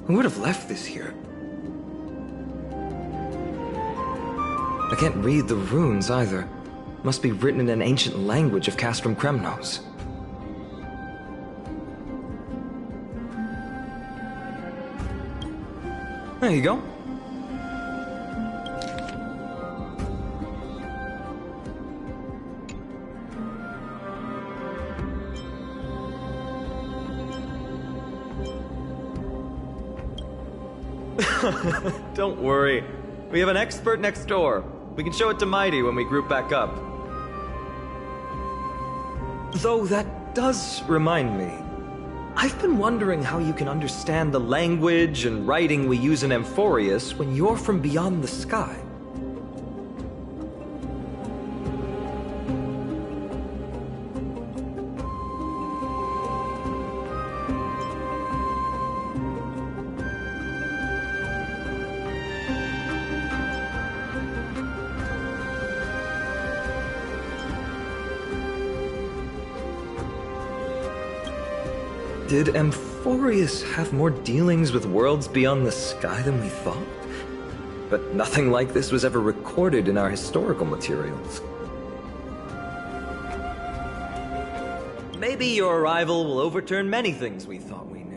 Who would have left this here? I can't read the runes either. Must be written in an ancient language of Castrum Kremnos. There you go. Don't worry. We have an expert next door. We can show it to Mighty when we group back up. Though that does remind me. I've been wondering how you can understand the language and writing we use in Amphorius when you're from beyond the sky. Did Amphorius have more dealings with worlds beyond the sky than we thought? But nothing like this was ever recorded in our historical materials. Maybe your arrival will overturn many things we thought we knew.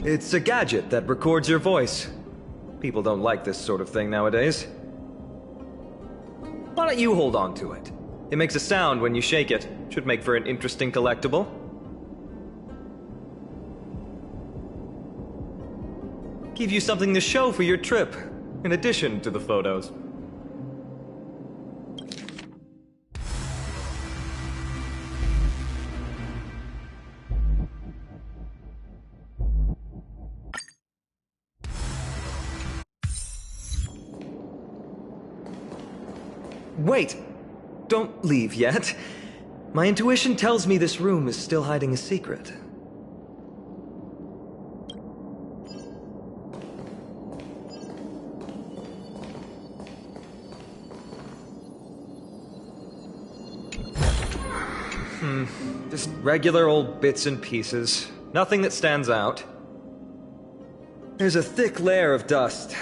It's a gadget that records your voice. People don't like this sort of thing nowadays. Why don't you hold on to it? It makes a sound when you shake it. Should make for an interesting collectible. Give you something to show for your trip, in addition to the photos. Wait! Don't leave yet. My intuition tells me this room is still hiding a secret. Just regular old bits and pieces. Nothing that stands out. There's a thick layer of dust.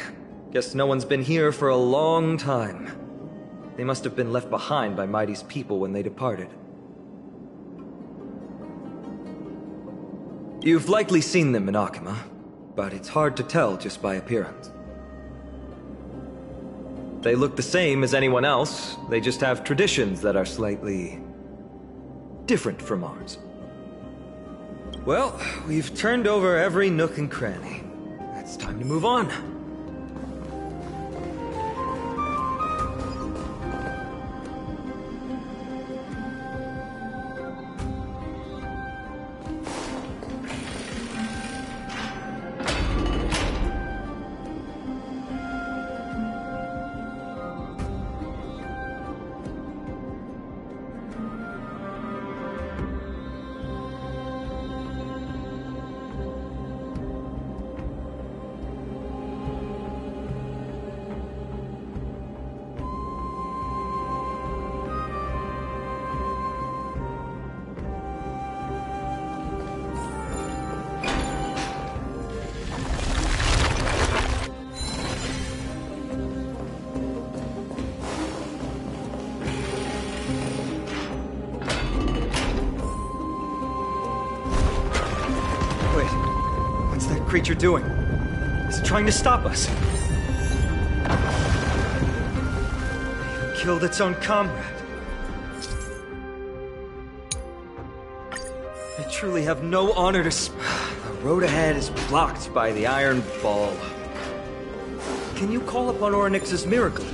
Guess no one's been here for a long time. They must have been left behind by Mighty's people when they departed. You've likely seen them in Akima, but it's hard to tell just by appearance. They look the same as anyone else, they just have traditions that are slightly different from ours. Well, we've turned over every nook and cranny. It's time to move on. Creature doing? Is it trying to stop us? It even killed its own comrade. They truly have no honor to road ahead is blocked by the Iron Ball. Can you call upon Orynyx's miracle?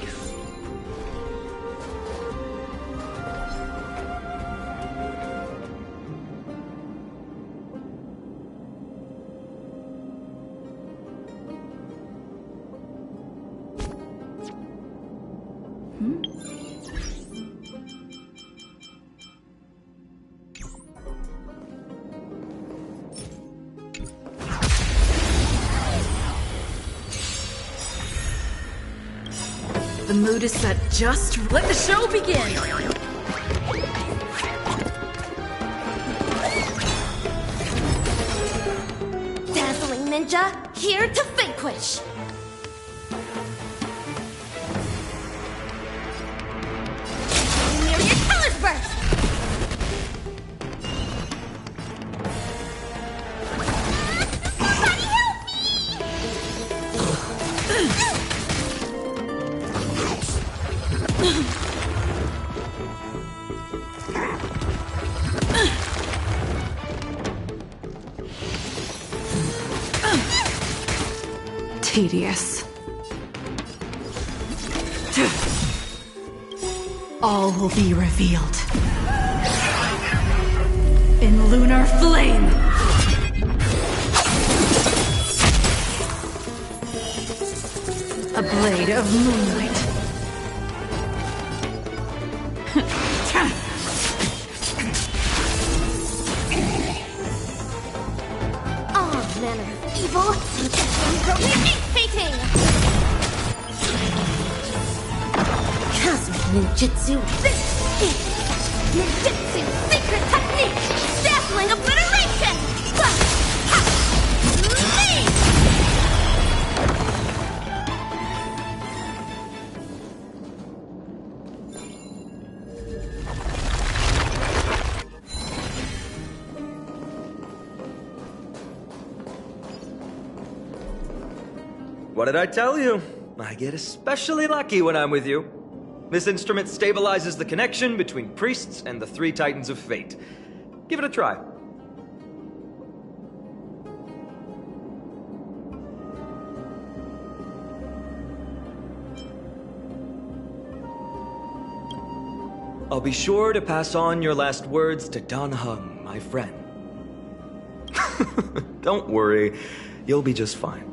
The mood is set just. Let the show begin! Dazzling ninja, here to vanquish! Myriad colors burst! Somebody help Tedious. All will be revealed. In lunar flame! A blade of moonlight. all manner of evil and ink painting! Cosmic ninjutsu, ninjutsu secret technique, dazzling obliteration! What did I tell you? I get especially lucky when I'm with you. This instrument stabilizes the connection between priests and the three Titans of Fate. Give it a try. I'll be sure to pass on your last words to Dan Heng, my friend. Don't worry, you'll be just fine.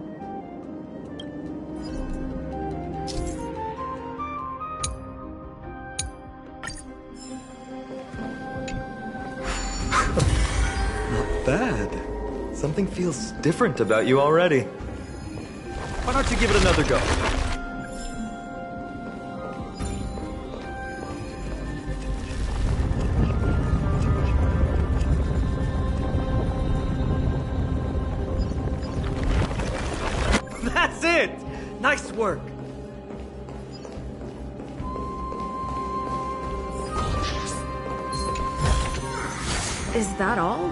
Not bad. Something feels different about you already. Why don't you give it another go? That's it! Nice work! Is that all?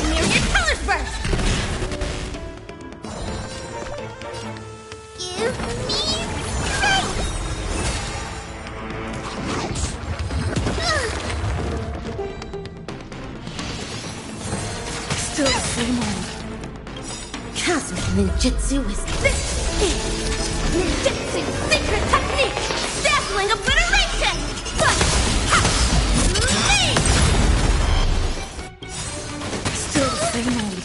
Myriad colors burst! Give me strength! Still the same old. Cosmic ninjutsu is this! Ninjutsu secret technique! Dazzling obliteration! Still the same old.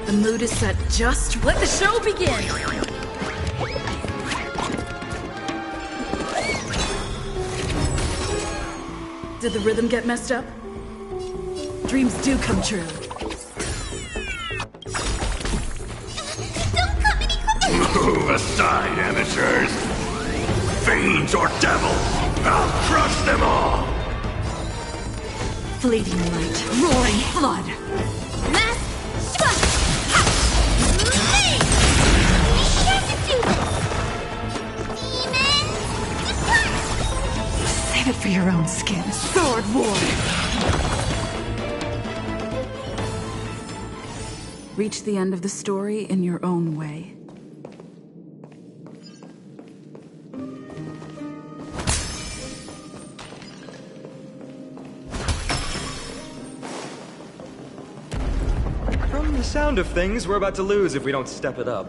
The mood is set just. Let the show begin! Did the rhythm get messed up? Dreams do come true. Move aside, amateurs! Fiends or devils, I'll crush them all! Fleeting light, roaring flood. Mass strike! We can't do this! Demon, depart! Save it for your own skin. Sword War! Reach the end of the story in your own way. From the sound of things, we're about to lose if we don't step it up.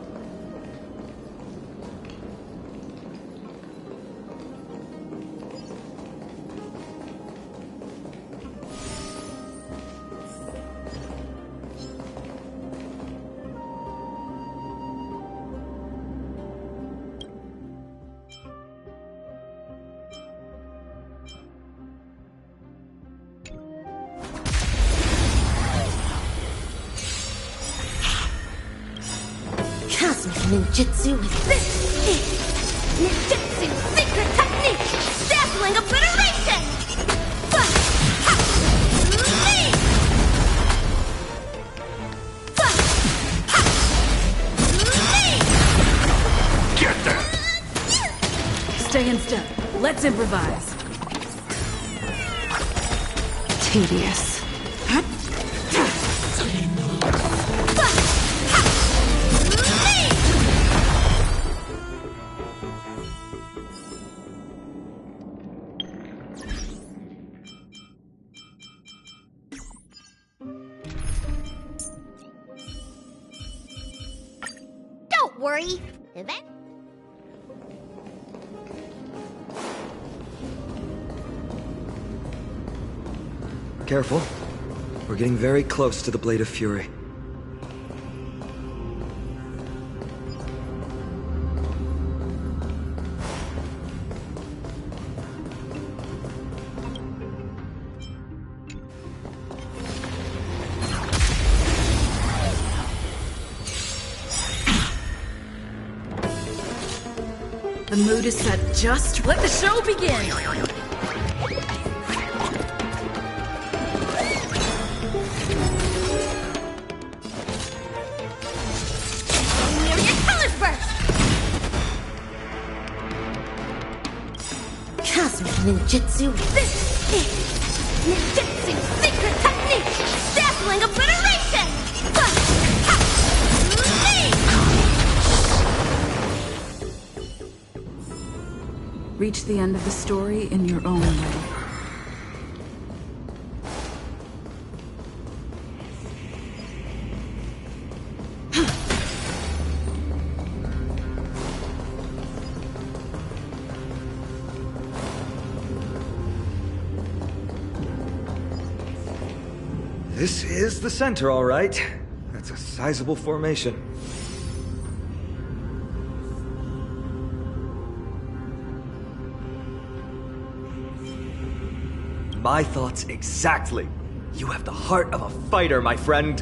Ninjutsu with this is Ninjutsu secret technique! Dazzling obliteration! Get that! Stay in step. Let's improvise. Tedious. Don't worry. Event. Careful. We're getting very close to the Blade of Fury. The mood is set just. Let the show begin! Your colors burst! Cosmic Ninjutsu with this is Ninjutsu secret technique! Dazzling obliteration! Reach the end of the story in your own way. This is the center, all right. That's a sizable formation. My thoughts exactly. You have the heart of a fighter, my friend.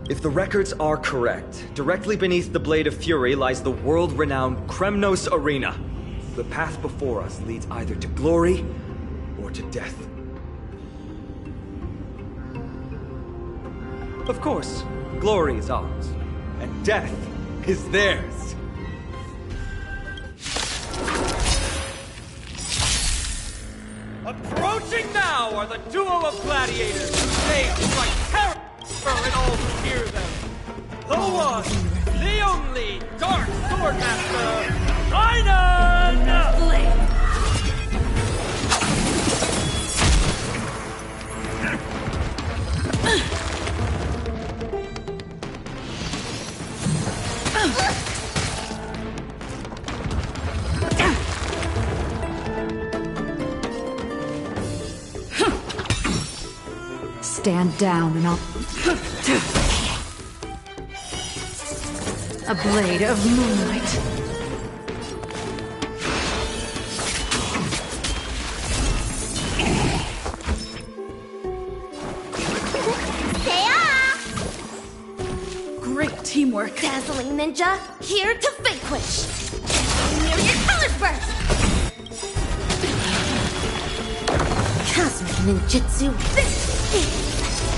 If the records are correct, directly beneath the Blade of Fury lies the world-renowned Kremnos Arena. The path before us leads either to glory or to death. Of course, glory is ours, and death is theirs. Approaching now are the duo of gladiators who strike terror and all who hear them. The one, the only Dark Swordmaster, Einan! Stand down and I'll... A blade of moonlight. Great teamwork. Dazzling ninja, here to vanquish. Near your colors burst. Cosmic Ninjutsu, this is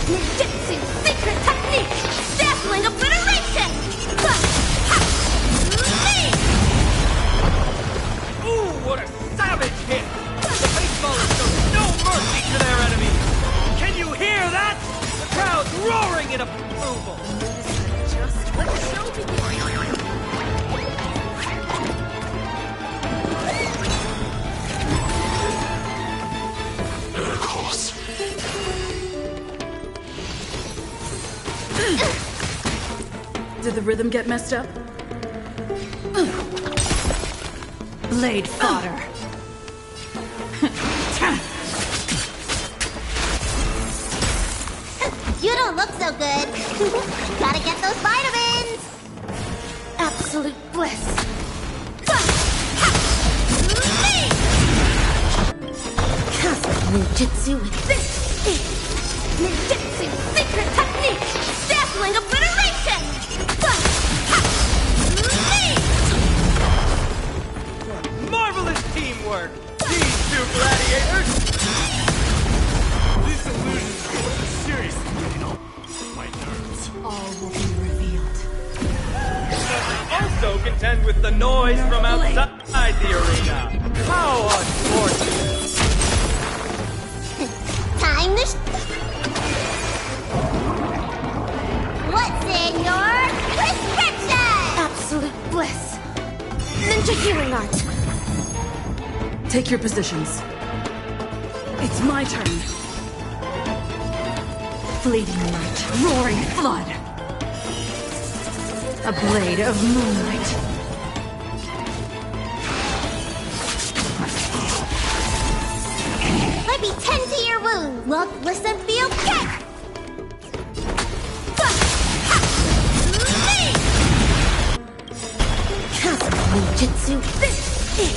Ninjutsu secret technique, dazzling obliteration. Ooh, what a savage hit! The baseballers show no mercy to their enemies! Can you hear that? The crowd's roaring in a oval. Just let the show begin. Miracles. Did the rhythm get messed up? Blade fodder. You don't look so good. Gotta get those vitamins. Absolute bliss. Ninjutsu with this is ninjutsu secret technique. Dazzling obliteration. Marvelous teamwork! These two gladiators! These illusions are seriously getting on my nerves. All will be revealed. Also contend with the noise from outside the arena. How unfortunate! Time to What's in your prescription? Absolute bliss. Ninja healing art. Take your positions. It's my turn. Fleeting light, roaring flood. A blade of moonlight. Let me tend to your wound. Look, listen, feel, kick! Ninjutsu, this is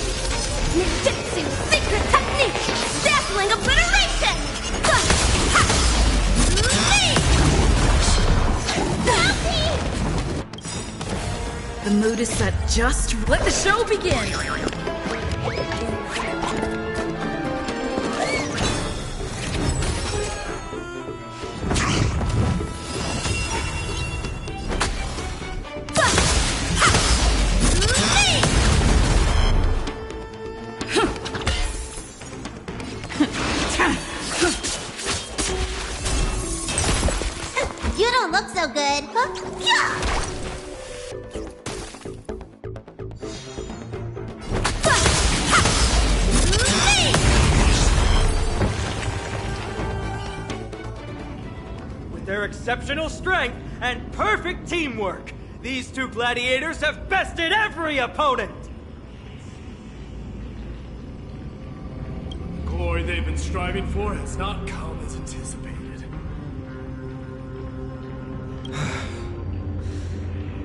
ninjutsu secret technique. Dazzling obliteration. The mood is set just. Let the show begin. You don't look so good. Yeah. With their exceptional strength and perfect teamwork, these two gladiators have bested every opponent! The glory they've been striving for has not come as anticipated.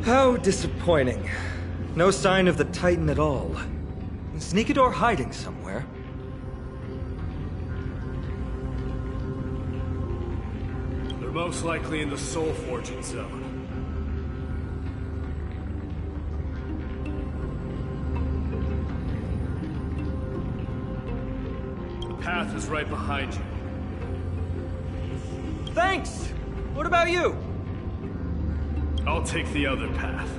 How disappointing. No sign of the Titan at all. Is Nikador hiding somewhere? They're most likely in the Soul Forging Zone. The path is right behind you. Thanks! What about you? I'll take the other path.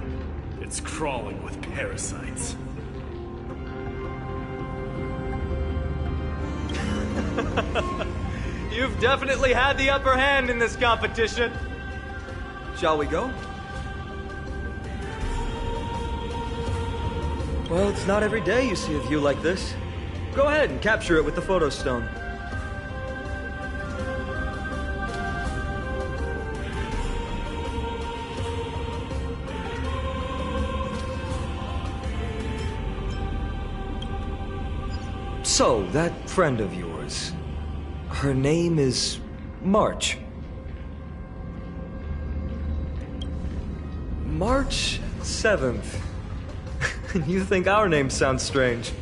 It's crawling with parasites. You've definitely had the upper hand in this competition. Shall we go? Well, it's not every day you see a view like this. Go ahead and capture it with the photo stone. So, that friend of yours, her name is March. March 7th. You think our name sounds strange?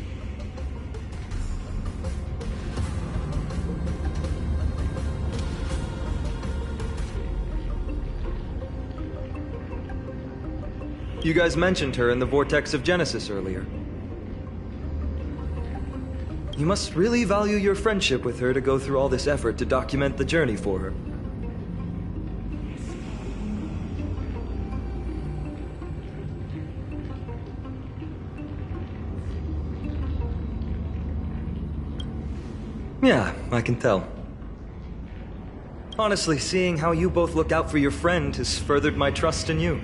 You guys mentioned her in the Vortex of Genesis earlier. You must really value your friendship with her to go through all this effort to document the journey for her. Yeah, I can tell. Honestly, seeing how you both look out for your friend has furthered my trust in you.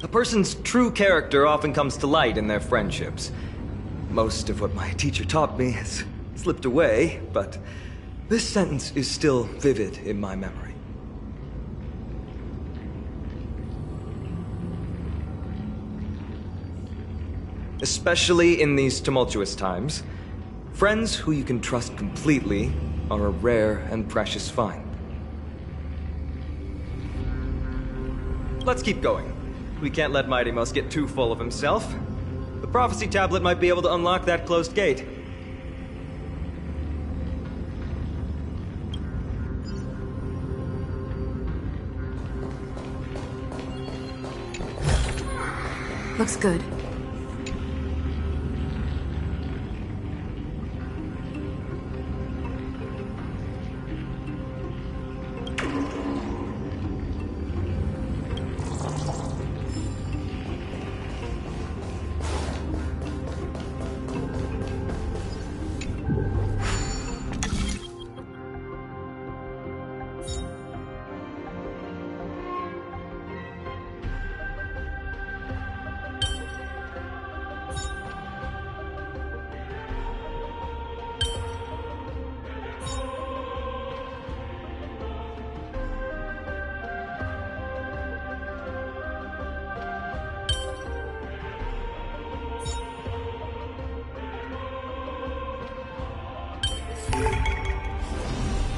A person's true character often comes to light in their friendships. Most of what my teacher taught me has slipped away, but this sentence is still vivid in my memory. Especially in these tumultuous times, friends who you can trust completely are a rare and precious find. Let's keep going. We can't let Mighty Mouse get too full of himself. The prophecy tablet might be able to unlock that closed gate. Looks good.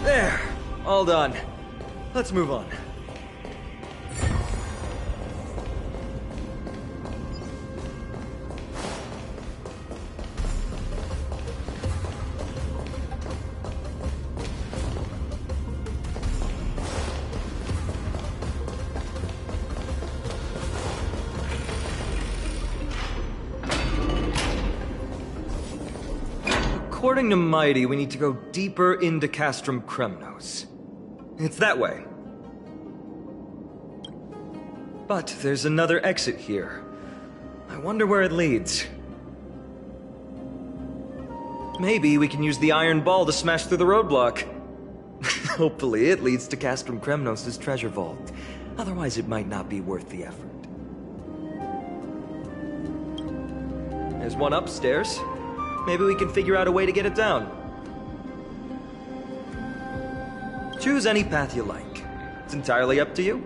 There! All done. Let's move on. According to Mighty, we need to go deeper into Castrum Kremnos. It's that way. But there's another exit here. I wonder where it leads. Maybe we can use the iron ball to smash through the roadblock. Hopefully it leads to Castrum Kremnos' treasure vault. Otherwise it might not be worth the effort. There's one upstairs. Maybe we can figure out a way to get it down. Choose any path you like. It's entirely up to you.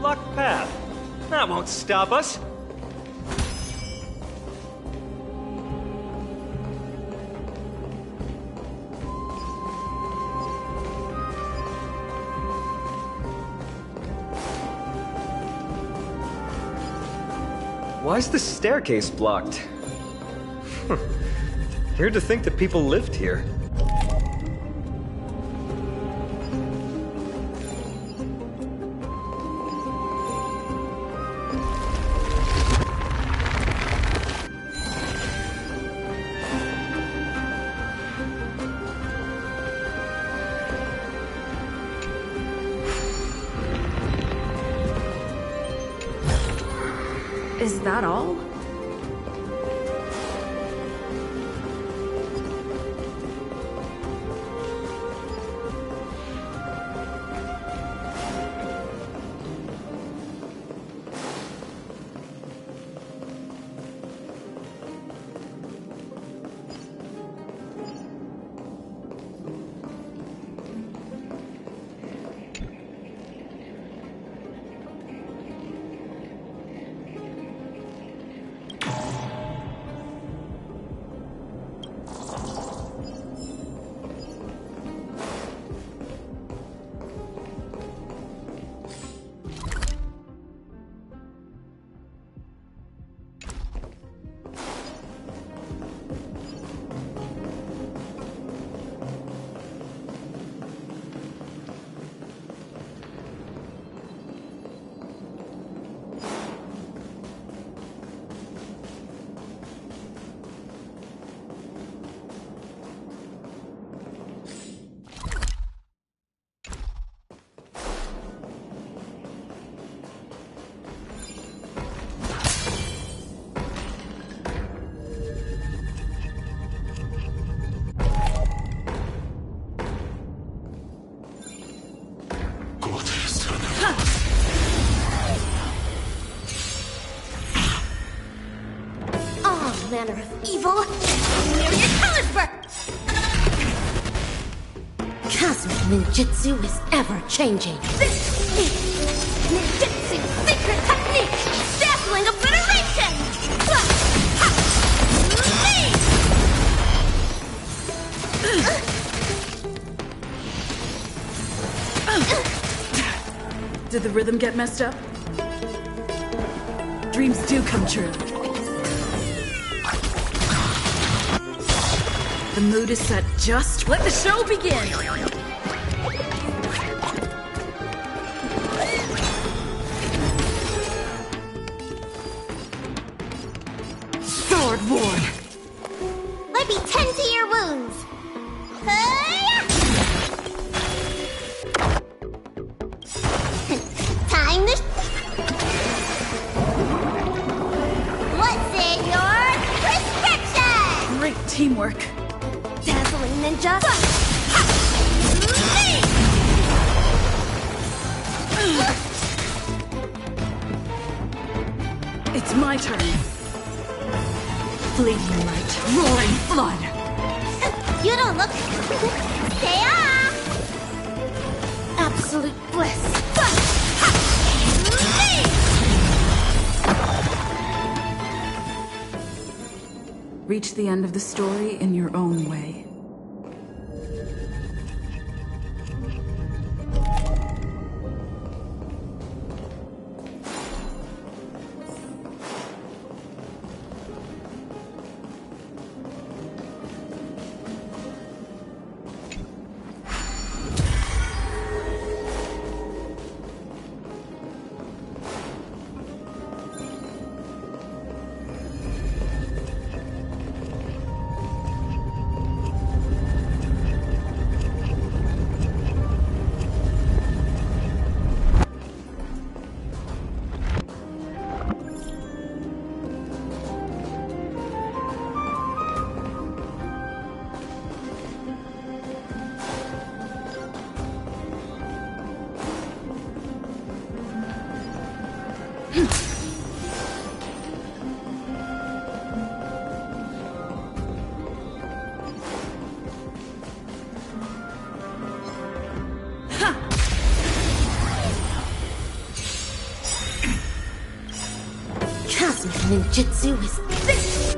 Locked path. That won't stop us. Why is the staircase blocked? Weird to think that people lived here. Is that all? manner of evil. Where your colors were! Cosmic ninjutsu is ever-changing. This is ninjutsu secret technique! Dazzling obliteration! Did the rhythm get messed up? Dreams do come true. The mood is set just. Let the show begin! Sword Ward! Let me tend to your wounds. Time to... What's in your prescription? Great teamwork. Dazzling ninja. It's my turn. Fleeting light, roaring flood. You don't look... Stay off! Absolute bliss. Reach the end of the story in your own way. Ninjutsu is this!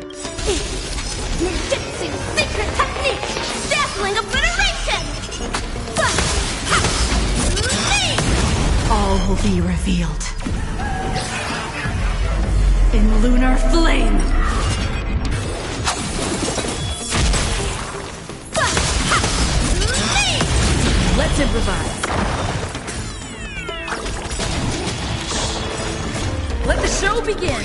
Ninjutsu secret technique! Dazzling obliteration! All will be revealed. In lunar flame! Let's improvise. Let the show begin!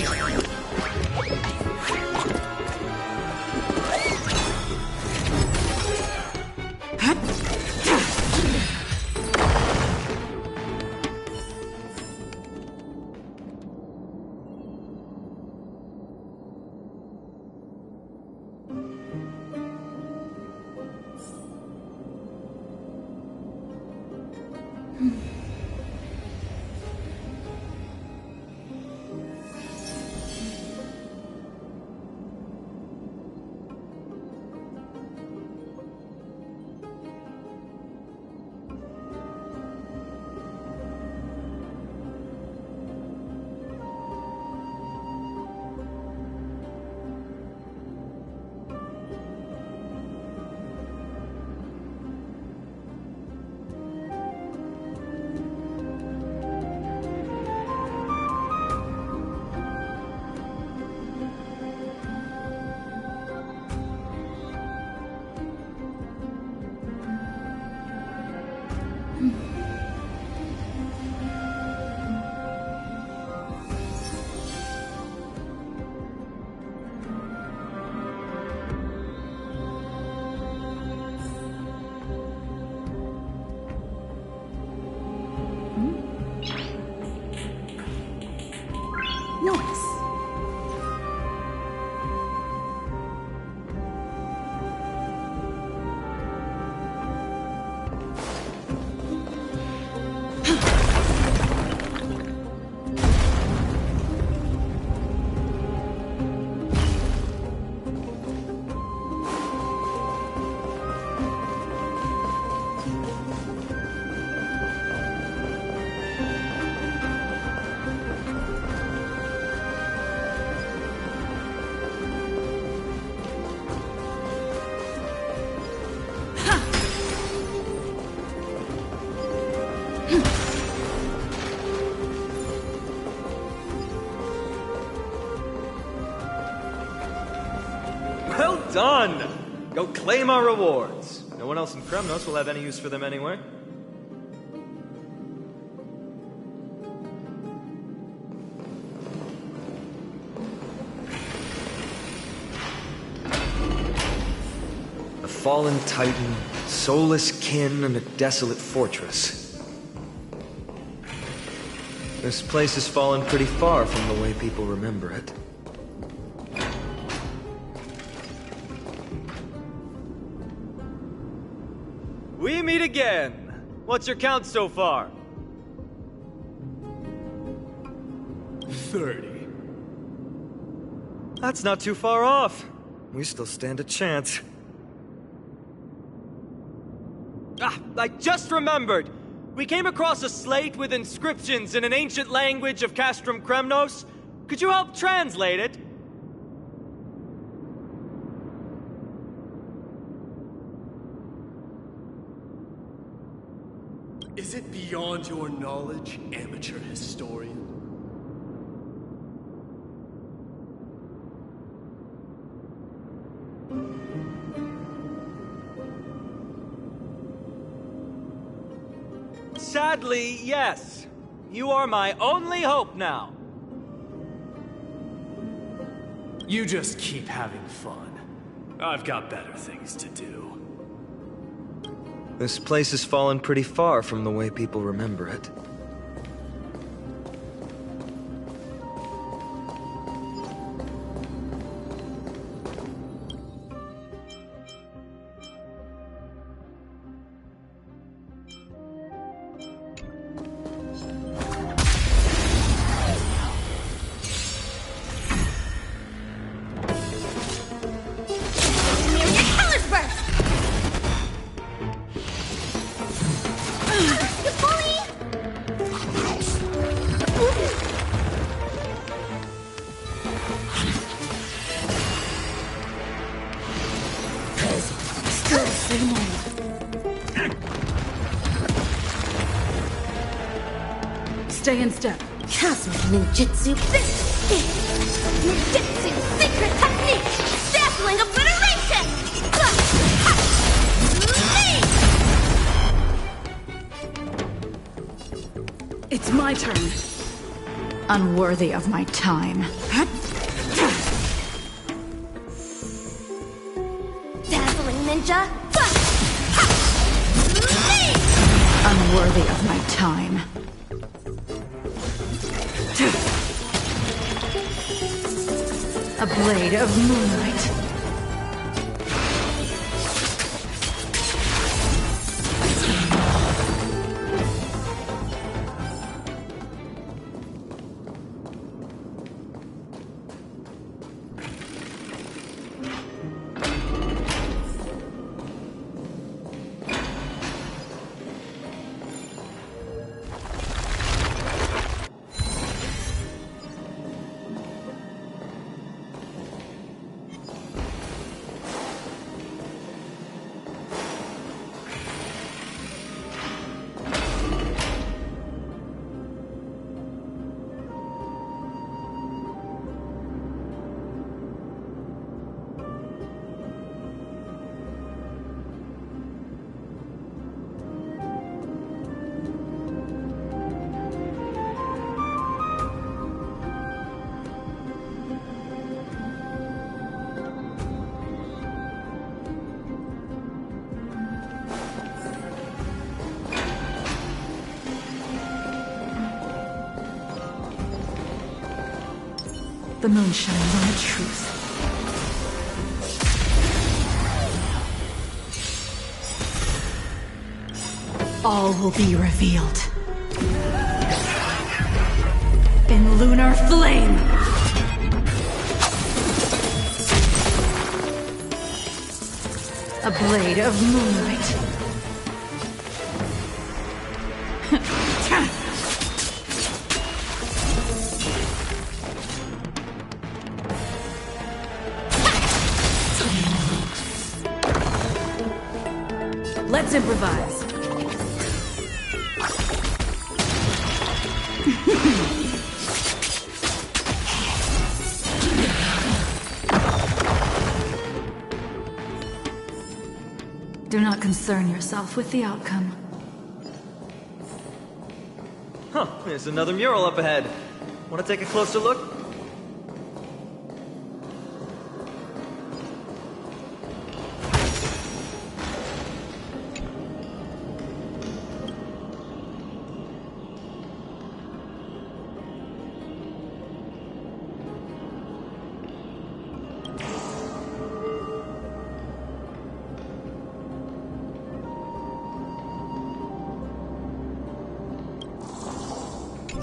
Well done! Go claim our rewards. No one else in Kremnos will have any use for them anyway. A fallen titan, soulless kin, and a desolate fortress. This place has fallen pretty far from the way people remember it. We meet again. What's your count so far? 30. That's not too far off. We still stand a chance. Ah, I just remembered! We came across a slate with inscriptions in an ancient language of Castrum Kremnos. Could you help translate it? Is it beyond your knowledge, amateur historian? Sadly, yes. You are my only hope now. You just keep having fun. I've got better things to do. This place has fallen pretty far from the way people remember it. Stay in step. Cosmic ninjutsu. Ninjutsu secret technique. Dazzling obliteration. It's my turn. Unworthy of my time. Dazzling ninja. Unworthy of my time. A blade of moonlight. The moon shines on the truth. All will be revealed. In lunar flame! A blade of moonlight. Let's improvise. Do not concern yourself with the outcome. Huh, there's another mural up ahead. Want to take a closer look?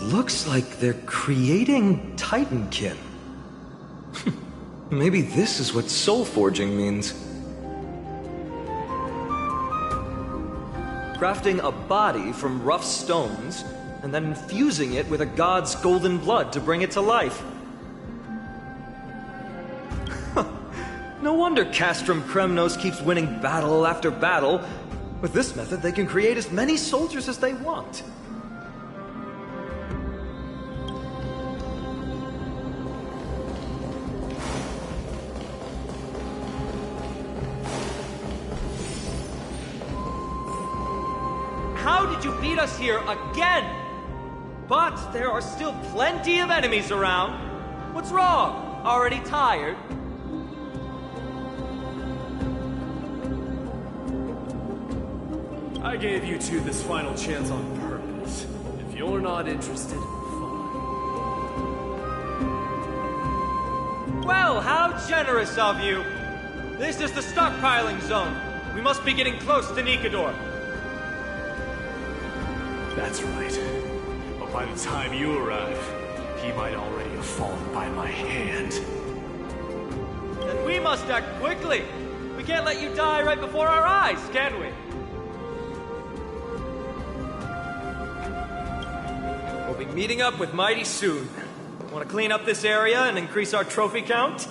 Looks like they're creating Titankin. Maybe this is what soul forging means. Crafting a body from rough stones, and then infusing it with a god's golden blood to bring it to life. No wonder Castrum Kremnos keeps winning battle after battle. With this method, they can create as many soldiers as they want. How did you beat us here again? But there are still plenty of enemies around. What's wrong? Already tired? I gave you two this final chance on purpose. If you're not interested, Well, how generous of you! This is the stockpiling zone. We must be getting close to Nikador. that's right. But by the time you arrive, he might already have fallen by my hand. Then we must act quickly. We can't let you die right before our eyes, can we? We'll be meeting up with Mighty soon. Want to clean up this area and increase our trophy count?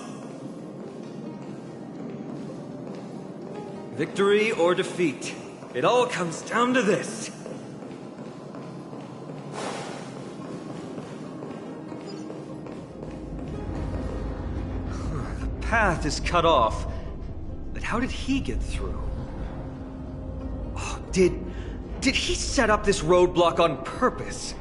Victory or defeat. It all comes down to this. The path is cut off. But how did he get through? Oh, did he set up this roadblock on purpose?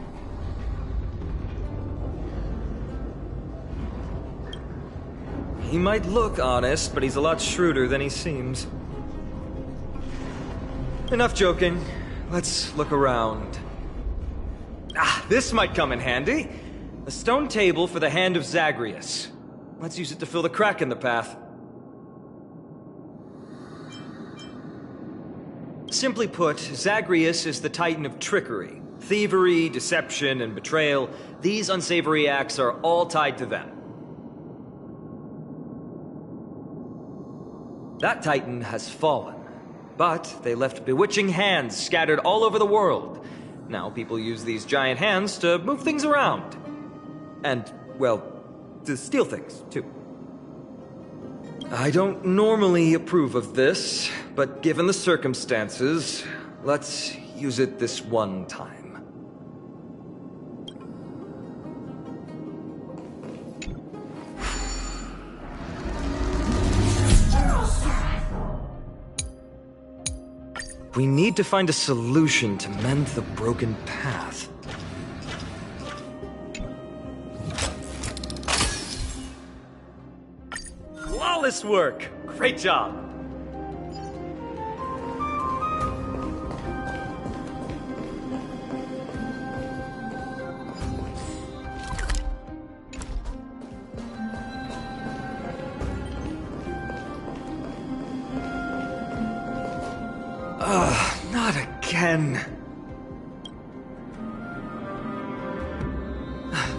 He might look honest, but he's a lot shrewder than he seems. Enough joking. Let's look around. Ah, this might come in handy. A stone table for the Hand of Zagreus. Let's use it to fill the crack in the path. Simply put, Zagreus is the Titan of trickery. Thievery, deception, and betrayal. These unsavory acts are all tied to them. That Titan has fallen, but they left bewitching hands scattered all over the world. Now people use these giant hands to move things around. And, well, to steal things, too. I don't normally approve of this, but given the circumstances, let's use it this one time. We need to find a solution to mend the broken path. Flawless work! Great job! Not again.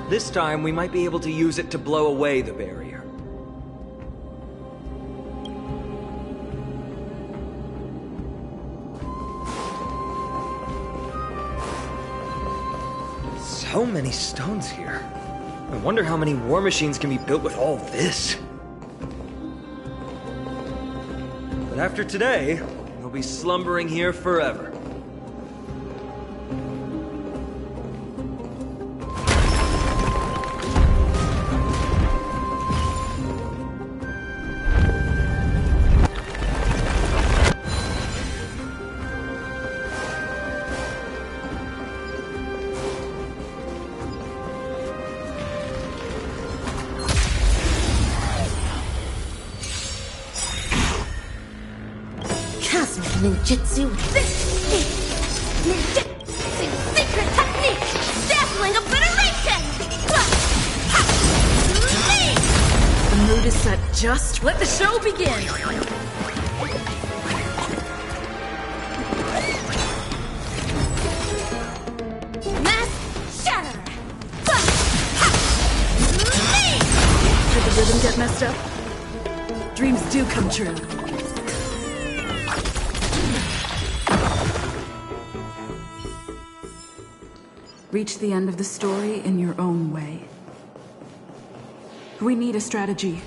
This time, we might be able to use it to blow away the barrier. So many stones here. I wonder how many war machines can be built with all this. But after today, we'll be slumbering here forever. ninjutsu with this ninjutsu secret technique, dazzling obliteration. The mood is set just. Let the show begin! Mass shatter. Did the rhythm get messed up? Dreams do come true. Reach the end of the story in your own way. We need a strategy.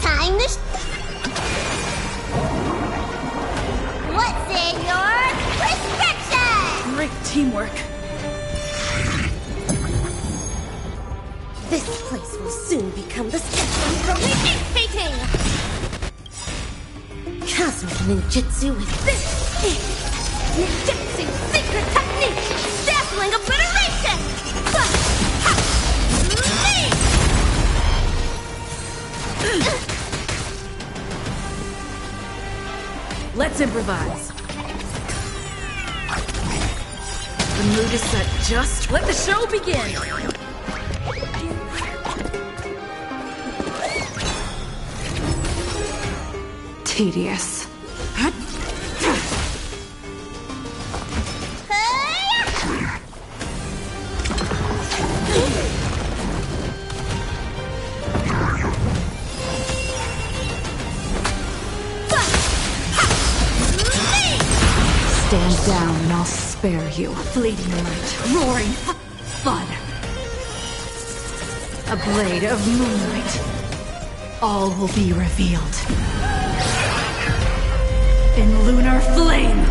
Time to what's in your prescription? Great teamwork. This place will soon become the spectrum from the ink painting. Cosmic ninjutsu with this ninjutsu secret technique, dazzling obliteration. Let's improvise. The mood is set just. Let the show begin! Tedious. Stand down and I'll spare you. Fleeting light, roaring fun. A blade of moonlight. All will be revealed. In lunar flame!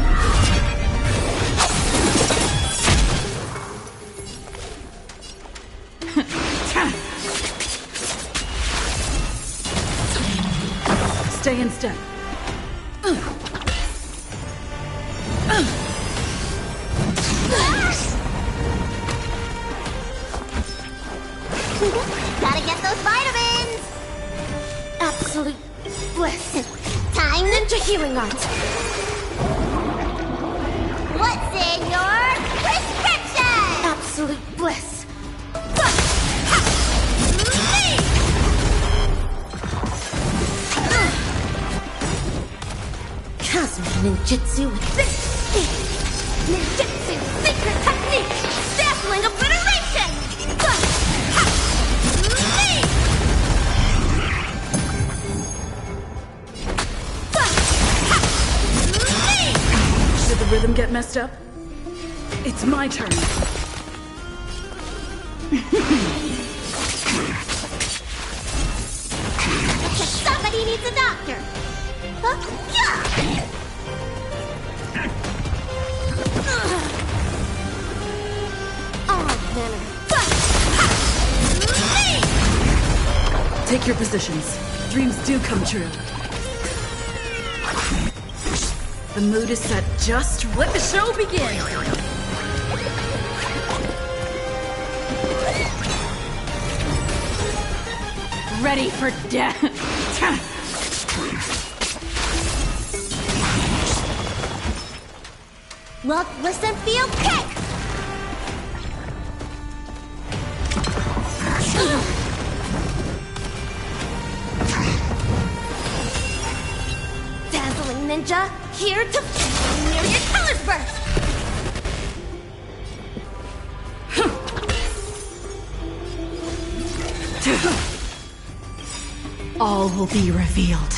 Stay in step. Gotta get those vitamins! Absolute bliss. Time ninja healing art. What's in your prescription? Absolute bliss. Cosmic ninjutsu with this ninjutsu secret technique, dazzling obliteration. Did the rhythm get messed up? It's my turn. Somebody needs a doctor. Take your positions. Dreams do come true. The mood is set just. Let the show begin! Ready for death. Look, listen, feel, kick! Dazzling ninja, here to near your colors burst. All will be revealed.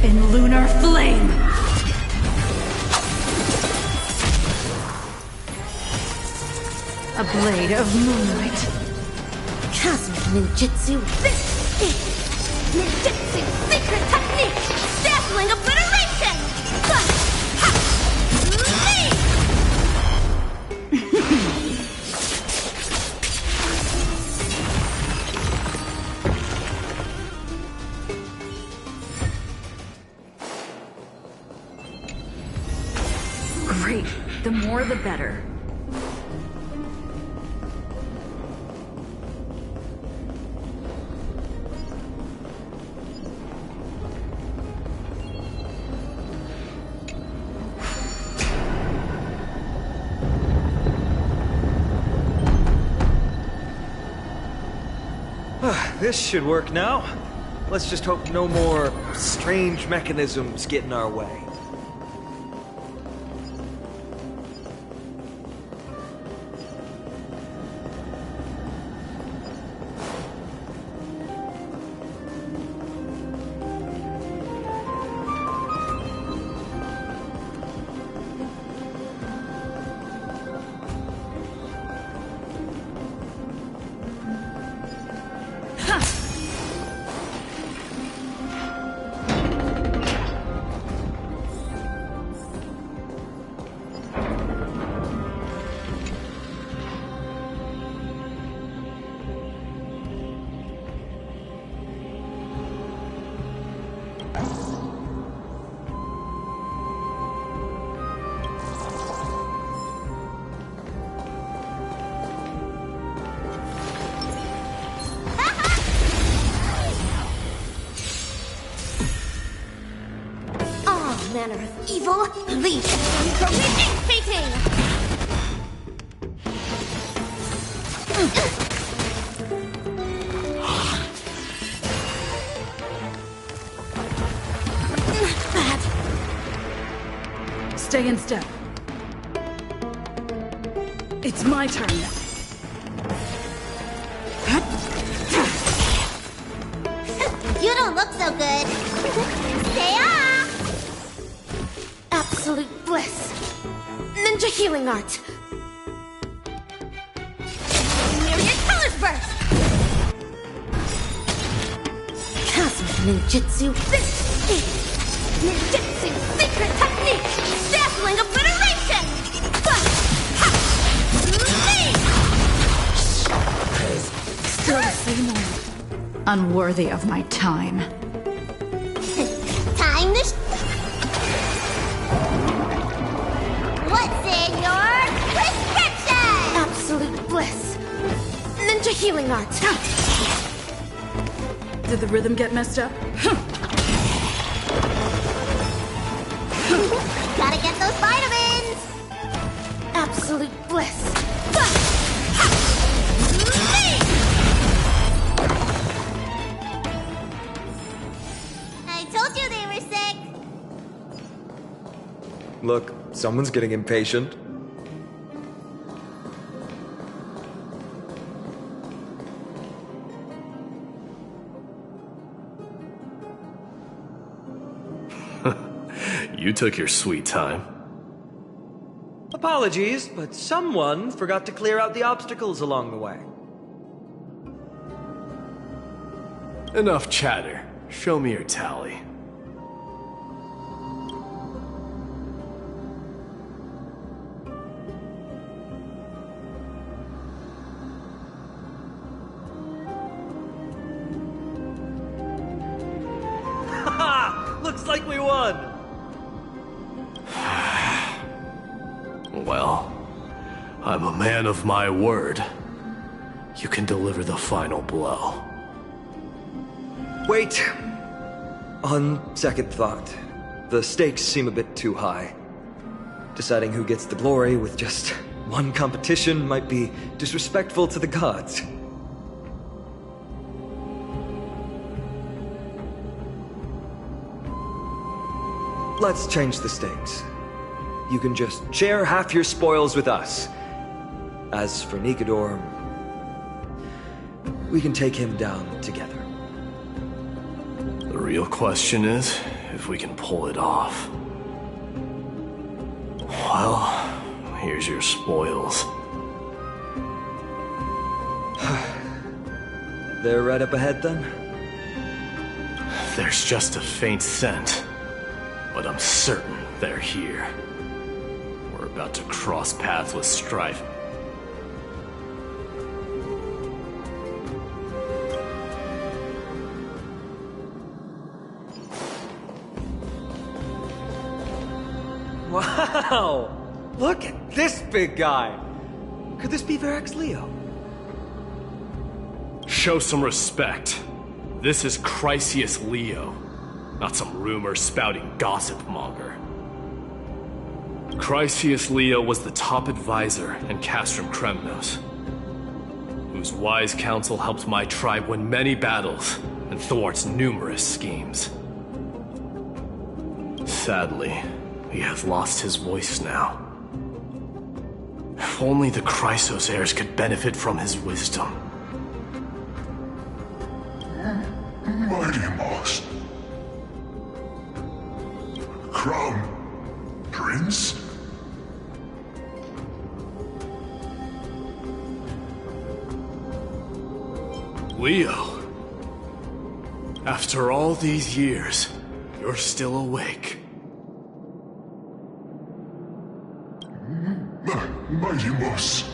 In lunar flame! A blade of moonlight. Cosmic ninjutsu with this ninjutsu secret technique, dazzling obliteration. Great. more the better. This should work now. Let's just hope no more strange mechanisms get in our way. Manner of evil, leave from fating! Bad. Stay in step. It's my turn. You don't look so good. Stay off! Absolute bliss. Ninja healing art. Myriad colors burst. Cosmic ninjutsu. Ninjutsu secret technique. Dazzling obliteration. Still the same old. Unworthy of my time. Time to What's in your prescription? Absolute bliss. Ninja healing art. Did the rhythm get messed up? Gotta get those vitamins. Absolute bliss. I told you they were sick. Look, someone's getting impatient. You took your sweet time. Apologies, but someone forgot to clear out the obstacles along the way. Enough chatter. Show me your tally. Looks like we won! Well, I'm a man of my word. You can deliver the final blow. Wait! On second thought, the stakes seem a bit too high. Deciding who gets the glory with just one competition might be disrespectful to the gods. Let's change the stakes. You can just share half your spoils with us. As for Nikador, we can take him down together. The real question is if we can pull it off. Well, here's your spoils. They're right up ahead then? There's just a faint scent, but I'm certain they're here. We're about to cross paths with strife. Wow! Look at this big guy! Could this be Varric's Leo? Show some respect. This is Chrysius Leo, not some rumor-spouting gossip monger. Chrysius Leo was the top advisor in Castrum Kremnos, whose wise counsel helped my tribe win many battles and thwarts numerous schemes. Sadly, he has lost his voice now. If only the Chrysos heirs could benefit from his wisdom. Mighty Moss. Crown Prince? Leo. After all these years, you're still awake. Mighty Moss.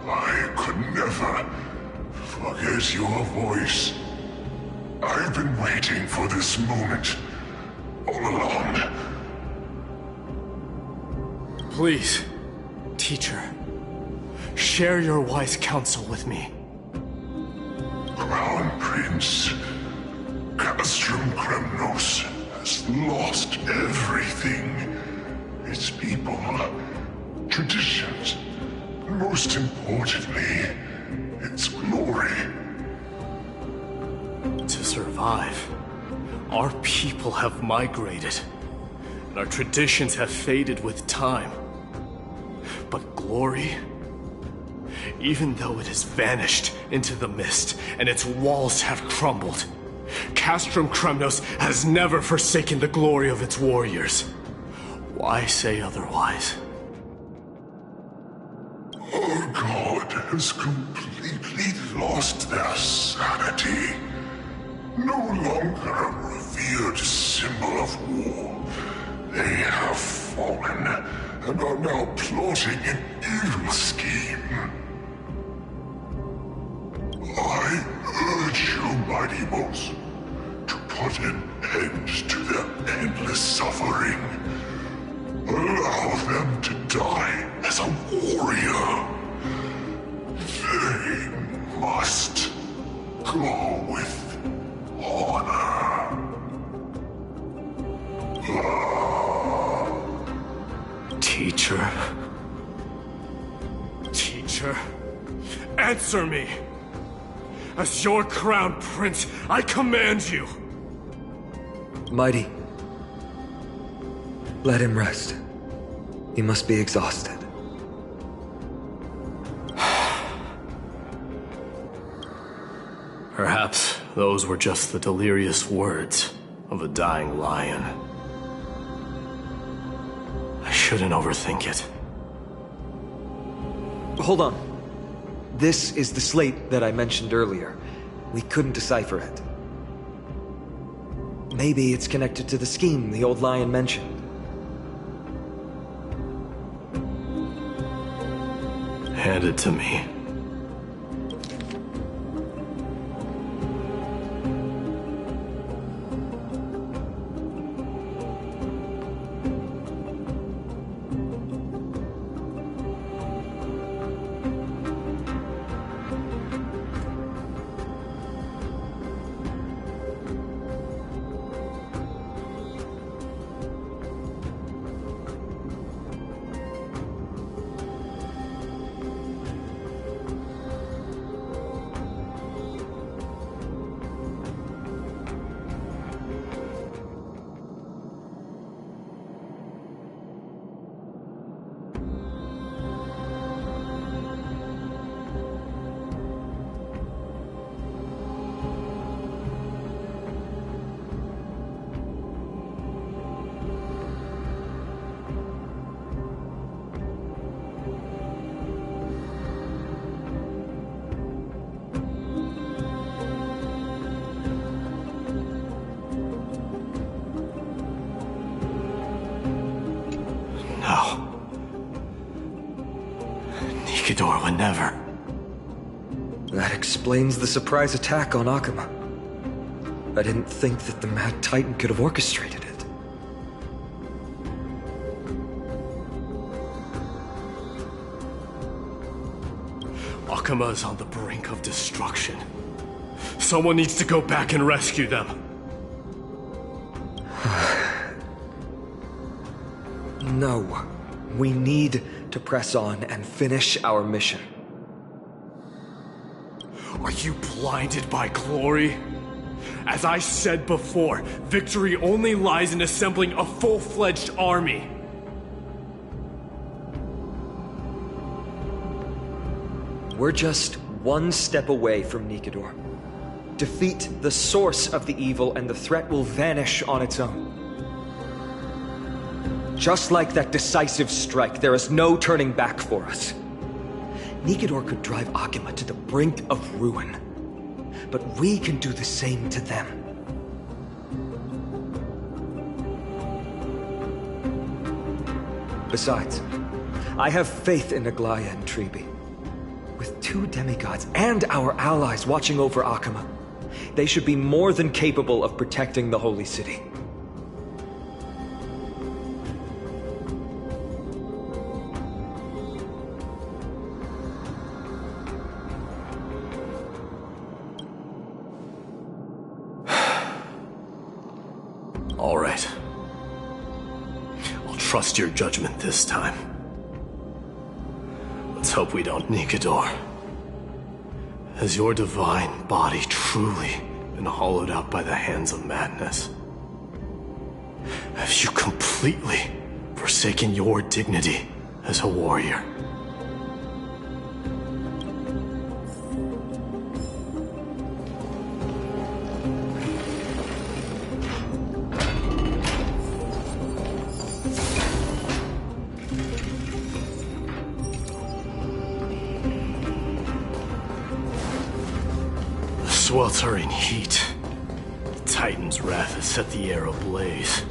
I could never forget your voice. I've been waiting for this moment all along. Please, teacher, share your wise counsel with me. Crown Prince, Castrum Kremnos has lost everything. Its people, traditions, and most importantly, its glory. To survive, our people have migrated, and our traditions have faded with time. But glory, even though it has vanished into the mist and its walls have crumbled, Castrum Kremnos has never forsaken the glory of its warriors. Why say otherwise? Our god has completely lost their sanity. No longer a revered symbol of war. They have fallen and are now plotting an evil scheme. I urge you, Mighty Moss, to put an end to their endless suffering. Allow them to die as a warrior. They must go with honor. Teacher? Teacher? Answer me! As your crown prince, I command you! Mighty. Let him rest. He must be exhausted. Perhaps those were just the delirious words of a dying lion. I shouldn't overthink it. Hold on. This is the slate that I mentioned earlier. We couldn't decipher it. Maybe it's connected to the scheme the old lion mentioned. Hand it to me. Would never. That explains the surprise attack on Akuma. I didn't think that the Mad Titan could have orchestrated it. Akuma is on the brink of destruction. Someone needs to go back and rescue them. No. We need to press on and finish our mission. Are you blinded by glory? As I said before, victory only lies in assembling a full-fledged army. We're just one step away from Nikador. Defeat the source of the evil and the threat will vanish on its own. Just like that decisive strike, there is no turning back for us. Nikador could drive Akuma to the brink of ruin, but we can do the same to them. Besides, I have faith in Aglaya and Tribi. With 2 demigods and our allies watching over Akuma, they should be more than capable of protecting the Holy City. All right. I'll trust your judgment this time. Let's hope we don't Nikador. Has your divine body truly been hollowed out by the hands of madness? Have you completely forsaken your dignity as a warrior? Sweltering heat. The Titan's wrath has set the air ablaze.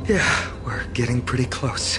Yeah, we're getting pretty close.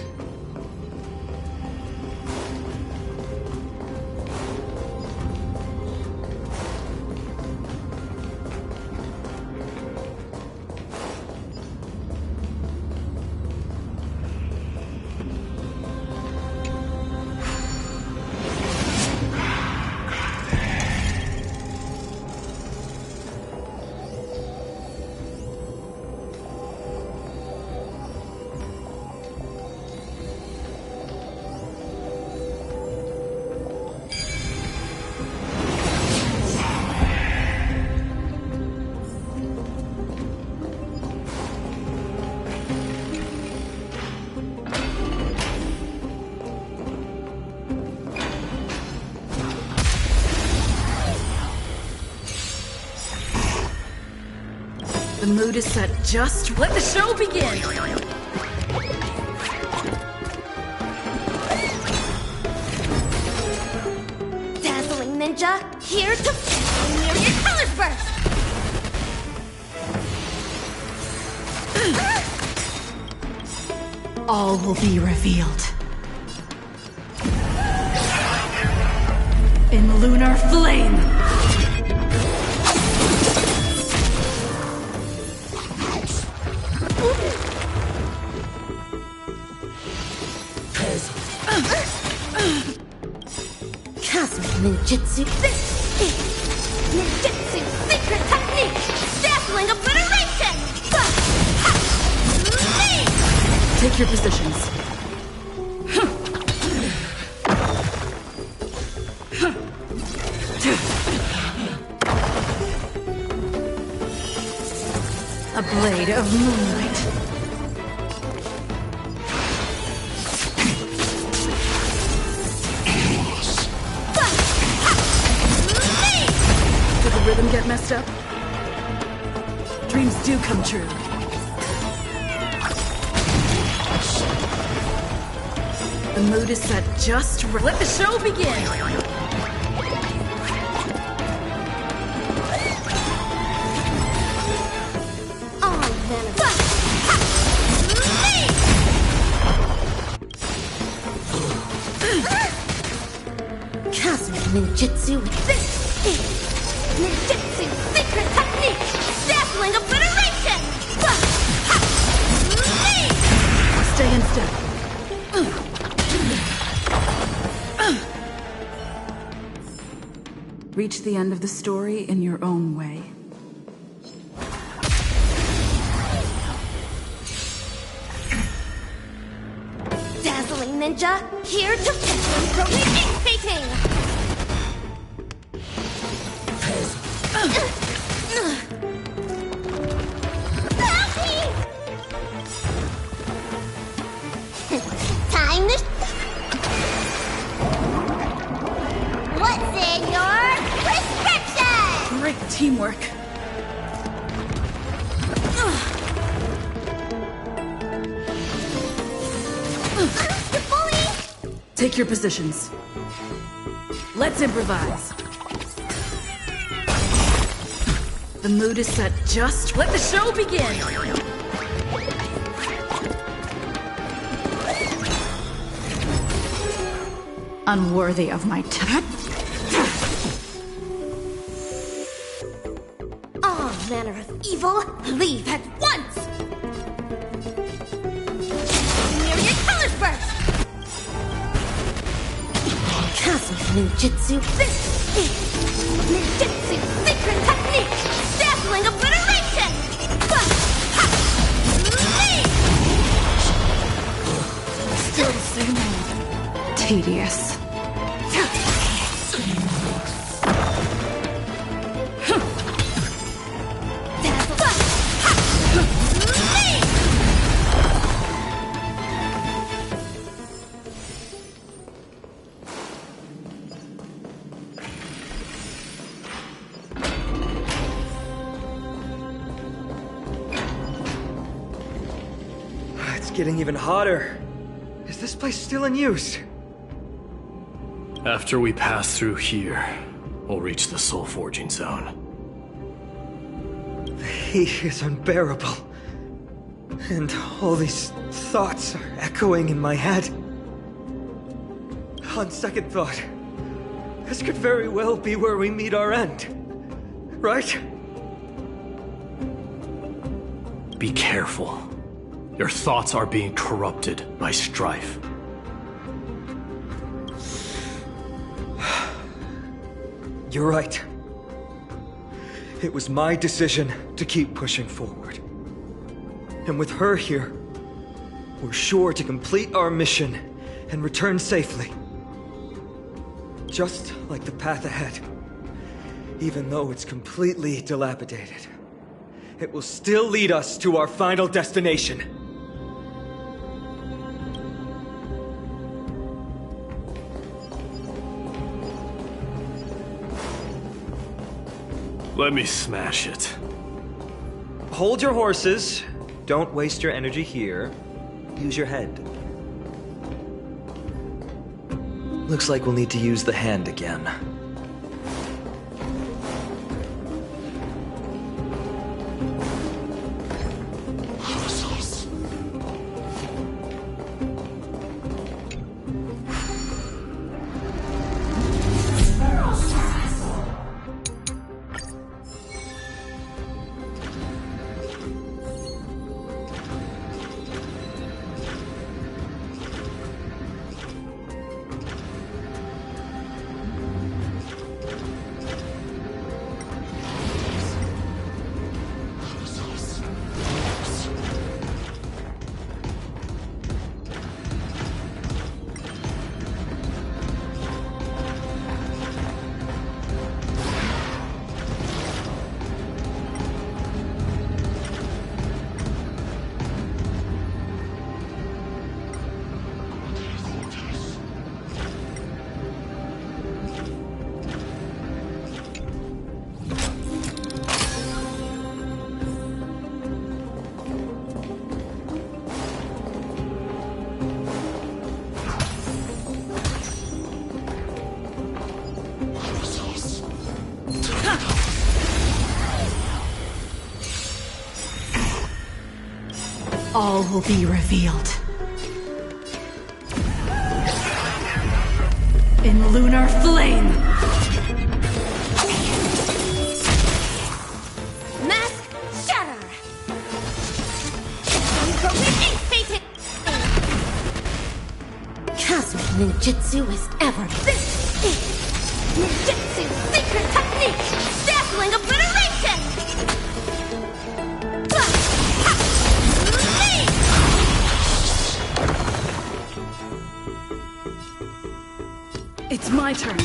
The mood is set just. Let the show begin! Dazzling ninja, here to near your colors burst! All will be revealed. In lunar flame! Ninjutsu Ninjutsu secret technique! Dazzling obliteration! Take your positions. A blade of moonlight. Rhythm get messed up? Dreams do come true. The mood is set just right. Let the show begin! Cosmic ninjutsu with this! Ninjutsu secret technique! Dazzling obliteration! Stay in step. Reach the end of the story in your own way. Dazzling ninja, here to finish from the ink painting! Time to... What's in your prescription? Great teamwork. Take your positions. Let's improvise. The mood is set just. Let the show begin! Unworthy of my All manner of evil, leave at once! Myriad colors burst! Cosmic ninjutsu, this is ninjutsu secret technique! Dazzling obliteration! Still the same old. Tedious. It's getting even hotter. Is this place still in use? After we pass through here, we'll reach the soul forging zone. The heat is unbearable. And all these thoughts are echoing in my head. On second thought, this could very well be where we meet our end. Right? Be careful. Your thoughts are being corrupted by strife. You're right. It was my decision to keep pushing forward. And with her here, we're sure to complete our mission and return safely. Just like the path ahead. Even though it's completely dilapidated, it will still lead us to our final destination. Let me smash it. Hold your horses. Don't waste your energy here. Use your head. Looks like we'll need to use the hand again. All will be revealed. In lunar flame! Mask shatter! Ink painting! Cosmic ninjutsu is ever this. Ninjutsu secret technique! Dazzling obliteration! It's my turn.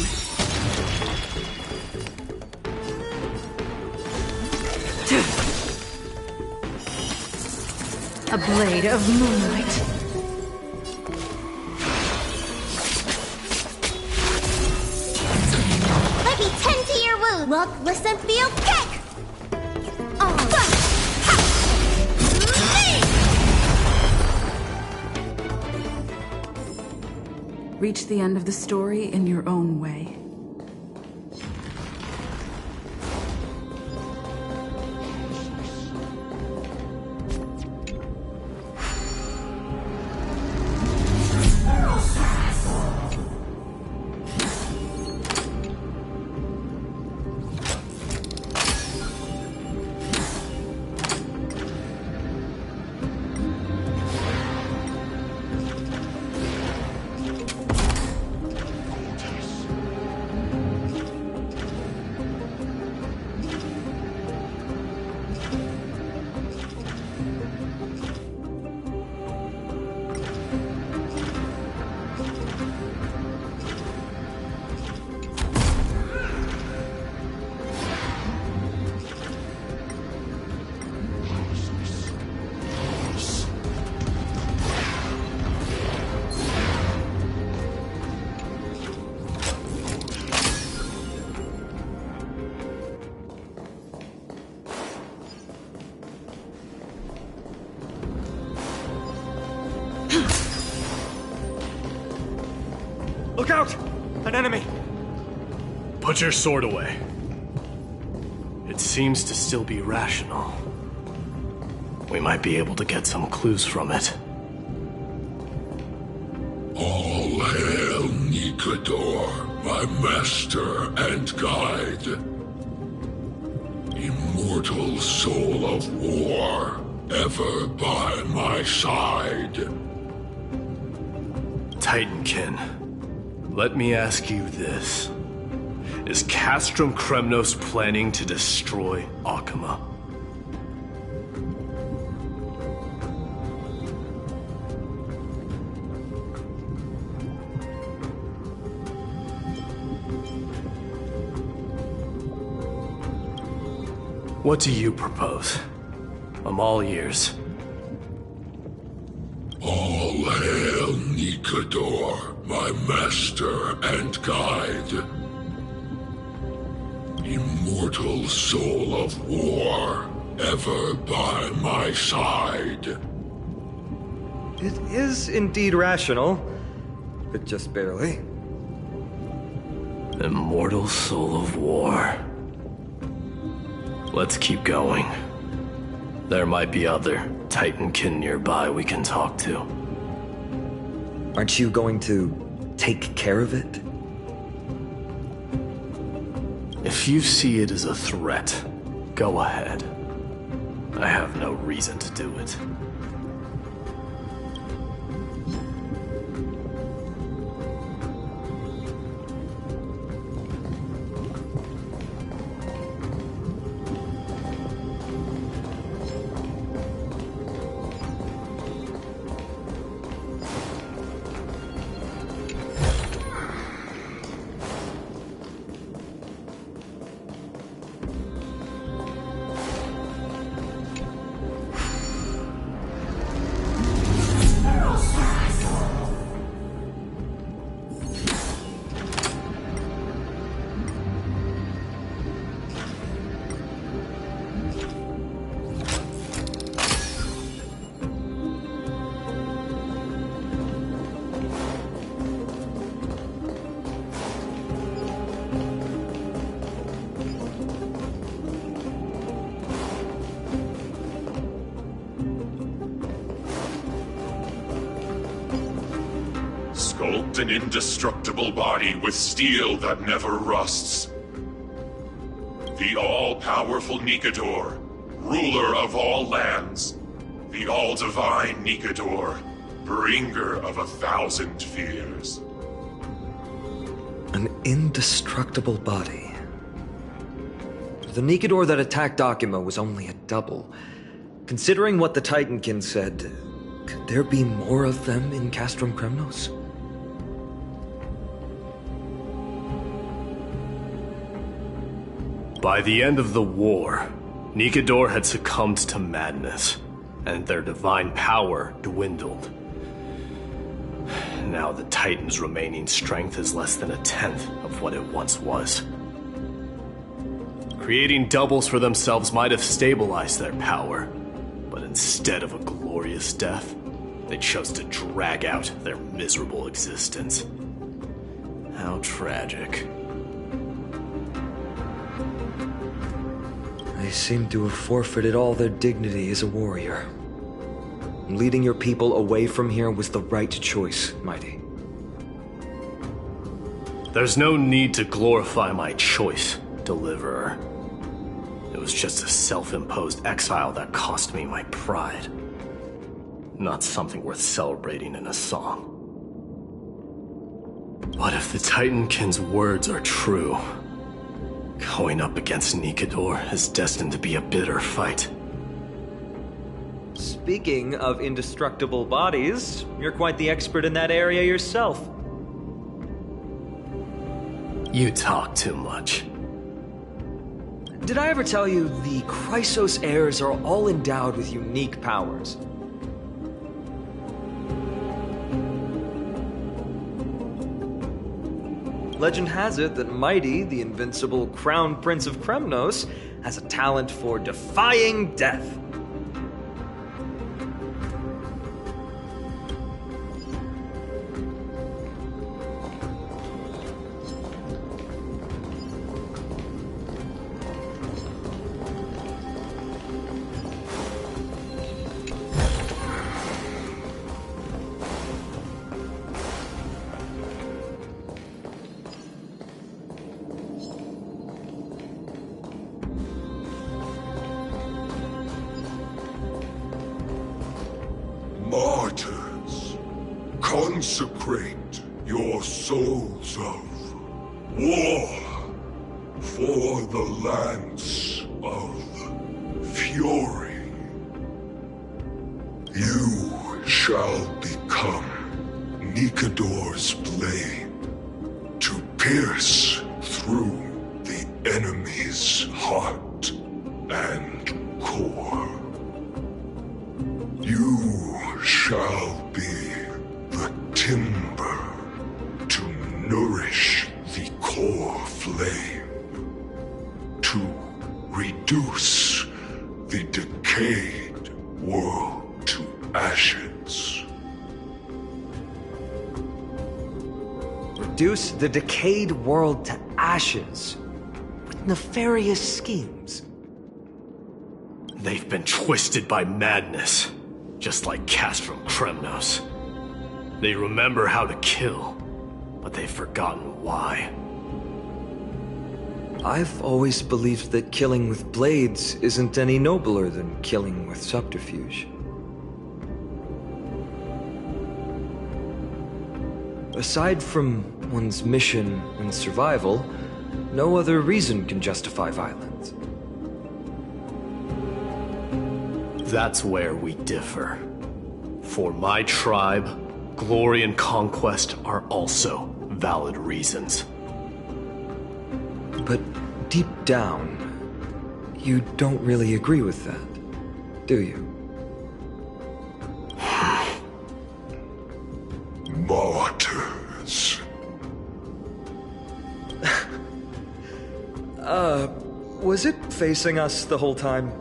A blade of moonlight. Let me tend to your wound. Look, listen, feel, kick! Reach the end of the story in your own way. Look out! An enemy! Put your sword away. It seems to still be rational. We might be able to get some clues from it. All hail Nikador, my master and guide. Immortal soul of war, ever by my side. Titankin, let me ask you this. Is Castrum Kremnos planning to destroy Akuma? What do you propose? I'm all ears. All hail Nikador, my master and guide. Immortal soul of war, ever by my side. It is indeed rational, but just barely. Immortal soul of war. Let's keep going. There might be other Titankin nearby we can talk to. Aren't you going to take care of it? If you see it as a threat, go ahead. I have no reason to do it. Sculpt an indestructible body with steel that never rusts. The all-powerful Nikador, ruler of all lands. The all-divine Nikador, bringer of 1,000 fears. An indestructible body. The Nikador that attacked Akima was only a double. Considering what the Titankin said, could there be more of them in Castrum Kremnos? By the end of the war, Nikador had succumbed to madness, and their divine power dwindled. Now the Titan's remaining strength is less than 1/10 of what it once was. Creating doubles for themselves might have stabilized their power, but instead of a glorious death, they chose to drag out their miserable existence. How tragic. They seem to have forfeited all their dignity as a warrior. Leading your people away from here was the right choice, Mighty. There's no need to glorify my choice, Deliverer. It was just a self-imposed exile that cost me my pride. Not something worth celebrating in a song. What if the Titankin's words are true? Going up against Nikador is destined to be a bitter fight. Speaking of indestructible bodies, you're quite the expert in that area yourself. You talk too much. Did I ever tell you the Chrysos heirs are all endowed with unique powers? Legend has it that Mighty, the invincible Crown Prince of Kremnos, has a talent for defying death. Martyrs, consecrate your souls of war for the lance of fury. You shall become Nikador's blade to pierce through the enemy's heart and core. You shall be the timber to nourish the core flame, to reduce the decayed world to ashes. Reduce the decayed world to ashes with nefarious schemes. They've been twisted by madness, just like Castrum Kremnos. They remember how to kill, but they've forgotten why. I've always believed that killing with blades isn't any nobler than killing with subterfuge. Aside from one's mission and survival, no other reason can justify violence. That's where we differ. For my tribe, glory and conquest are also valid reasons. But deep down, you don't really agree with that, do you? Martyrs. Was it facing us the whole time?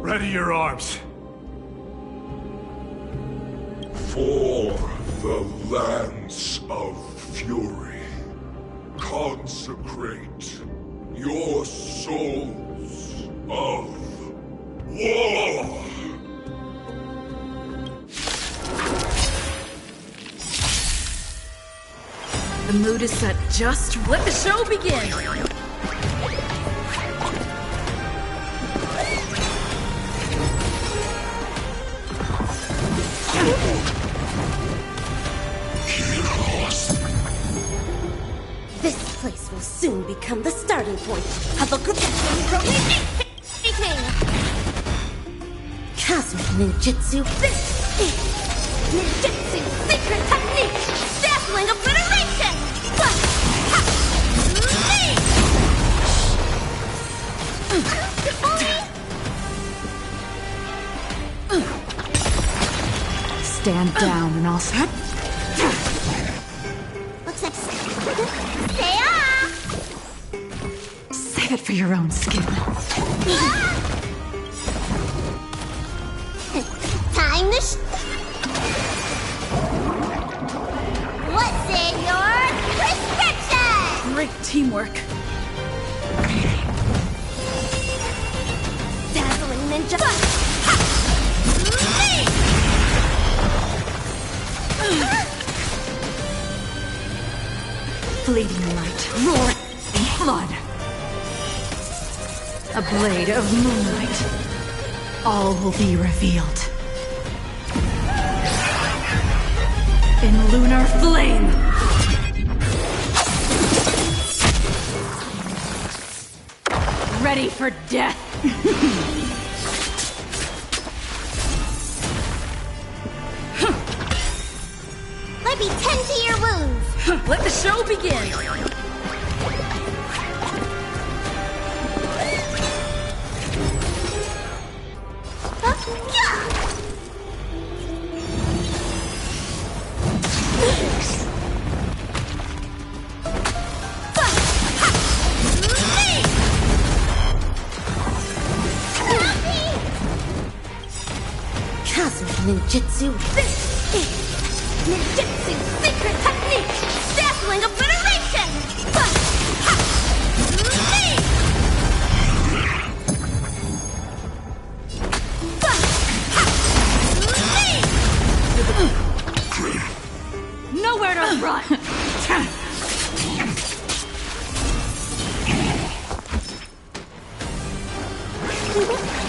Ready your arms. For the lance of fury, consecrate your souls of war. The mood is set just. Let the show begin! point. Have a good Cosmic Ninjutsu Ninjutsu Secret Technique! Dazzling Obliteration! Stand down and I'll set. Looks like... Stay off! Save it for your own skin. Time to What's in your prescription? Great teamwork. Dazzling Ninja... Fleeting light, roaring flood. A blade of moonlight. All will be revealed. In lunar flame. Ready for death. Let me tend to your wounds. Let the show begin. Cosmic Ninjutsu Ninjutsu Secret Technique! Dazzling Obliteration! Nowhere to run!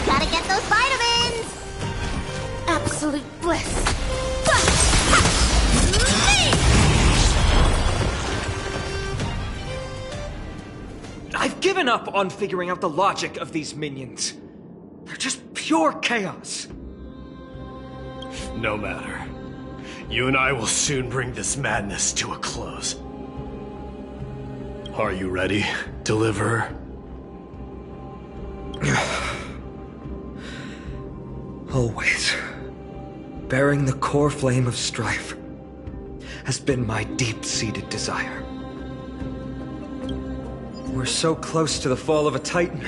Gotta get those vitamins! Absolute bliss! I've given up on figuring out the logic of these minions. They're just pure chaos. No matter. You and I will soon bring this madness to a close. Are you ready, Deliverer? Always. Bearing the core flame of strife has been my deep-seated desire. We're so close to the fall of a Titan.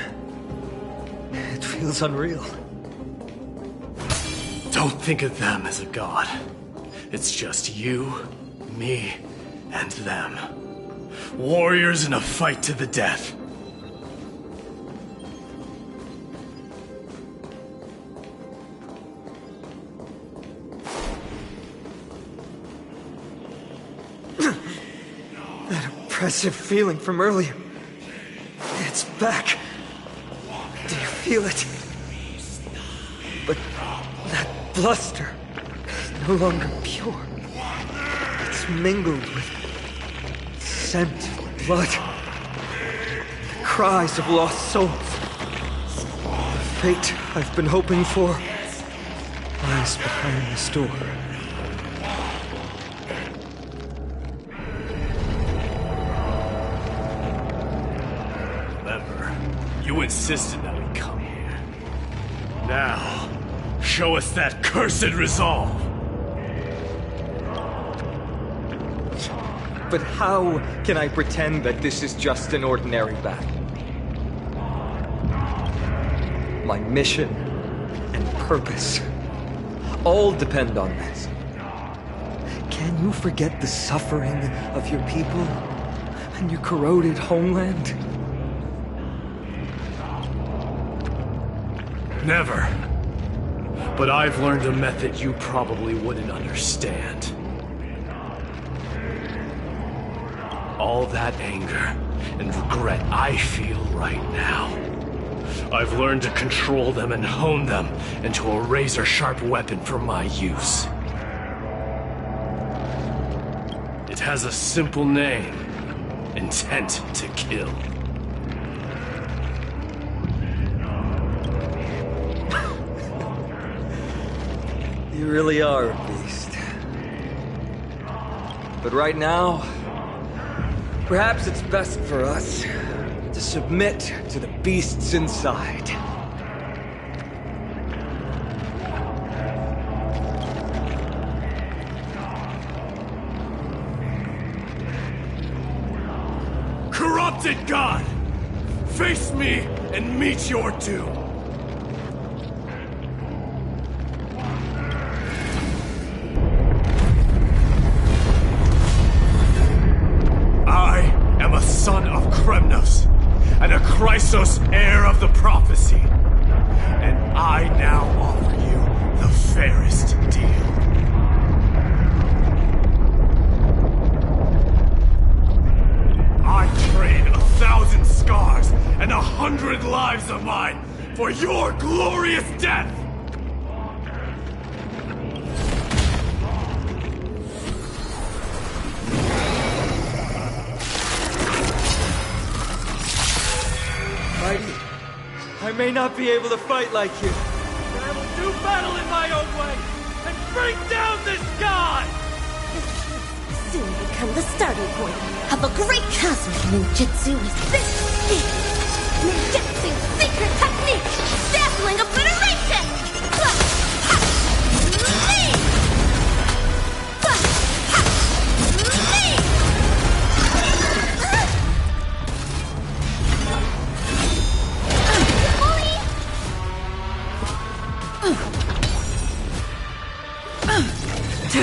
It feels unreal. Don't think of them as a god. It's just you, me, and them. Warriors in a fight to the death. That oppressive feeling from earlier. It's back. Do you feel it? But that bluster is no longer pure. It's mingled with scent of blood. The cries of lost souls. The fate I've been hoping for lies behind this door. You insisted that we come here. Now, show us that cursed resolve! But how can I pretend that this is just an ordinary battle? My mission and purpose all depend on this. Can you forget the suffering of your people and your corroded homeland? Never. But I've learned a method you probably wouldn't understand. All that anger and regret I feel right now, I've learned to control them and hone them into a razor-sharp weapon for my use. It has a simple name: intent to kill. You really are a beast. But right now, perhaps it's best for us to submit to the beasts inside. Corrupted God! Face me and meet your doom! I am a son of Kremnos, and a Chrysos heir of the prophecy. And I now offer you the fairest deal. I trade 1,000 scars and 100 lives of mine for your glorious death! Mighty, I may not be able to fight like you, but I will do battle in my own way and bring down this god! Soon become the starting point of a great cosmic ninjutsu with this ninjutsu secret technique, dazzling obliteration! Time to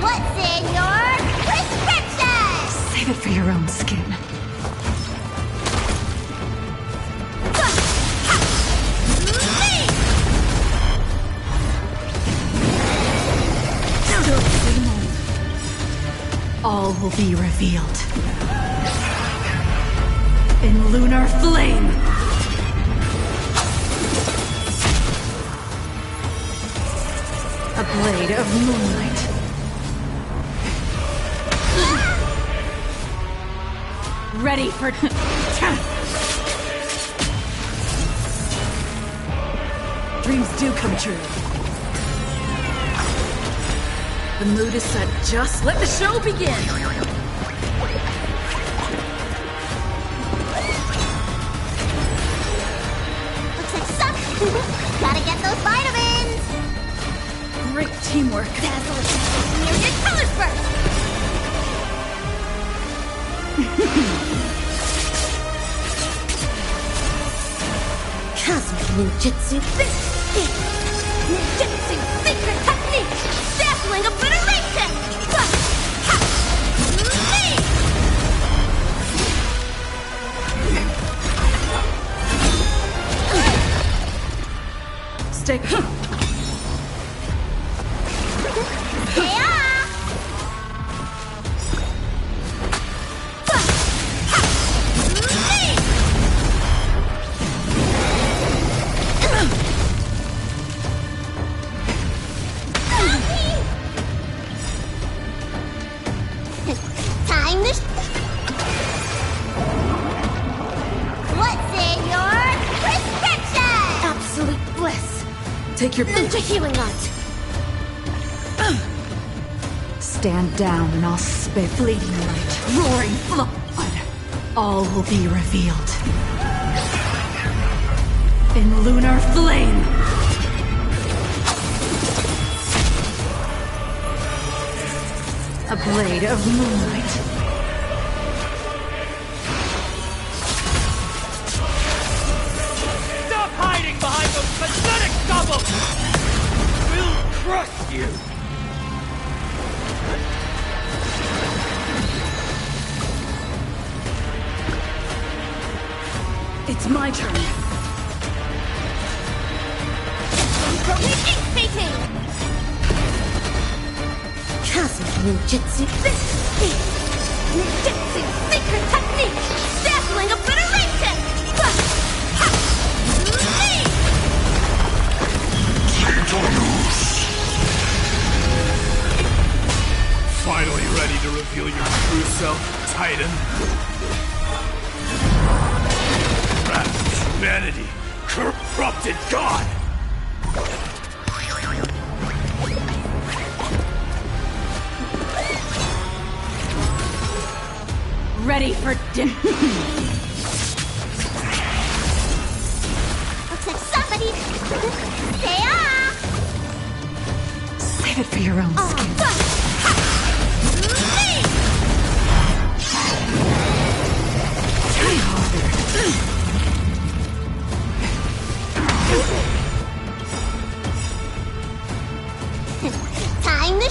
What's in your prescription? Save it for your own skin. All will be revealed. In lunar flame! A blade of moonlight. Ready for... Dreams do come true. The mood is set. Just let the show begin. Looks like suck. Gotta get those vitamins. Great teamwork. Dazzle is near your colors first. Cosmic ninjutsu. Ninjutsu secret technique. Dazzling obliteration. Stay. Time to What's in your prescription? Absolute bliss. Take your Ninja healing art. Stand down and I'll spit fleeting light, roaring flood. All will be revealed. In lunar flame. A blade of moonlight. Stop hiding behind those pathetic doubles! We'll crush you! It's my turn. Ink painting. Cosmic ninjutsu. Ninjutsu secret technique. Dazzling obliteration. Finally ready to reveal your true self, Titan? Wrath of humanity, corrupted god! Ready for dinner. Looks like somebody... Stay off! Save it for your own skin. Try harder. Time to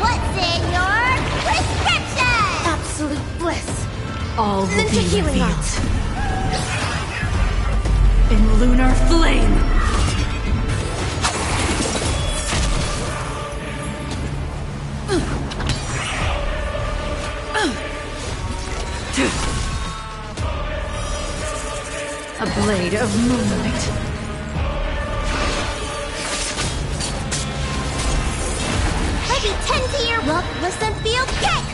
What's in your prescription? Absolute bliss. All will Ninja be healing revealed. In lunar flame. A blade of moonlight. Maybe 10 to your look, listen, feel, kick!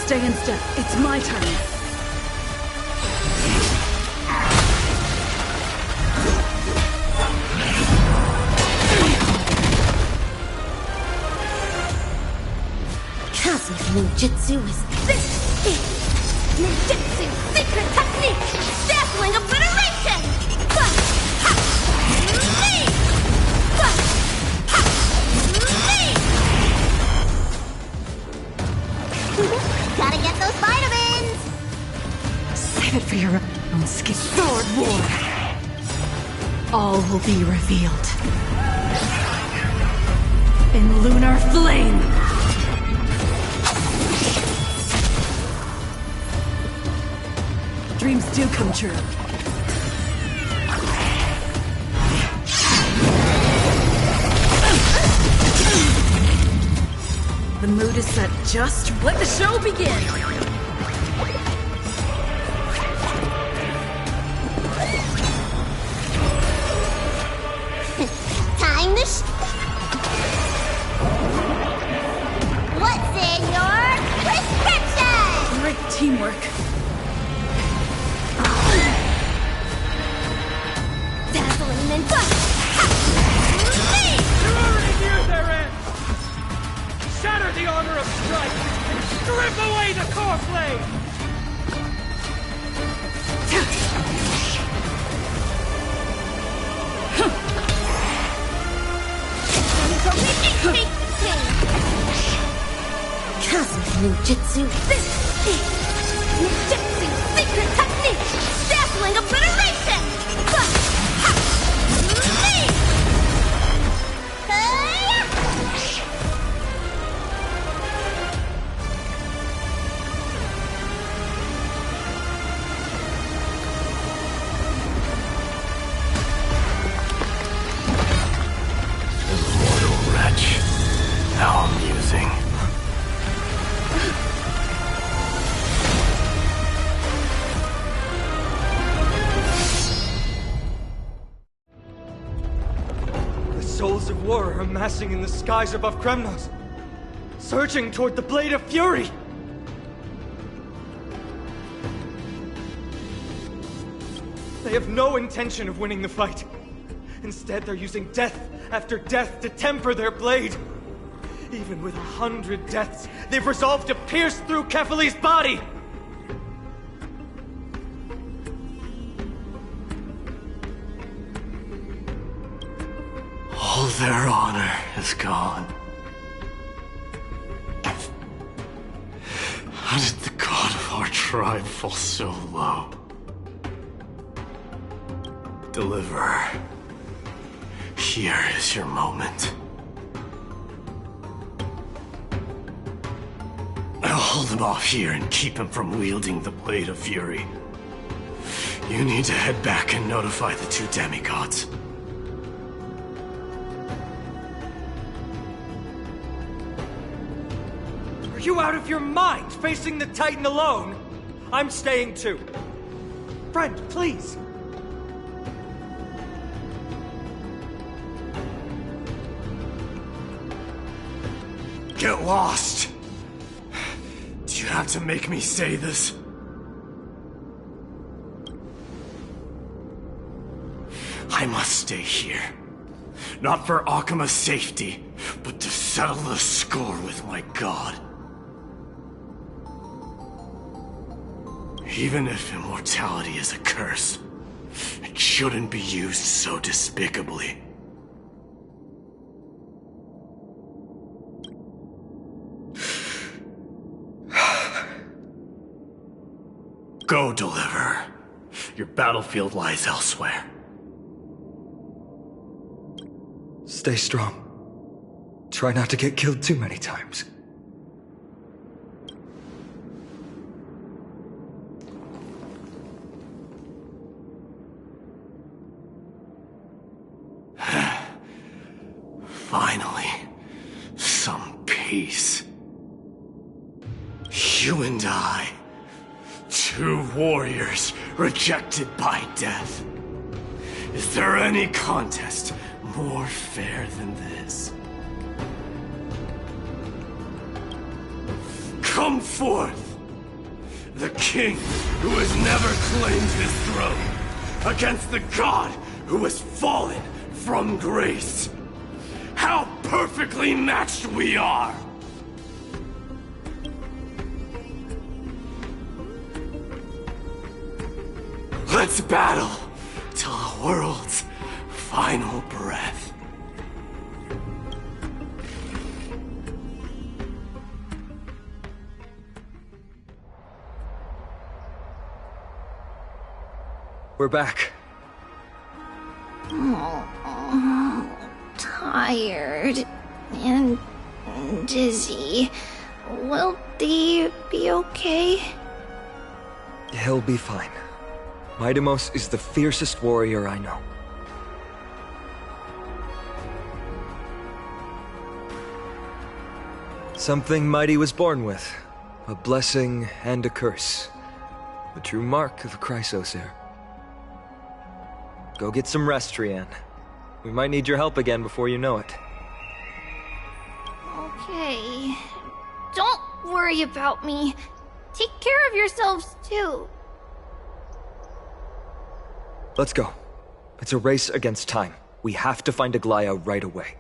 Stay in step. It's my turn. Cosmic ninjutsu is this! Ninjutsu secret technique! Dazzling obliteration! Gotta get those vitamins! Save it for your own skin. Sword war. All will be revealed. In lunar flame. Dreams do come true. The mood is set. Just let the show begin. Time to What's in your prescription? Great teamwork. Dazzling ninja! You're already near their end! Shatter the armor of strife! Strip away the core flame! Cosmic ninjutsu this! Ninjutsu secret technique! Dazzling obliteration! Immortal wretch. How amusing. The souls of war are amassing in the skies above Kremnos, surging toward the Blade of Fury! They have no intention of winning the fight. Instead, they're using death after death to temper their blade. Even with 100 deaths, they've resolved to pierce through Kefali's body! All their honor is gone. How did the god of our tribe fall so low? Deliverer, here is your moment. Oh. hold him off here and keep him from wielding the Blade of Fury. You need to head back and notify the two demigods. Are you out of your mind, facing the Titan alone? I'm staying too. Friend, please. Get lost! Do you have to make me say this? I must stay here. Not for Akima's safety, but to settle the score with my god. Even if immortality is a curse, it shouldn't be used so despicably. Go, Deliverer. Your battlefield lies elsewhere. Stay strong. Try not to get killed too many times. Finally, some peace. You and I, two warriors rejected by death. Is there any contest more fair than this? Come forth! The king who has never claimed his throne, against the god who has fallen from grace. How perfectly matched we are! Let's battle till the world's final breath. We're back. Tired and dizzy. Will they be okay? He'll be fine. Midamos is the fiercest warrior I know. Something Mighty was born with. A blessing and a curse. The true mark of a Chrysosaur. Go get some rest, Trian. We might need your help again before you know it. Okay. Don't worry about me. Take care of yourselves, too. Let's go. It's a race against time. We have to find Aglaya right away.